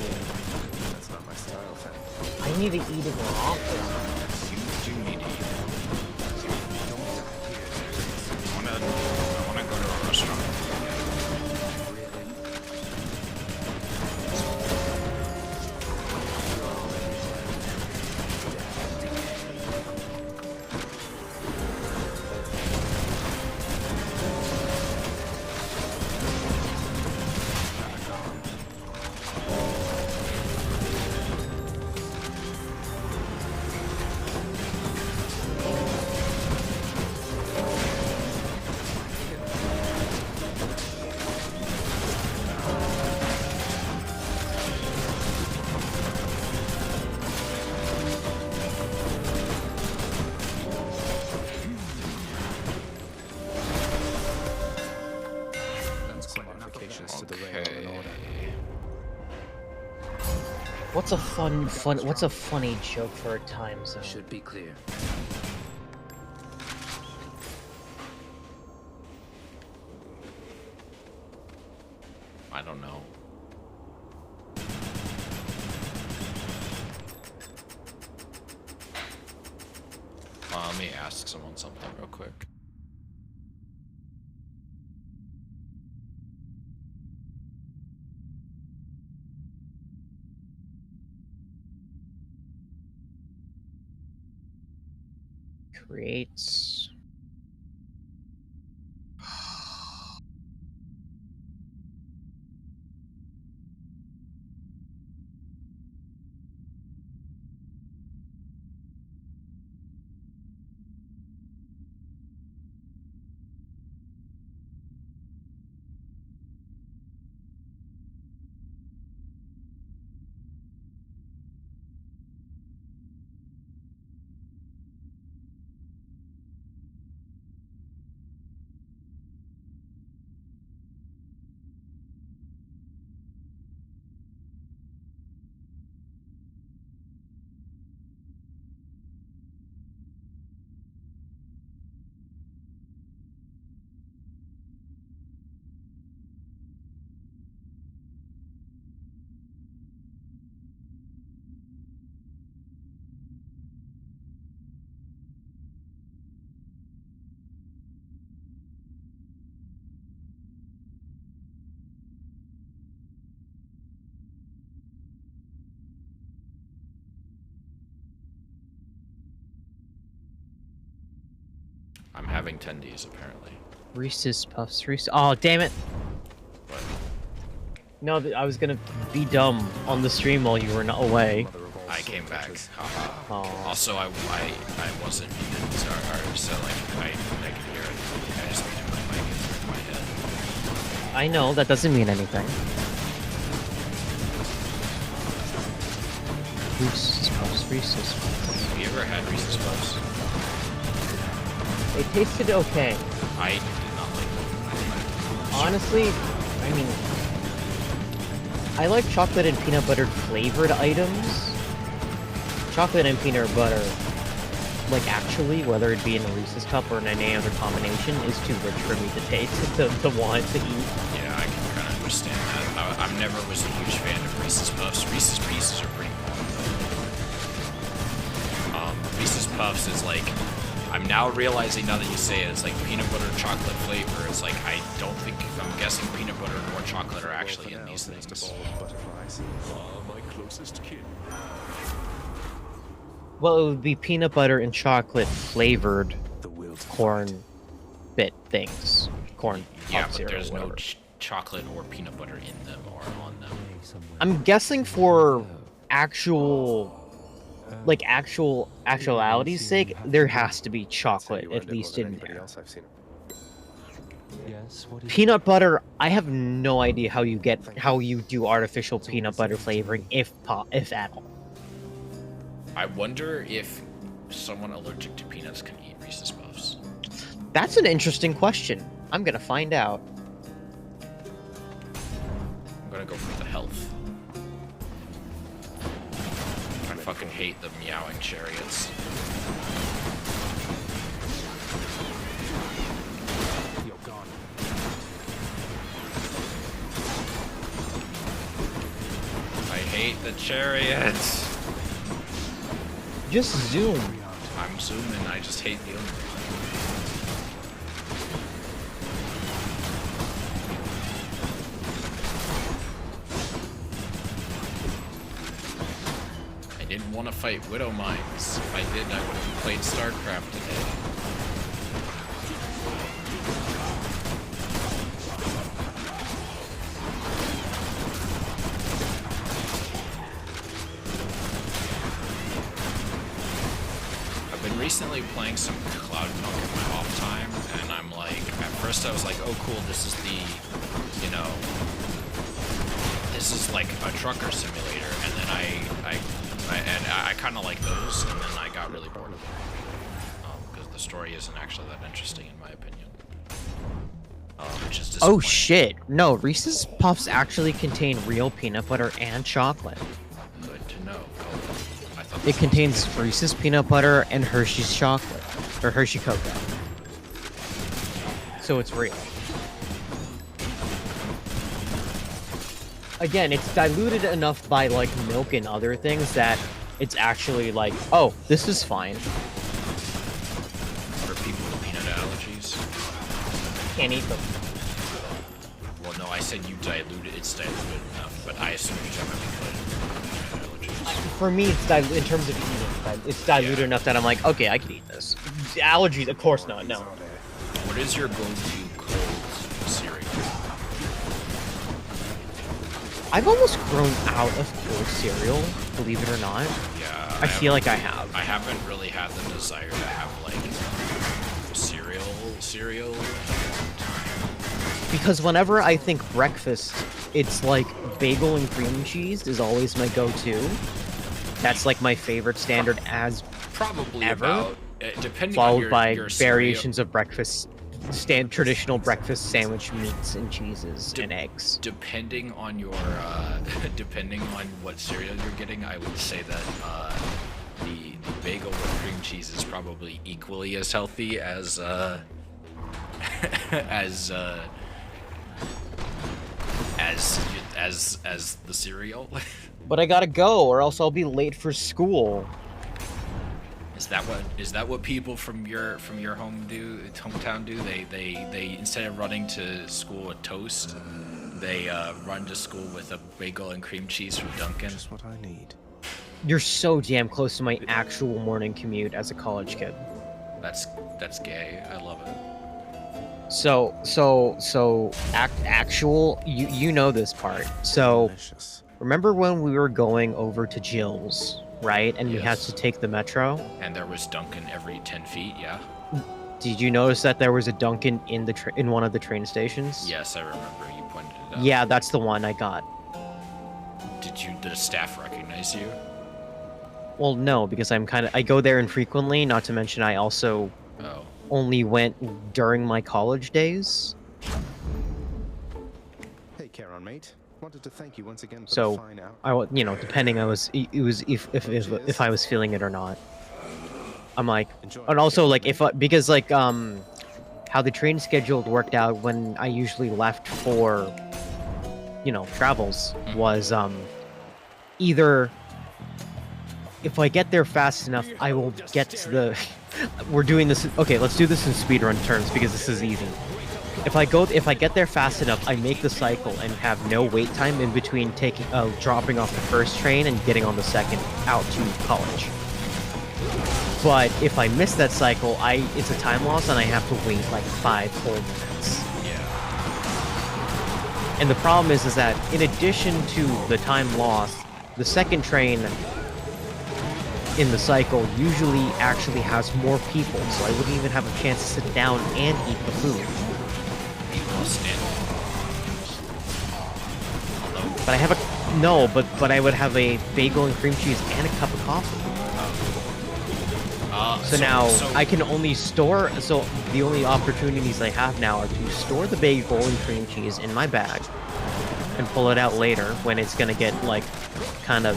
Speaker 3: That's not my style, Fan.
Speaker 2: I need to eat it more often.
Speaker 1: You do need to eat it. I wanna go to a restaurant.
Speaker 2: What's a funny joke for a time zone?
Speaker 20: Should be clear.
Speaker 1: I don't know. Let me ask someone something real quick.
Speaker 2: Creates.
Speaker 1: I'm having tendies, apparently.
Speaker 2: Reese's Puffs. Reese's. Oh, damn it.
Speaker 1: What?
Speaker 2: No, I was gonna be dumb on the stream while you were not away.
Speaker 3: Mother of all
Speaker 1: I came back.
Speaker 2: Oh.
Speaker 1: Also, I wasn't muted, so like I could hear it. I just muted my mic in my head.
Speaker 2: I know that doesn't mean anything. Reese's Puffs.
Speaker 1: Have you ever had Reese's Puffs?
Speaker 2: It tasted okay.
Speaker 1: I did not like them.
Speaker 2: Honestly, I mean, I like chocolate and peanut butter flavored items. Chocolate and peanut butter, like actually, whether it be in a Reese's cup or in any other combination, is too rich for me to taste, to want to eat.
Speaker 1: Yeah, I can kind of understand that. I never was a huge fan of Reese's Puffs. Reese's Pieces are pretty cool. Reese's Puffs is like, I'm now realizing now that you say it, it's like peanut butter chocolate flavor. It's like, I don't think, I'm guessing peanut butter or chocolate are actually in these things.
Speaker 14: My closest kin.
Speaker 2: Well, it would be peanut butter and chocolate flavored corn bit things. Corn
Speaker 1: Yeah,
Speaker 2: Puff
Speaker 1: but
Speaker 2: cereal,
Speaker 1: there's no
Speaker 2: whatever.
Speaker 1: chocolate or peanut butter in them or on them.
Speaker 2: I'm guessing for actuality's sake, there has to be chocolate, at least in there. Peanut butter, I have no idea how you do artificial peanut butter flavoring, if at all.
Speaker 1: I wonder if someone allergic to peanuts can eat Reese's Puffs.
Speaker 2: That's an interesting question. I'm gonna find out.
Speaker 1: I'm gonna go for the health. I fucking hate the meowing chariots.
Speaker 3: You're gone.
Speaker 1: I hate the chariots.
Speaker 2: Just zoom.
Speaker 1: I'm zooming, I just hate dealing with it. I didn't want to fight Widow Mines. If I did, I would have played StarCraft today. Recently playing some Cloudpunk in my off time, and I'm like, at first I was like, oh cool, this is the, you know, this is like a trucker simulator, and then I kind of like those, and then I got really bored of it, because the story isn't actually that interesting in my opinion. Which is
Speaker 2: Oh shit! No, Reese's Puffs actually contain real peanut butter and chocolate.
Speaker 1: Good to know.
Speaker 2: It contains Reese's peanut butter and Hershey's chocolate, or Hershey cocoa. So it's real. Again, it's diluted enough by like milk and other things that it's actually like, oh, this is fine.
Speaker 1: For people with peanut allergies.
Speaker 2: Can't eat them.
Speaker 1: Well, no, I said you diluted. It's diluted enough, but I assume you're talking about people with peanut allergies.
Speaker 2: For me, it's in terms of eating, it's diluted enough that I'm like, okay, I can eat this. Allergies, of course not. No.
Speaker 1: What is your go-to cold cereal?
Speaker 2: I've almost grown out of cold cereal, believe it or not.
Speaker 1: Yeah.
Speaker 2: I feel like I have.
Speaker 1: I haven't really had the desire to have like cereal.
Speaker 2: Because whenever I think breakfast, it's like bagel and cream cheese is always my go-to. That's like my favorite standard as
Speaker 1: probably
Speaker 2: ever.
Speaker 1: About, depending
Speaker 2: followed
Speaker 1: on
Speaker 2: by
Speaker 1: your
Speaker 2: variations of breakfast, traditional breakfast sandwich meats and cheeses and eggs.
Speaker 1: Depending on your, depending on what cereal you're getting, I would say that the bagel with cream cheese is probably equally as healthy as as the cereal.
Speaker 2: But I gotta go, or else I'll be late for school.
Speaker 1: Is that what people from your hometown do? They instead of running to school with toast, they run to school with a bagel and cream cheese from Dunkin'.
Speaker 3: Just what I need.
Speaker 2: You're so damn close to my actual morning commute as a college kid.
Speaker 1: That's gay. I love it.
Speaker 2: Actual, you know this part. So, remember when we were going over to Jill's right? And we had
Speaker 1: Yes.
Speaker 2: to take the metro.
Speaker 1: And there was Dunkin' every 10 feet, yeah?
Speaker 2: Did you notice that there was a Dunkin' in the in one of the train stations?
Speaker 1: Yes, I remember. You pointed it out.
Speaker 2: Yeah, that's the one I got.
Speaker 1: Did the staff recognize you?
Speaker 2: Well, no, because I go there infrequently, not to mention I also only went during my college days.
Speaker 3: Hey, Charon, mate. Wanted to thank you once again for the
Speaker 2: So,
Speaker 3: fine out.
Speaker 2: depending, it was if I was feeling it or not. I'm like, and also like because like how the train schedule worked out when I usually left for travels was either if I get there fast enough, I will get to the. We're doing this. Okay, let's do this in speedrun terms because this is easy. If I get there fast enough, I make the cycle and have no wait time in between dropping off the first train and getting on the second out to college. But if I miss that cycle, it's a time loss and I have to wait like 5 whole minutes.
Speaker 1: Yeah.
Speaker 2: And the problem is that in addition to the time lost, the second train in the cycle usually actually has more people, so I wouldn't even have a chance to sit down and eat the food. But I have but I would have a bagel and cream cheese and a cup of coffee. So now I can only store. So the only opportunities I have now are to store the bagel and cream cheese in my bag and pull it out later when it's gonna get like kind of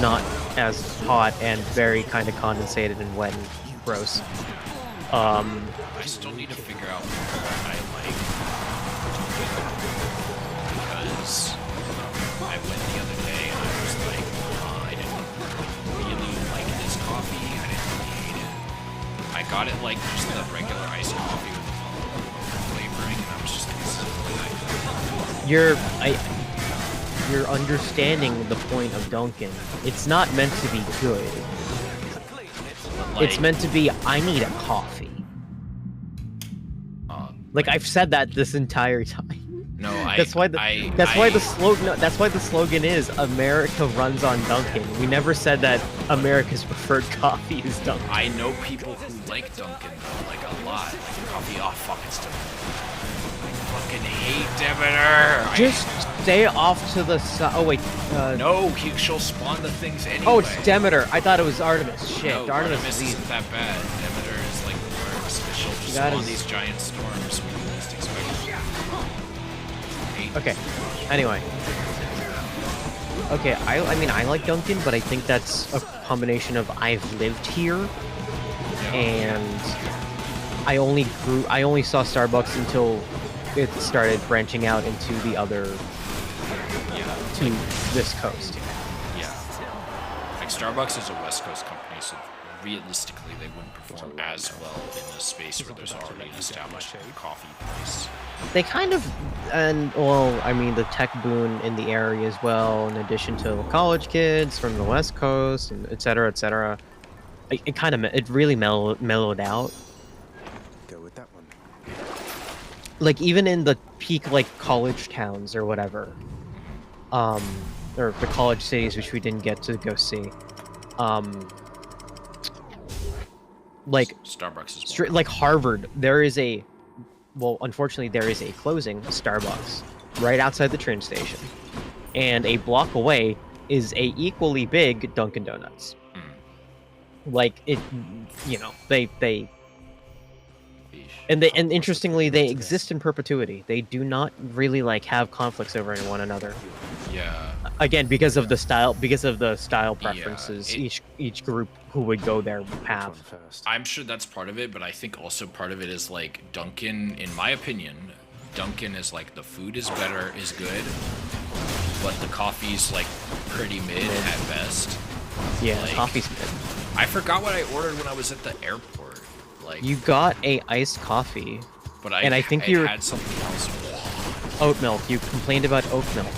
Speaker 2: not as hot and very kind of condensated and wet and gross.
Speaker 1: I still need to figure out what I like because I went the other day and I was like, I didn't really like this coffee. I didn't really hate it. I got it like just the regular iced coffee with the flavoring, and I was just
Speaker 2: You're understanding the point of Dunkin'. It's not meant to be good. It's meant to be, I need a coffee. Like I've said that this entire time.
Speaker 1: No,
Speaker 2: that's why the slogan is America runs on Dunkin'. We never said that America's preferred coffee is Dunkin'.
Speaker 1: I know people who like Dunkin' though, like a lot. Like coffee, oh fuck, it's Dunkin'. I fucking hate Demeter.
Speaker 2: Just stay off to the side. Oh wait.
Speaker 1: No, she'll spawn the things anyway.
Speaker 2: Oh, it's Demeter. I thought it was Artemis. Shit,
Speaker 1: No,
Speaker 2: Artemis is
Speaker 1: isn't that bad. Demeter is like the worst. But she'll just spawn these giant storms when you least expect it.
Speaker 2: Okay. Anyway. Okay, I mean I like Dunkin', but I think that's a combination of I've lived here and I only saw Starbucks until it started branching out into the other to this coast.
Speaker 1: Yeah. Like Starbucks is a West Coast company, so realistically they wouldn't perform as well in a space where there's already an established coffee place.
Speaker 2: They kind of, the tech boon in the area as well, in addition to college kids from the West Coast, and et cetera, it really mellowed out.
Speaker 3: Go with that one.
Speaker 2: Like, even in the peak, like, college towns or whatever, or the college cities, which we didn't get to go see, like,
Speaker 1: Starbucks is
Speaker 2: like Harvard, unfortunately, there is a closing Starbucks right outside the train station, and a block away is a equally big Dunkin' Donuts. Like and interestingly, they exist in perpetuity. They do not really like have conflicts over one another.
Speaker 1: Yeah.
Speaker 2: Again, because of the style preferences, each group who would go there have.
Speaker 1: I'm sure that's part of it, but I think also part of it is like Dunkin', in my opinion, Dunkin' is like the food is good, but the coffee's like pretty mid at best.
Speaker 2: Yeah,
Speaker 1: like,
Speaker 2: coffee's mid.
Speaker 1: I forgot what I ordered when I was at the airport. Like
Speaker 2: you got a iced coffee,
Speaker 1: but
Speaker 2: I think you
Speaker 1: had something else.
Speaker 2: Oat milk. You complained about oat milk.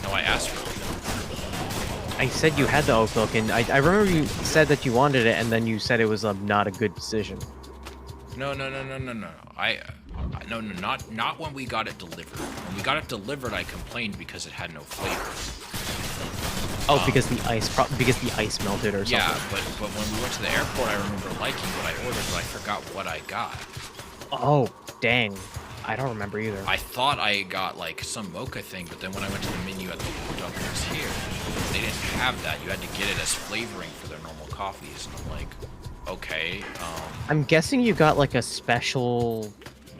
Speaker 1: No, I asked for it.
Speaker 2: I said you had the oat milk, and I remember you said that you wanted it, and then you said it was not a good decision.
Speaker 1: No. Not when we got it delivered. When we got it delivered, I complained because it had no flavor.
Speaker 2: Oh, because the ice melted or something.
Speaker 1: Yeah, but when we went to the airport, I remember liking what I ordered, but I forgot what I got.
Speaker 2: Oh, dang. I don't remember either.
Speaker 1: I thought I got like some mocha thing, but then when I went to the menu at the Dunkin's here, they didn't have that. You had to get it as flavoring for their normal coffees, and I'm like, okay.
Speaker 2: I'm guessing you got like a special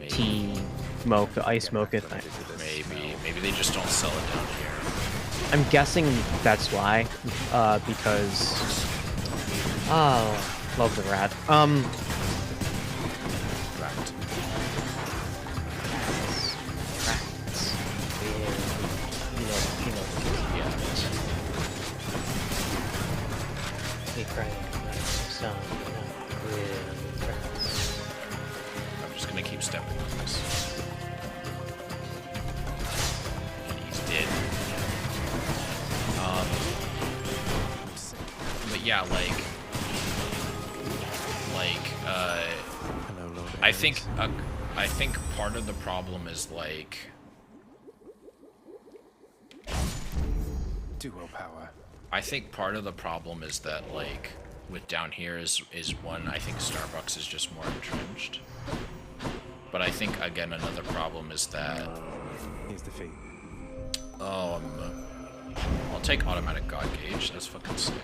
Speaker 2: tea mocha, ice mocha thing.
Speaker 1: Maybe they just don't sell it down here.
Speaker 2: I'm guessing that's why, because love the rat.
Speaker 1: I'm just gonna keep stepping on this. And he's dead. But yeah, I think part of the problem is like
Speaker 3: duo power.
Speaker 1: I think part of the problem is that like with down here is one, I think Starbucks is just more entrenched. But I think again another problem is that
Speaker 3: he's the fee.
Speaker 1: I'll take automatic god gauge. That's fucking sick.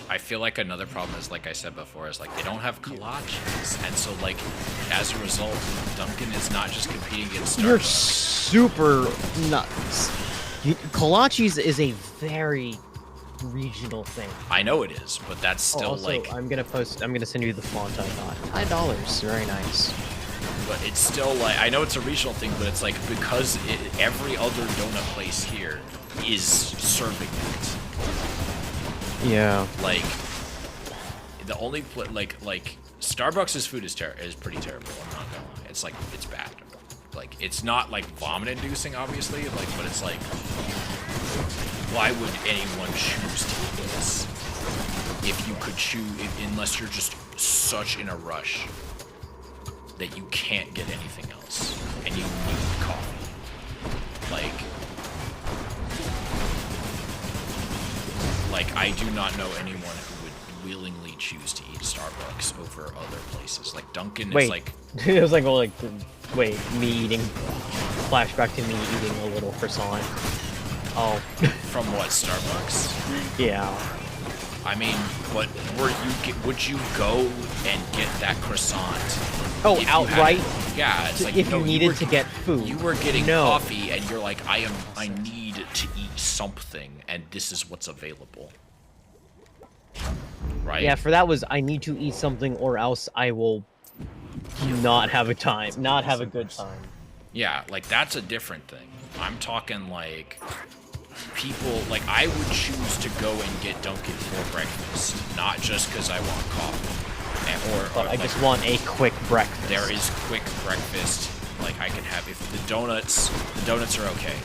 Speaker 1: I feel like another problem is, like I said before, is like they don't have kolaches, and so like as a result, Dunkin' is not just competing against Starbucks.
Speaker 2: You're super nuts. Kolaches is a very regional thing.
Speaker 1: I know it is, but that's still
Speaker 2: also,
Speaker 1: like.
Speaker 2: I'm gonna send you the font I got. $5. Very nice.
Speaker 1: But it's still like, I know it's a regional thing, but it's like because every other donut place here is serving it.
Speaker 2: Yeah.
Speaker 1: Like the only like Starbucks' food is pretty terrible. I'm not gonna lie. It's like it's bad. Like it's not like vomit-inducing, obviously. Like, but it's like, why would anyone choose to eat this if you could choose? Unless you're just such in a rush that you can't get anything else and you need coffee. Like I do not know anyone who would willingly choose to eat Starbucks over other places. Like Dunkin' is like.
Speaker 2: It was like, well, like, wait, me eating. Flashback to me eating a little croissant. Oh.
Speaker 1: From what, Starbucks?
Speaker 2: Yeah.
Speaker 1: I mean, what would you go and get that croissant?
Speaker 2: Oh, outright?
Speaker 1: Yeah, it's like
Speaker 2: if you needed to get food.
Speaker 1: You were getting coffee, and you're like, I need to eat something, and this is what's available. Right?
Speaker 2: Yeah, for that was I need to eat something, or else I will not have a good time.
Speaker 1: Yeah, like that's a different thing. I'm talking like people, like I would choose to go and get Dunkin' for breakfast, not just because I want coffee. Or
Speaker 2: I just want a quick breakfast.
Speaker 1: There is quick breakfast, like I can have. If the donuts are okay.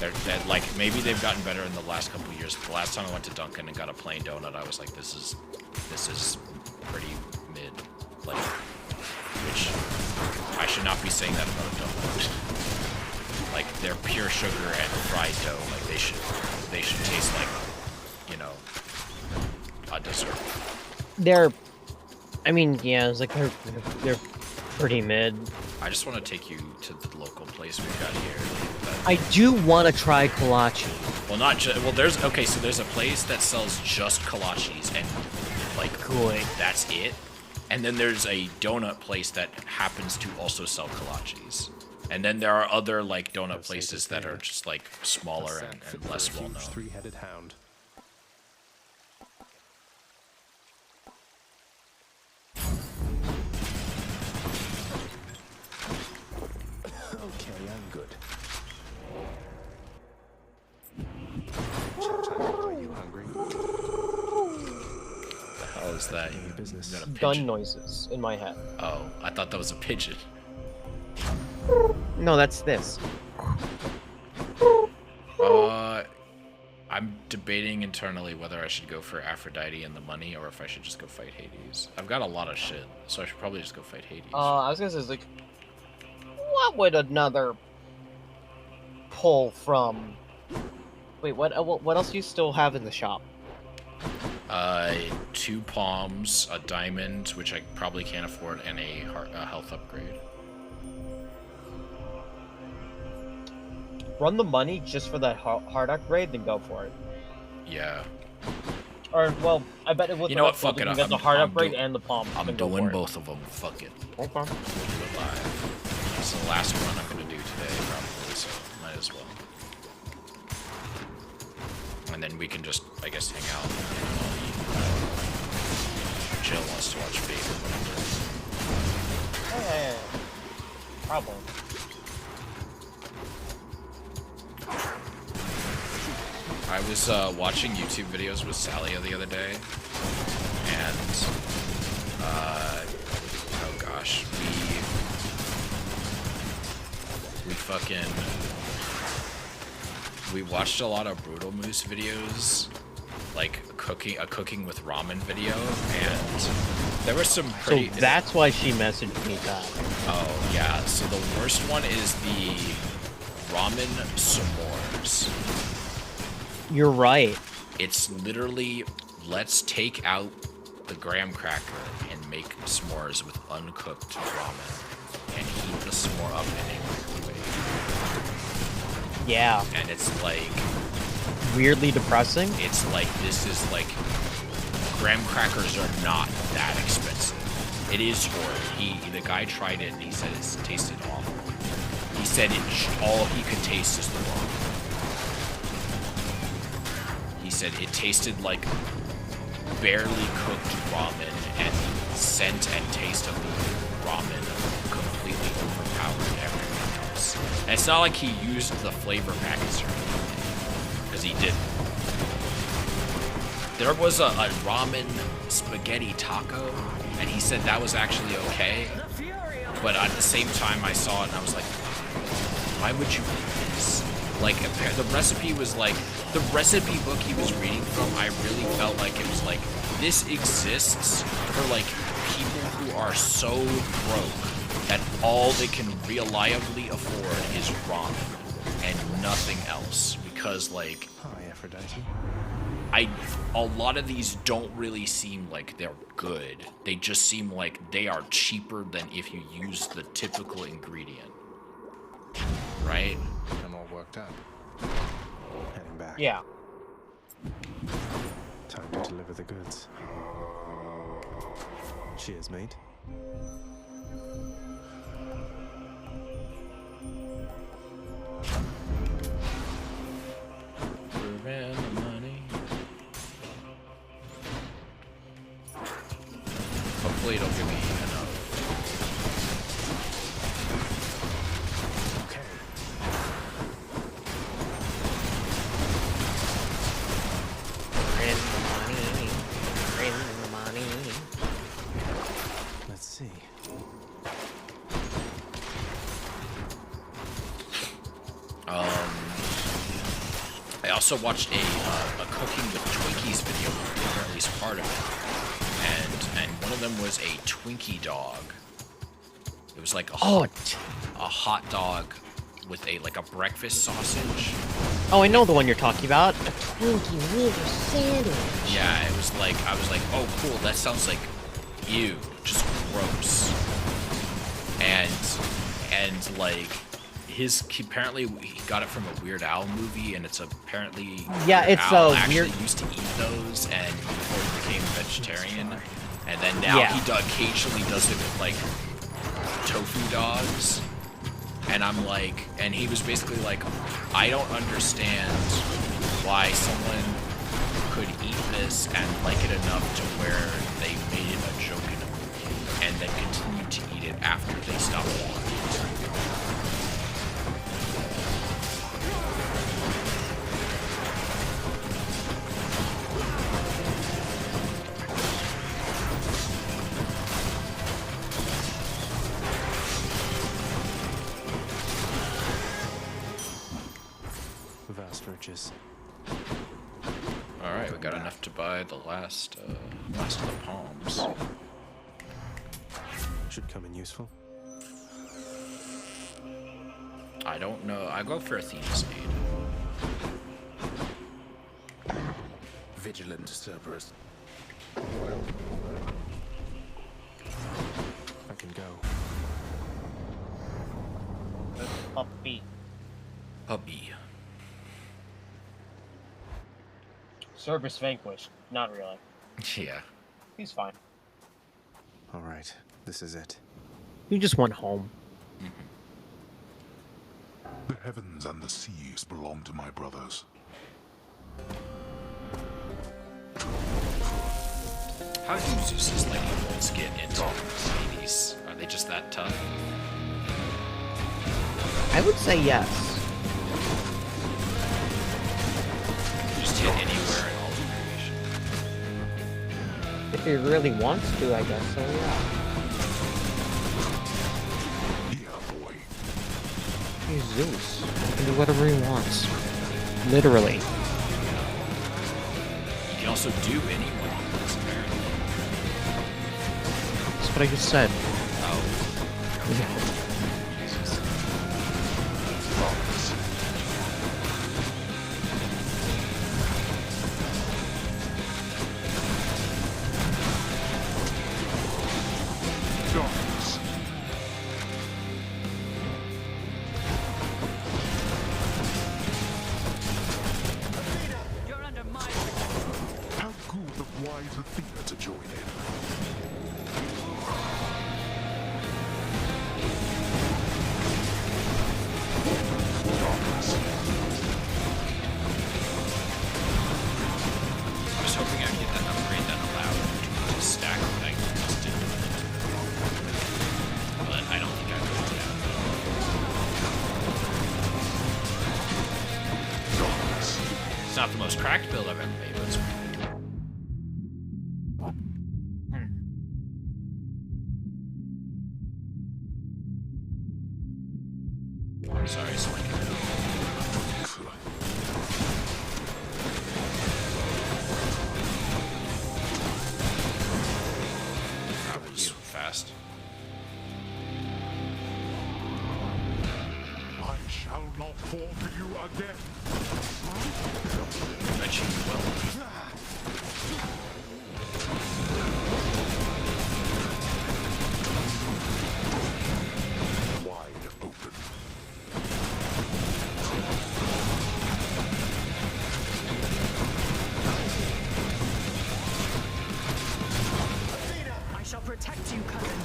Speaker 1: They're like maybe they've gotten better in the last couple of years. The last time I went to Dunkin' and got a plain donut, I was like, this is pretty mid. Like, which I should not be saying that about a donut. Like they're pure sugar and fried dough. Like they should taste like, you know, a dessert.
Speaker 2: I mean, yeah, it's like they're pretty mid.
Speaker 1: I just want to take you to the local place we've got here.
Speaker 2: I do want to try kolache.
Speaker 1: Well, not just. Well, there's so there's a place that sells just kolaches and like
Speaker 2: good.
Speaker 1: That's it. And then there's a donut place that happens to also sell kolaches. And then there are other like donut places that are just like smaller and less well known.
Speaker 3: Three-headed hound. Okay, I'm good. Are you hungry?
Speaker 1: The hell is that?
Speaker 3: Business.
Speaker 2: Gun noises in my head.
Speaker 1: Oh, I thought that was a pigeon.
Speaker 2: No, that's this.
Speaker 1: I'm debating internally whether I should go for Aphrodite and the money or if I should just go fight Hades. I've got a lot of shit, so I should probably just go fight Hades.
Speaker 2: I was gonna say, like, what would another pull from... Wait, what else do you still have in the shop?
Speaker 1: 2 palms, a diamond, which I probably can't afford, and a health upgrade.
Speaker 2: Run the money just for that heart upgrade, then go for it.
Speaker 1: Yeah.
Speaker 2: Or, well, I bet it was.
Speaker 1: You know what? Fuck it.
Speaker 2: You get the heart upgrade and the palm.
Speaker 1: I'm doing both of them. Fuck it.
Speaker 2: Okay.
Speaker 1: We'll do it live. It's the last one I'm gonna do today, probably. So might as well. And then we can just, I guess, hang out. Jill wants to watch Fate or whatever.
Speaker 2: Yeah. Problem.
Speaker 1: I was watching YouTube videos with Sally the other day, and oh gosh, we watched a lot of Brutal Moose videos, like a cooking with ramen video, and there was some pretty.
Speaker 2: So that's why she messaged me that.
Speaker 1: Oh yeah, so the worst one is the ramen s'mores.
Speaker 2: You're right.
Speaker 1: It's literally, let's take out the graham cracker and make s'mores with uncooked ramen and heat the s'more up in a microwave.
Speaker 2: Yeah.
Speaker 1: And it's like...
Speaker 2: weirdly depressing?
Speaker 1: It's like, this is like... graham crackers are not that expensive. It is horrible. The guy tried it and he said it tasted awful. He said all he could taste is the ramen. He said it tasted like barely cooked ramen, and the scent and taste of the ramen completely overpowered everything else. And it's not like he used the flavor packets or anything, because he didn't. There was a ramen spaghetti taco, and he said that was actually okay. But at the same time, I saw it and I was like, why would you eat this? Like, the recipe was like, the recipe book he was reading from, I really felt like it was like, this exists for like people who are so broke that all they can reliably afford is ramen and nothing else. Because like,
Speaker 3: hi Aphrodite.
Speaker 1: A lot of these don't really seem like they're good. They just seem like they are cheaper than if you use the typical ingredient. Right?
Speaker 3: I'm all worked up. Heading back.
Speaker 2: Yeah.
Speaker 3: Time to deliver the goods. Cheers, mate.
Speaker 1: Prevent the money. Hopefully it'll give me enough.
Speaker 3: Okay.
Speaker 2: Bring the money.
Speaker 3: Let's see.
Speaker 1: I also watched a cooking with Twinkies video, or at least part of it, and one of them was a Twinkie dog. It was like a hot dog with a breakfast sausage.
Speaker 2: Oh, I know the one you're talking about. A Twinkie Wiener sandwich.
Speaker 1: Yeah, it was like, I was like, oh cool, that sounds like, ew, just gross. And like, apparently he got it from a Weird Al movie, and it's apparently Weird Al actually used to eat those, and before he became a vegetarian, and then now he occasionally does it with like tofu dogs, and I'm like, and he was basically like, I don't understand why someone could eat this and like it enough to where they made it a joke in a movie, and then continued to eat it after they stopped watching it.
Speaker 3: Vast riches.
Speaker 1: Alright, we got enough to buy the last of the palms.
Speaker 3: Should come in useful.
Speaker 1: I don't know. I go for Athena's aid.
Speaker 4: Vigilant Cerberus.
Speaker 3: I can go.
Speaker 2: Puppy.
Speaker 1: Puppy.
Speaker 2: Cerberus vanquished. Not really.
Speaker 1: Yeah.
Speaker 2: He's fine.
Speaker 3: All right, this is it.
Speaker 2: You just went home.
Speaker 5: The heavens and the seas belong to my brothers.
Speaker 1: How do Zeus's lightning bolts get into Hades? Are they just that tough?
Speaker 2: I would say yes.
Speaker 1: Just hit anywhere in all of creation.
Speaker 2: If he really wants to, I guess so, yeah. He's Zeus. He can do whatever he wants. Literally.
Speaker 1: You can also do anyone he wants, apparently.
Speaker 2: That's what I just said.
Speaker 1: Oh.
Speaker 5: How good of wise Athena to join in.
Speaker 1: I was hoping I'd get that upgrade that allowed me to stack what I just did with it. But I don't think I will do that. It's not the most cracked build I've ever made, but it's pretty good. Sorry, Slink. That was fast.
Speaker 5: I shall not fall to you again.
Speaker 1: Bet you will.
Speaker 5: Wide open.
Speaker 18: I shall protect you, cousin.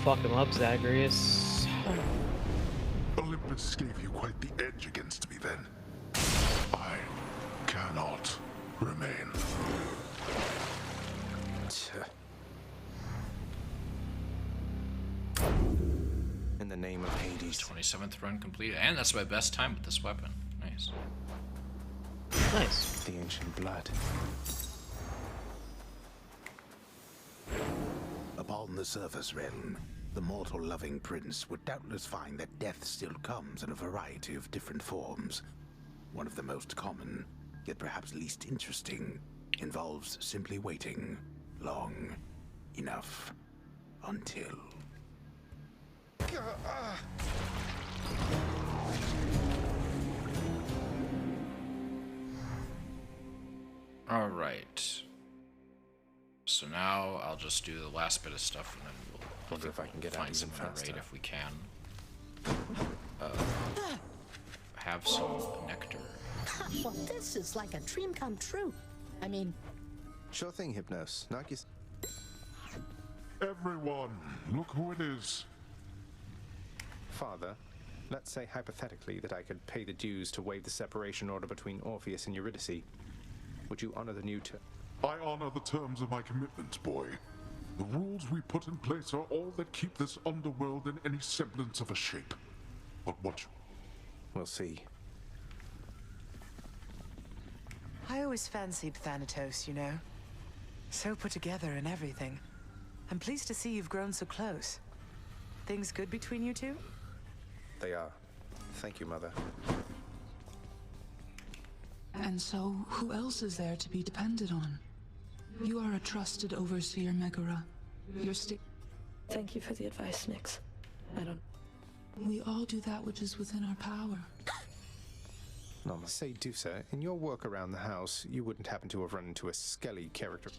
Speaker 2: Fuck him up, Zagreus.
Speaker 5: Olympus gave you quite the edge against me then. I cannot remain.
Speaker 3: In the name of Hades.
Speaker 1: 27th run complete, and that's my best time with this weapon. Nice.
Speaker 2: Nice.
Speaker 3: The ancient blood.
Speaker 4: Upon the surface realm, the mortal-loving prince would doubtless find that death still comes in a variety of different forms. One of the most common, yet perhaps least interesting, involves simply waiting long enough until...
Speaker 1: All right. So now I'll just do the last bit of stuff, and then we'll
Speaker 3: Wonder if I can get out
Speaker 1: find some
Speaker 3: even faster.
Speaker 1: raid if we can. Have some nectar.
Speaker 10: Well, this is like a dream come true. I mean,
Speaker 3: Sure thing, Hypnos. Knock your...
Speaker 5: Everyone, look who it is.
Speaker 3: Father, let's say hypothetically that I could pay the dues to waive the separation order between Orpheus and Eurydice. Would you honor the new
Speaker 5: I honor the terms of my commitment, boy. The rules we put in place are all that keep this underworld in any semblance of a shape. But what?
Speaker 3: We'll see.
Speaker 11: I always fancied Thanatos, you know. So put together and everything. I'm pleased to see you've grown so close. Things good between you two?
Speaker 3: They are. Thank you, Mother.
Speaker 9: And so, who else is there to be depended on? You are a trusted overseer, Megara. Your
Speaker 8: Thank you for the advice, Nyx. I don't...
Speaker 9: We all do that which is within our power.
Speaker 3: Mama, say, Dusa, in your work around the house, you wouldn't happen to have run into a Skelly character?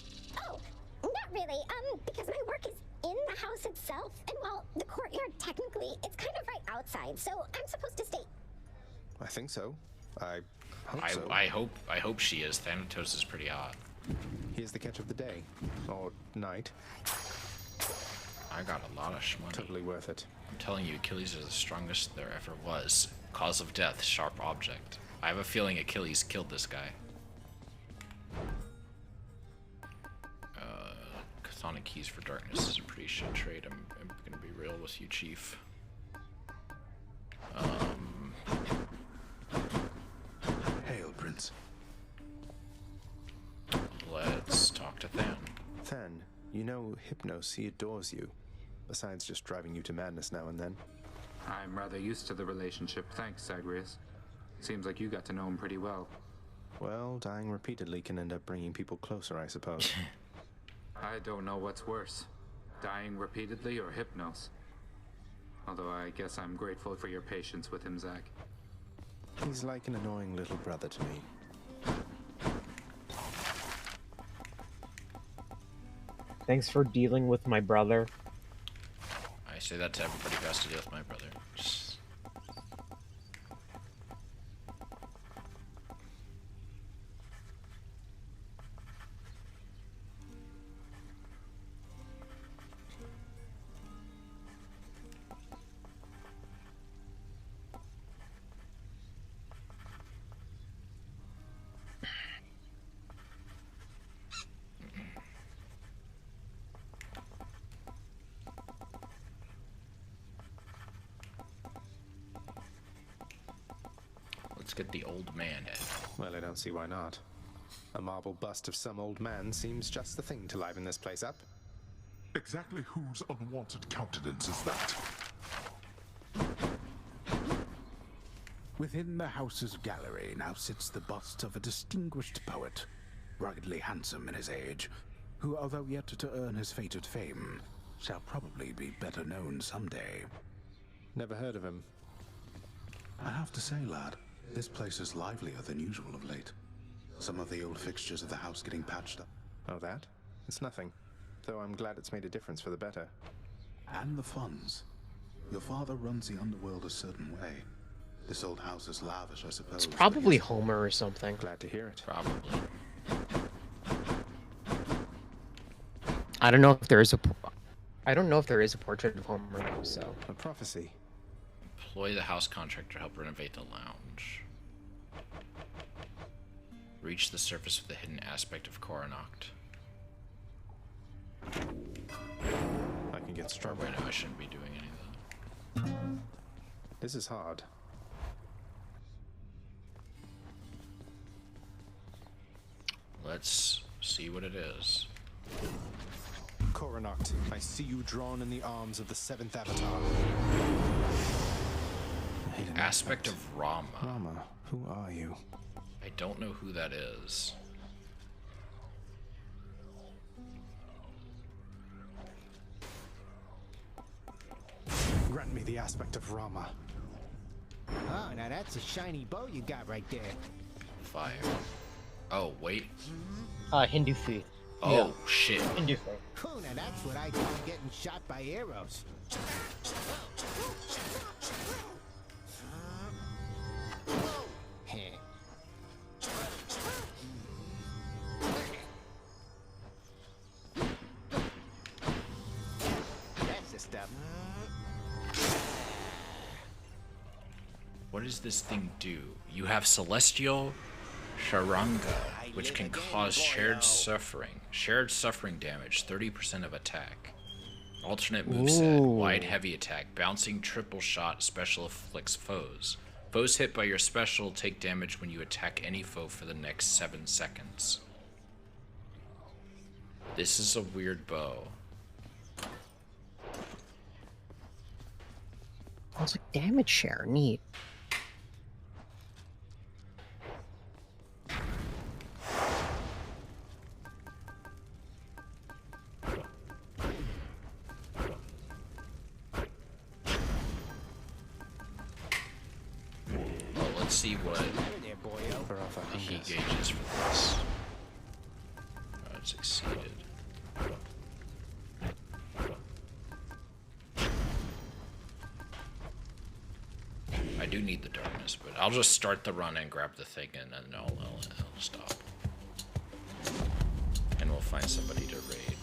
Speaker 21: Oh, not really. Because my work is in the house itself, and while the courtyard technically, it's kind of right outside, so I'm supposed to stay.
Speaker 3: I think so. I
Speaker 1: hope she is. Thanatos is pretty hot.
Speaker 3: Here's the catch of the day. Or night.
Speaker 1: I got a lot of shmoney.
Speaker 3: Totally worth it.
Speaker 1: I'm telling you, Achilles is the strongest there ever was. Cause of death, sharp object. I have a feeling Achilles killed this guy. Chthonic Keys for Darkness is a pretty shit trade. I'm gonna be real with you, Chief.
Speaker 7: Hail, Prince.
Speaker 1: Let's talk to Than.
Speaker 3: Than, you know Hypnos, he adores you. Besides just driving you to madness now and then.
Speaker 20: I'm rather used to the relationship, thanks, Zagreus. Seems like you got to know him pretty well.
Speaker 3: Well, dying repeatedly can end up bringing people closer, I suppose.
Speaker 20: I don't know what's worse, dying repeatedly or Hypnos. Although I guess I'm grateful for your patience with him, Zach.
Speaker 3: He's like an annoying little brother to me.
Speaker 2: Thanks for dealing with my brother.
Speaker 1: I say that to everybody who has to deal with my brother. Let's get the old man head.
Speaker 3: Well, I don't see why not. A marble bust of some old man seems just the thing to liven this place up.
Speaker 5: Exactly whose unwanted countenance is that?
Speaker 4: Within the house's gallery now sits the bust of a distinguished poet, ruggedly handsome in his age, who, although yet to earn his fated fame, shall probably be better known someday.
Speaker 3: Never heard of him.
Speaker 7: I have to say, lad, this place is livelier than usual of late. Some of the old fixtures of the house getting patched up.
Speaker 3: Oh, that? It's nothing. Though I'm glad it's made a difference for the better.
Speaker 7: And the funds. Your father runs the underworld a certain way. This old house is lavish, I suppose.
Speaker 2: It's probably Homer or something.
Speaker 3: Glad to hear it.
Speaker 1: Probably.
Speaker 2: I don't know if there is a portrait of Homer, so.
Speaker 3: A prophecy.
Speaker 1: Employ the house contractor to help renovate the lounge. Reach the surface of the hidden aspect of Coronacht.
Speaker 3: I can get stronger.
Speaker 1: Wait, no, I shouldn't be doing any of that.
Speaker 3: This is hard.
Speaker 1: Let's see what it is.
Speaker 3: Coronacht, I see you drawn in the arms of the seventh avatar.
Speaker 1: Aspect of Rama.
Speaker 3: Rama, who are you?
Speaker 1: I don't know who that is.
Speaker 3: Grant me the aspect of Rama.
Speaker 6: Oh, now that's a shiny bow you got right there.
Speaker 1: Fire. Oh, wait.
Speaker 2: Hindu faith.
Speaker 1: Oh, yeah. Shit.
Speaker 2: Hindu faith.
Speaker 6: Oh, now that's what I call getting shot by arrows. That's the stuff.
Speaker 1: What does this thing do? You have Celestial Sharanga.
Speaker 6: I
Speaker 1: which can cause shared suffering. Shared suffering damage, 30% of attack. Alternate moveset, wide heavy attack, bouncing triple shot, special afflicts foes. Foes hit by your special take damage when you attack any foe for the next 7 seconds. This is a weird bow.
Speaker 2: Oh, it's like damage share. Neat.
Speaker 1: Well, let's see what he gauges for this. Oh, it succeeded. I do need the darkness, but I'll just start the run and grab the thing, and then I'll stop. And we'll find somebody to raid.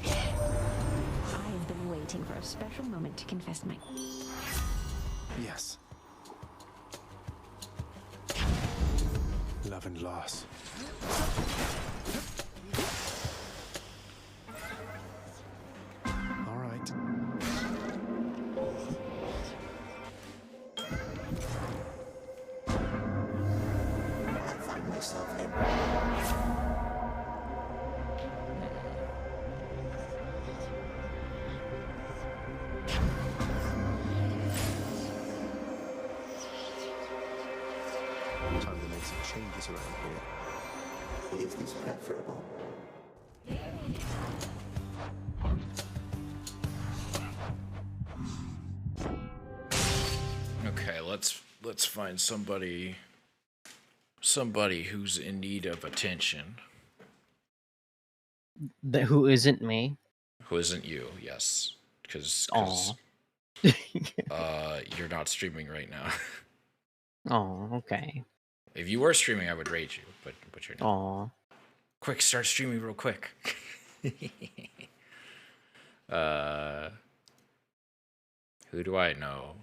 Speaker 13: I've been waiting for a special moment to confess my...
Speaker 3: Yes. Love and loss. All right.
Speaker 12: I find myself in.
Speaker 3: Time to make some changes around here.
Speaker 12: Is this preferable?
Speaker 1: Okay, let's find somebody who's in need of attention.
Speaker 2: Who isn't me?
Speaker 1: Who isn't you? Yes, because you're not streaming right now.
Speaker 2: Oh, okay.
Speaker 1: If you were streaming, I would raid you, but you're not.
Speaker 2: Aw.
Speaker 1: Quick, start streaming real quick. Who do I know?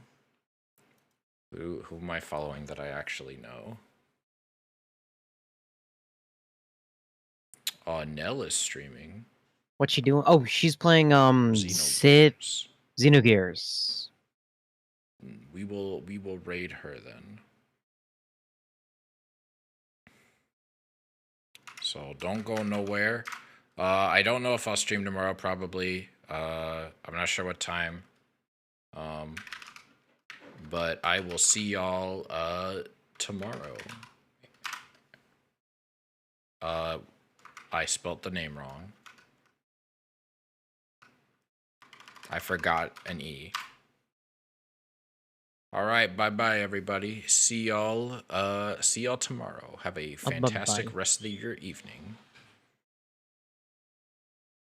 Speaker 1: Who am I following that I actually know? Oh, Nell is streaming.
Speaker 2: What's she doing? Oh, she's playing Xenogears.
Speaker 1: We will raid her then. So don't go nowhere. I don't know if I'll stream tomorrow, probably. I'm not sure what time. But I will see y'all tomorrow. I spelt the name wrong. I forgot an E. All right, bye-bye, everybody. See y'all tomorrow. Have a fantastic
Speaker 2: bye-bye.
Speaker 1: rest of your evening.